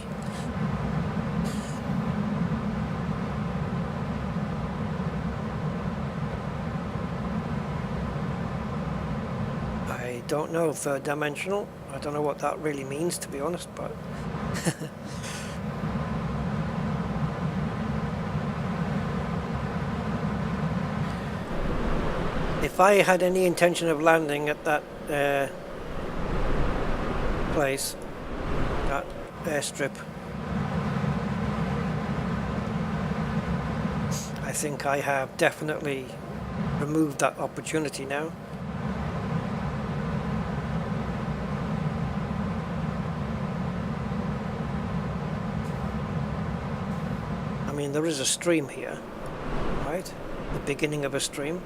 I don't know, third dimensional. I don't know what that really means, to be honest, but if I had any intention of landing at that place, that airstrip, I think I have definitely removed that opportunity now. I mean, there is a stream here, right? The beginning of a stream.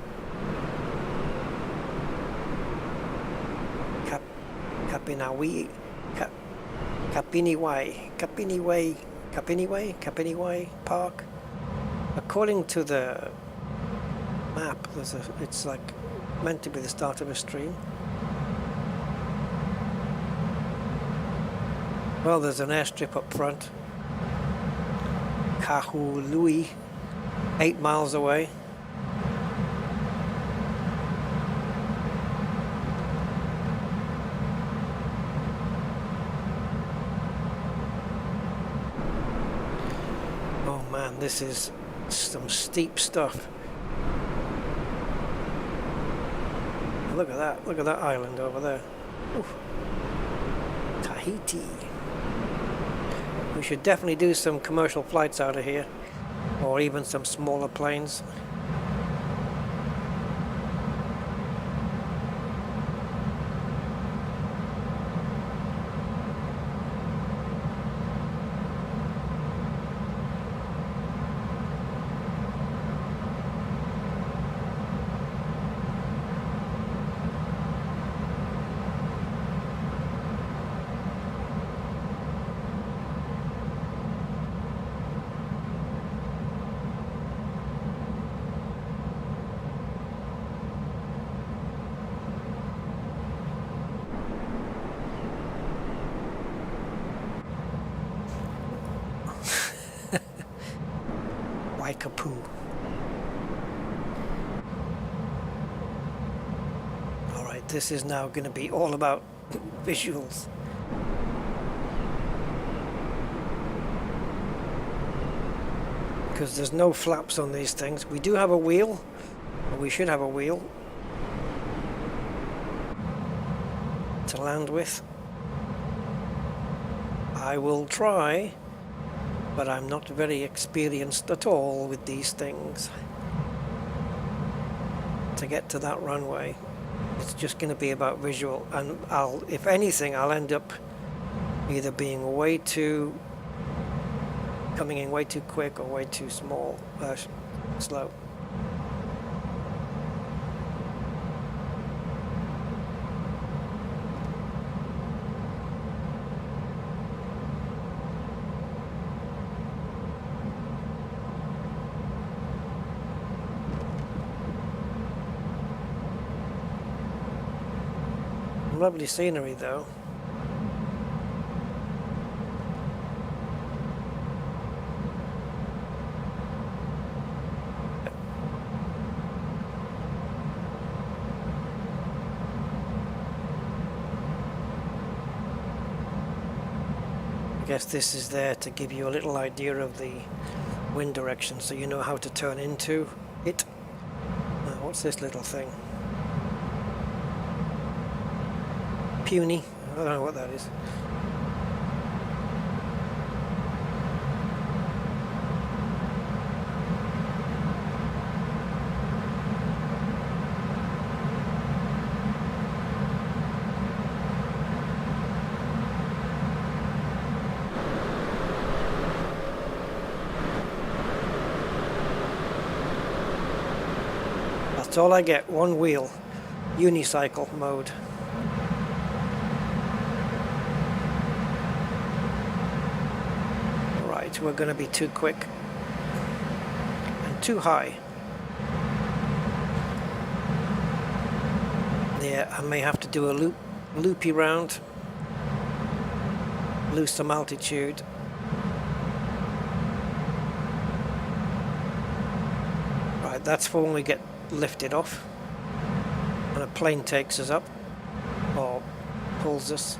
Kapiniwai Park. According to the map, it's like meant to be the start of a stream. Well, there's an airstrip up front. Kahului, 8 miles away. Oh man, this is some steep stuff. Look at that island over there. Oof. Tahiti. We should definitely do some commercial flights out of here, or even some smaller planes. like a poo. Alright, this is now going to be all about visuals. Because there's no flaps on these things. We do have a wheel, or we should have a wheel to land with. I will try, but I'm not very experienced at all with these things. To get to that runway, it's just going to be about visual, and if anything, I'll end up either being coming in way too quick or way too slow. Lovely scenery though. I guess this is there to give you a little idea of the wind direction so you know how to turn into it. Now, what's this little thing? Puny. I don't know what that is. That's all I get, one wheel, unicycle mode. Right, we're going to be too quick and too high. Yeah, I may have to do a loopy round, lose some altitude. Right, that's for when we get lifted off and a plane takes us up or pulls us.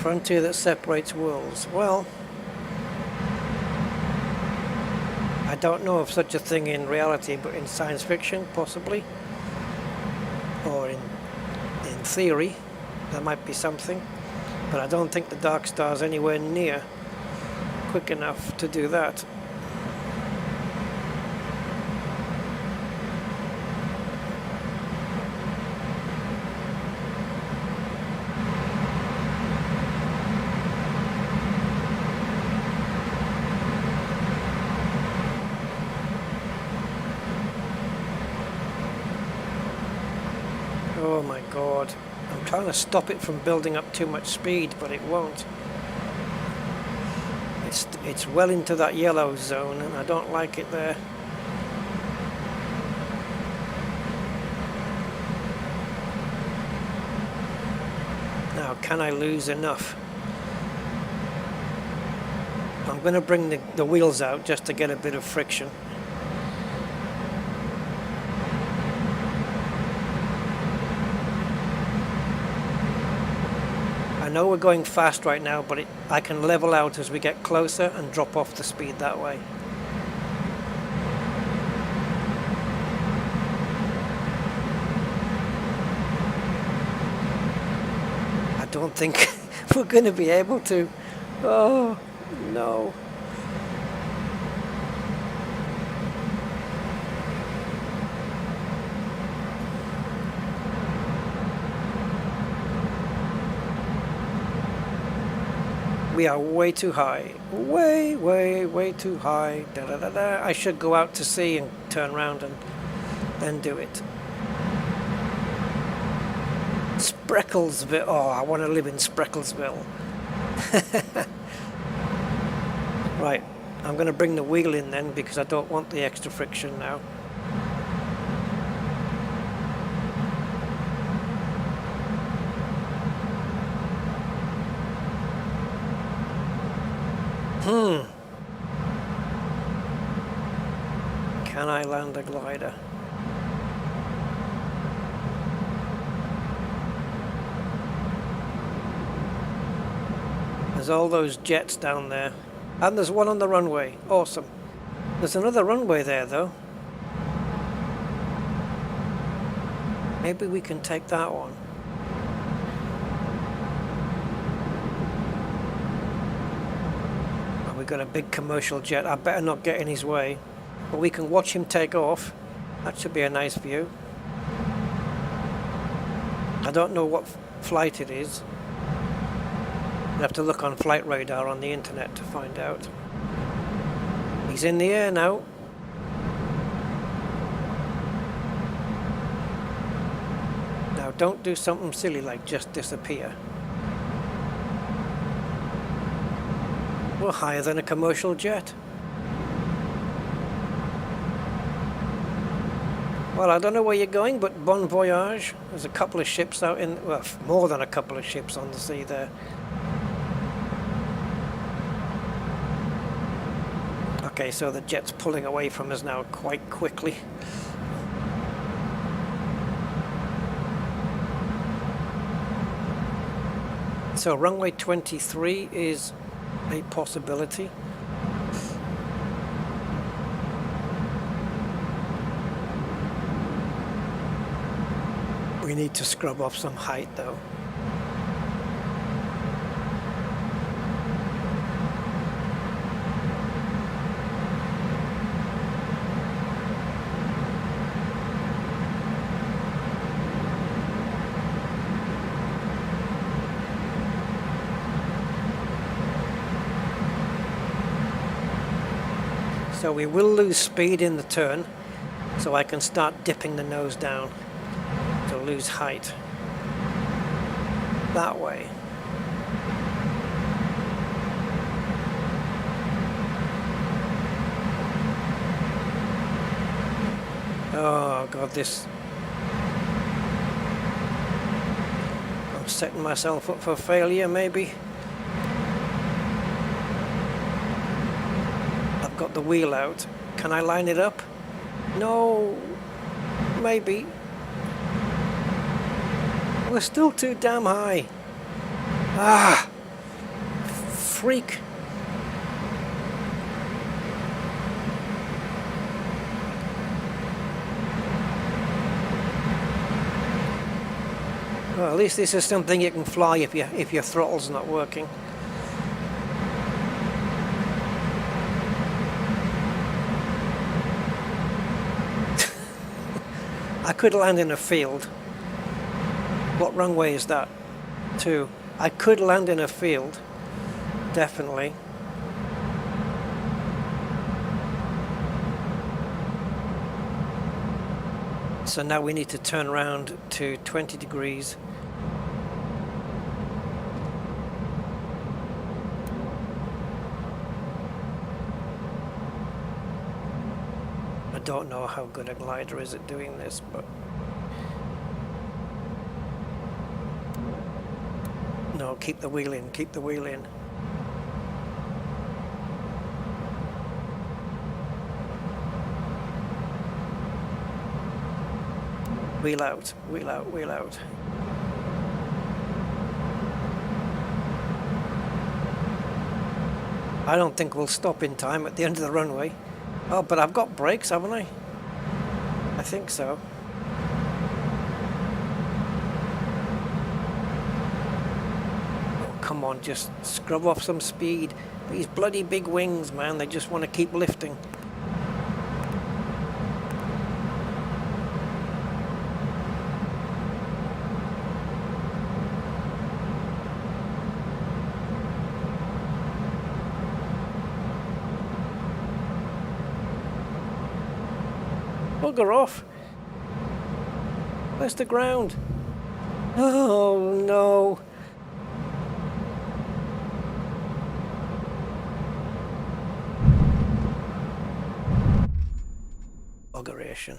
Frontier that separates worlds. Well, I don't know of such a thing in reality, but in science fiction, possibly, or in theory, there might be something. But I don't think the Dark Star's anywhere near quick enough to do that. Oh my god, I'm trying to stop it from building up too much speed, but it won't. It's well into that yellow zone and I don't like it there. Now, can I lose enough? I'm going to bring the wheels out just to get a bit of friction. I know we're going fast right now, but I can level out as we get closer and drop off the speed that way. I don't think we're going to be able to. Oh, no. We are way too high. Way, way, way too high. Da, da, da, da. I should go out to sea and turn around and then do it. Sprecklesville. Oh, I want to live in Sprecklesville. Right, I'm going to bring the wheel in then because I don't want the extra friction now. Can I land a glider? There's all those jets down there. And there's one on the runway. Awesome. There's another runway there though. Maybe we can take that one. Oh, we got a big commercial jet. I better not get in his way. But we can watch him take off. That should be a nice view. I don't know what flight it is. I'll have to look on flight radar on the internet to find out. He's in the air now. Now don't do something silly like just disappear. We're higher than a commercial jet. Well, I don't know where you're going, but bon voyage. There's a couple of ships out in, well, more than a couple of ships on the sea there. Okay, so the jet's pulling away from us now quite quickly. So runway 23 is a possibility. We need to scrub off some height though. So we will lose speed in the turn, so I can start dipping the nose down to lose height. That way. Oh God, this... I'm setting myself up for failure, maybe. Got the wheel out. Can I line it up? No. Maybe. We're still too damn high. Ah. Freak. Well, at least this is something you can fly if your throttle's not working. I could land in a field. What runway is that? 2. I could land in a field. Definitely. So now we need to turn around to 20 degrees. I don't know how good a glider is at doing this, but no, keep the wheel in, keep the wheel in. Wheel out, wheel out, wheel out. I don't think we'll stop in time at the end of the runway. Oh, but I've got brakes, haven't I? I think so. Oh, come on, just scrub off some speed. These bloody big wings, man, they just want to keep lifting. bugger off. Where's the ground? Oh no. Buggeration.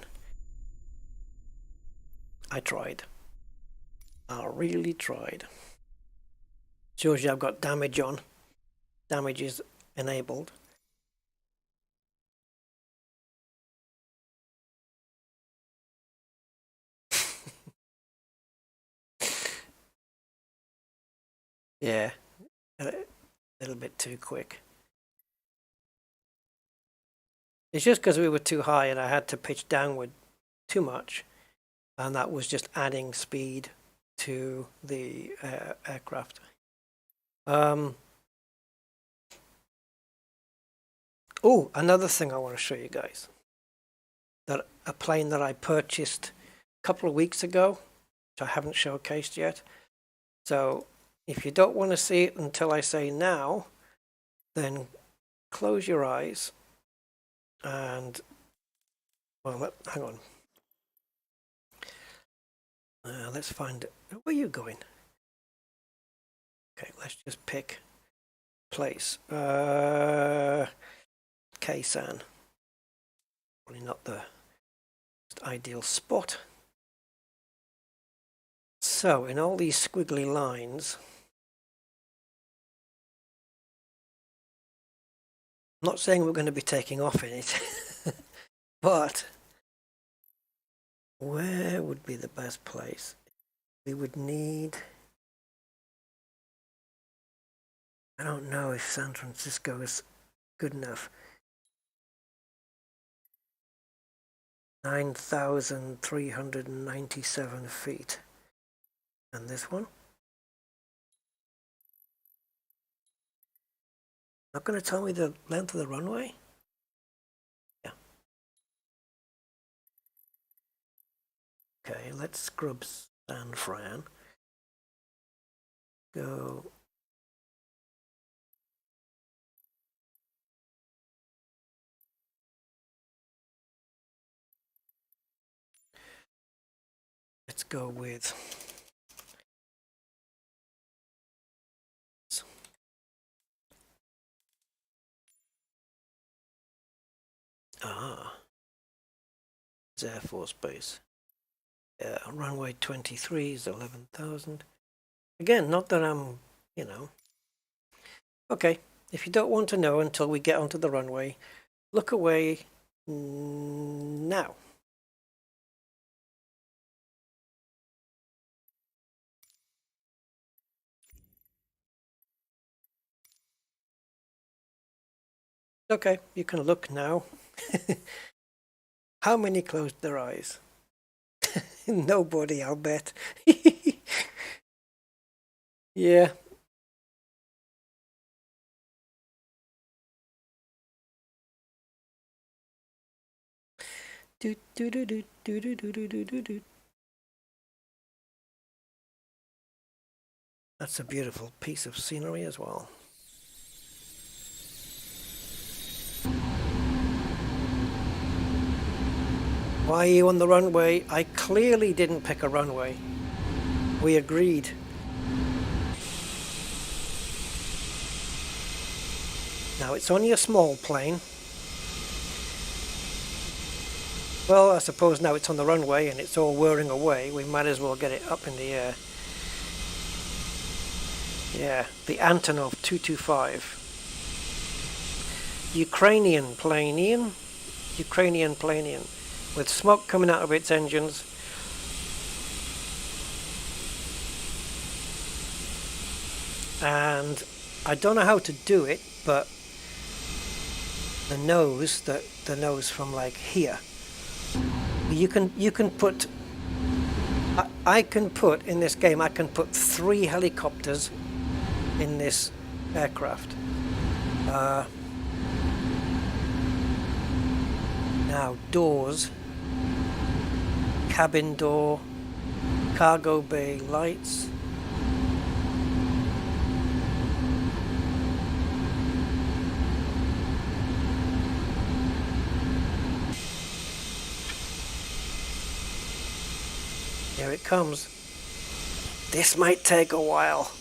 I tried. I really tried. Shows you I've got damage on. Damage is enabled. Yeah, a little bit too quick. It's just because we were too high and I had to pitch downward too much, and that was just adding speed to the aircraft. Oh, another thing I want to show you guys. That a plane that I purchased a couple of weeks ago, which I haven't showcased yet. So if you don't want to see it until I say now, then close your eyes and, well, hang on. Let's find it. Where are you going? Okay, let's just pick place. Ksan. Probably not the most ideal spot. So in all these squiggly lines, I'm not saying we're going to be taking off in it, but where would be the best place? We would need, I don't know if San Francisco is good enough. 9,397 feet. And this one? Not going to tell me the length of the runway? Yeah. Okay, let's scrub San Fran. Go. Let's go with it's Air Force Base. Yeah, runway 23 is 11,000. Again, not that I'm, you know. Okay, if you don't want to know until we get onto the runway, look away now. Okay, you can look now. How many closed their eyes? Nobody, I'll bet. Yeah. Do, do, do, do, do, do, do, do, do, do. That's a beautiful piece of scenery as well. Why are you on the runway? I clearly didn't pick a runway. We agreed. Now it's only a small plane. Well, I suppose now it's on the runway and it's all whirring away. We might as well get it up in the air. Yeah, the Antonov 225. Ukrainian plane, Ian. Ukrainian plane, Ian. With smoke coming out of its engines. And I don't know how to do it, but the nose from like here, you can put, I can put in this game, I can put 3 helicopters in this aircraft. Now doors, cabin door, cargo bay lights. Here it comes. This might take a while.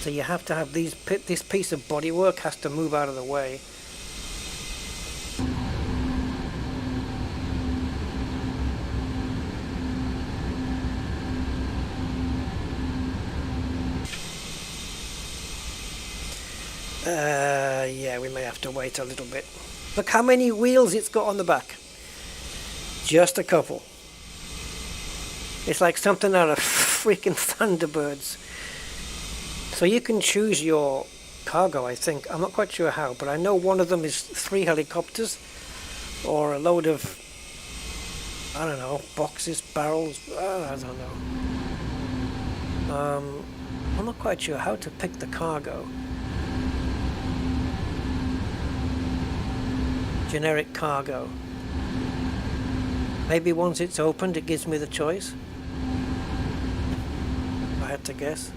So you have to have this piece of bodywork has to move out of the way. Yeah, we may have to wait a little bit. Look how many wheels it's got on the back. Just a couple. It's like something out of freaking Thunderbirds. So you can choose your cargo, I think. I'm not quite sure how, but I know one of them is 3 helicopters or a load of, I don't know, boxes, barrels, I don't know. I'm not quite sure how to pick the cargo. Generic cargo. Maybe once it's opened it gives me the choice. If I had to guess.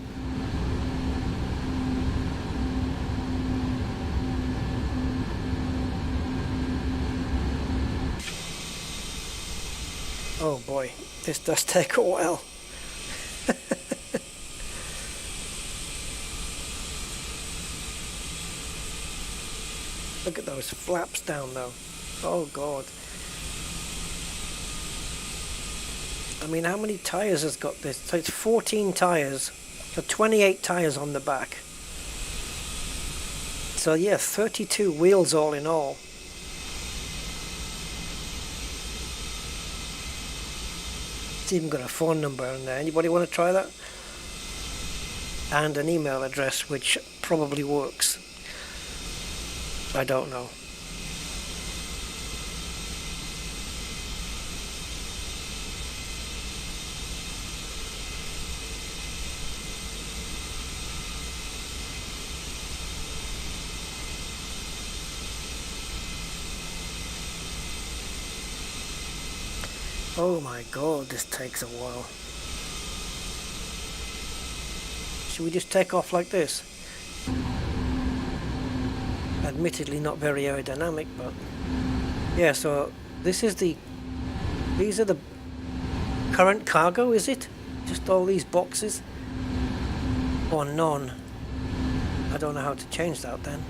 Oh boy, this does take a while. Look at those flaps down though. Oh god. I mean, how many tyres has got this? So it's 14 tyres. So 28 tyres on the back. So yeah, 32 wheels all in all. It's even got a phone number in there. Anybody want to try that? And an email address, which probably works. I don't know. Oh my god, this takes a while. Should we just take off like this? Admittedly not very aerodynamic, but yeah, so these are the current cargo, is it? Just all these boxes? Or none? I don't know how to change that then.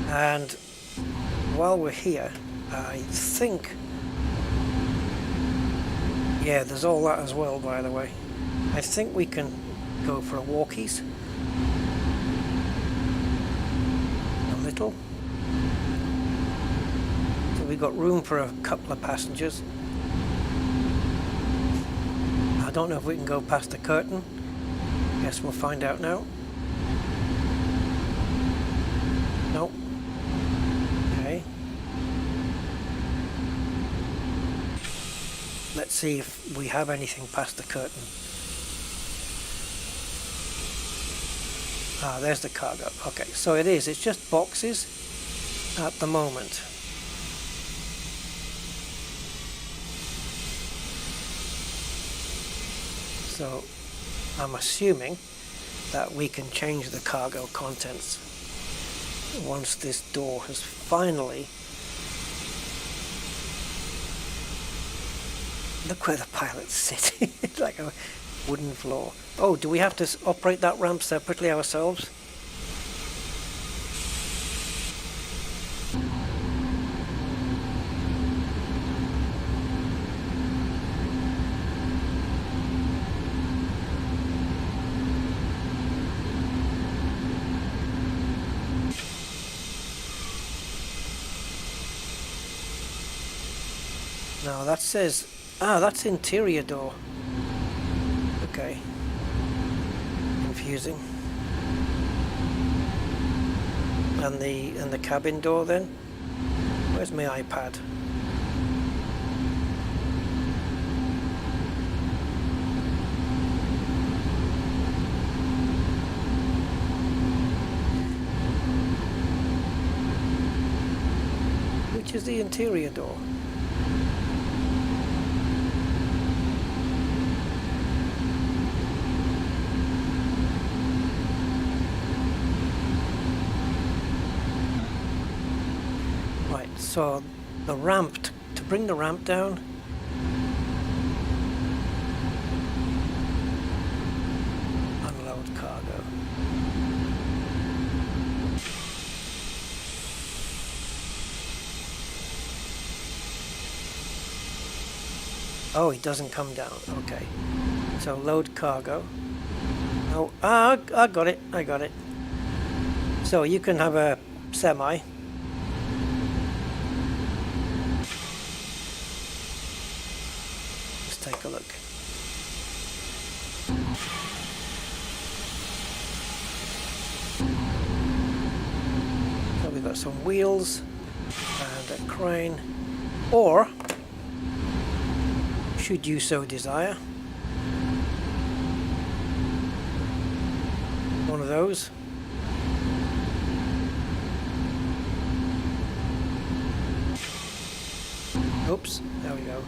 And while we're here, I think, yeah, there's all that as well, by the way. I think we can go for a walkies. A little. So we've got room for a couple of passengers. I don't know if we can go past the curtain. Guess we'll find out now. Nope. Okay. Let's see if we have anything past the curtain. Ah, there's the cargo. Okay, so it is. It's just boxes at the moment. So I'm assuming that we can change the cargo contents once this door has finally... Look where the pilot's sitting. It's like a wooden floor. Oh, do we have to operate that ramp separately ourselves? No, that says... Ah, that's interior door. Okay. Confusing. And the cabin door then? Where's my iPad? Which is the interior door? So the ramp, to bring the ramp down, unload cargo. Oh, it doesn't come down. Okay. So load cargo. Oh, I got it. I got it. So you can have a semi. Let's take a look. So we've got some wheels and a crane, or should you so desire, one of those. Oops, there we go.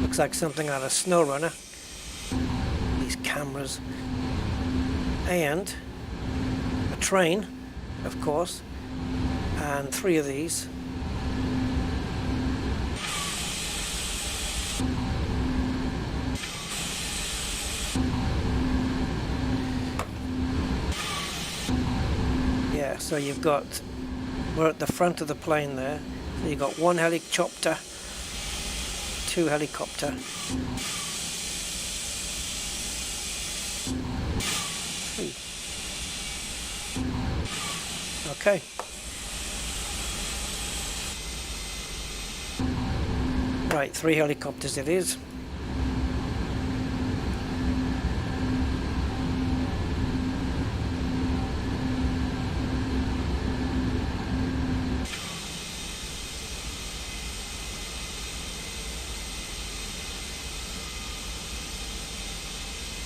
Looks like something out of SnowRunner. These cameras. And a train, of course. And 3 of these. Yeah, so you've got, we're at the front of the plane there. So you've got 1 helicopter, 2 helicopter, 3. Okay. Right, 3 helicopters it is.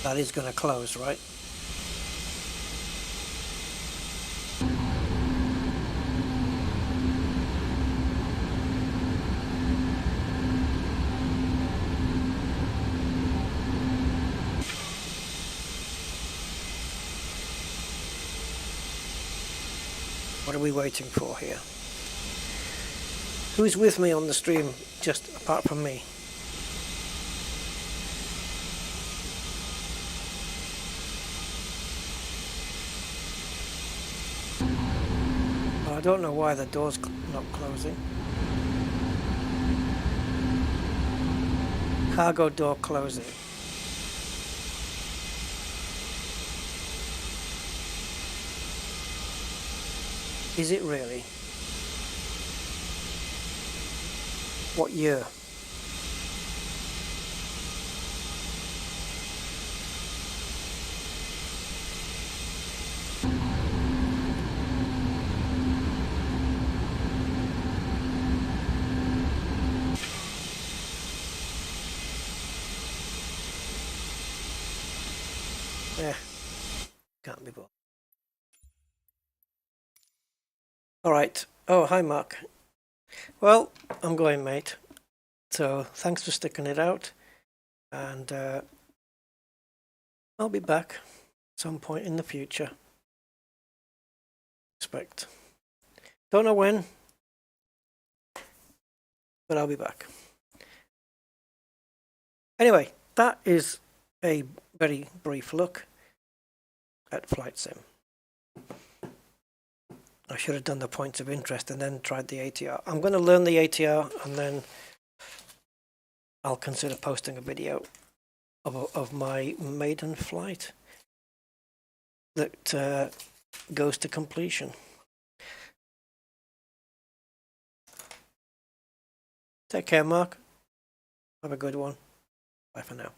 That is going to close, right? What are we waiting for here? Who's with me on the stream, just apart from me? I don't know why the door's not closing. Cargo door closing. Is it really? What year? Yeah, can't be bothered. All right. Oh, hi, Mark. Well, I'm going, mate. So thanks for sticking it out. And I'll be back at some point in the future. Expect. Don't know when, but I'll be back. Anyway, that is a very brief look at Flight Sim. I should have done the points of interest and then tried the ATR. I'm going to learn the ATR and then I'll consider posting a video of my maiden flight that goes to completion. Take care, Mark. Have a good one. Bye for now.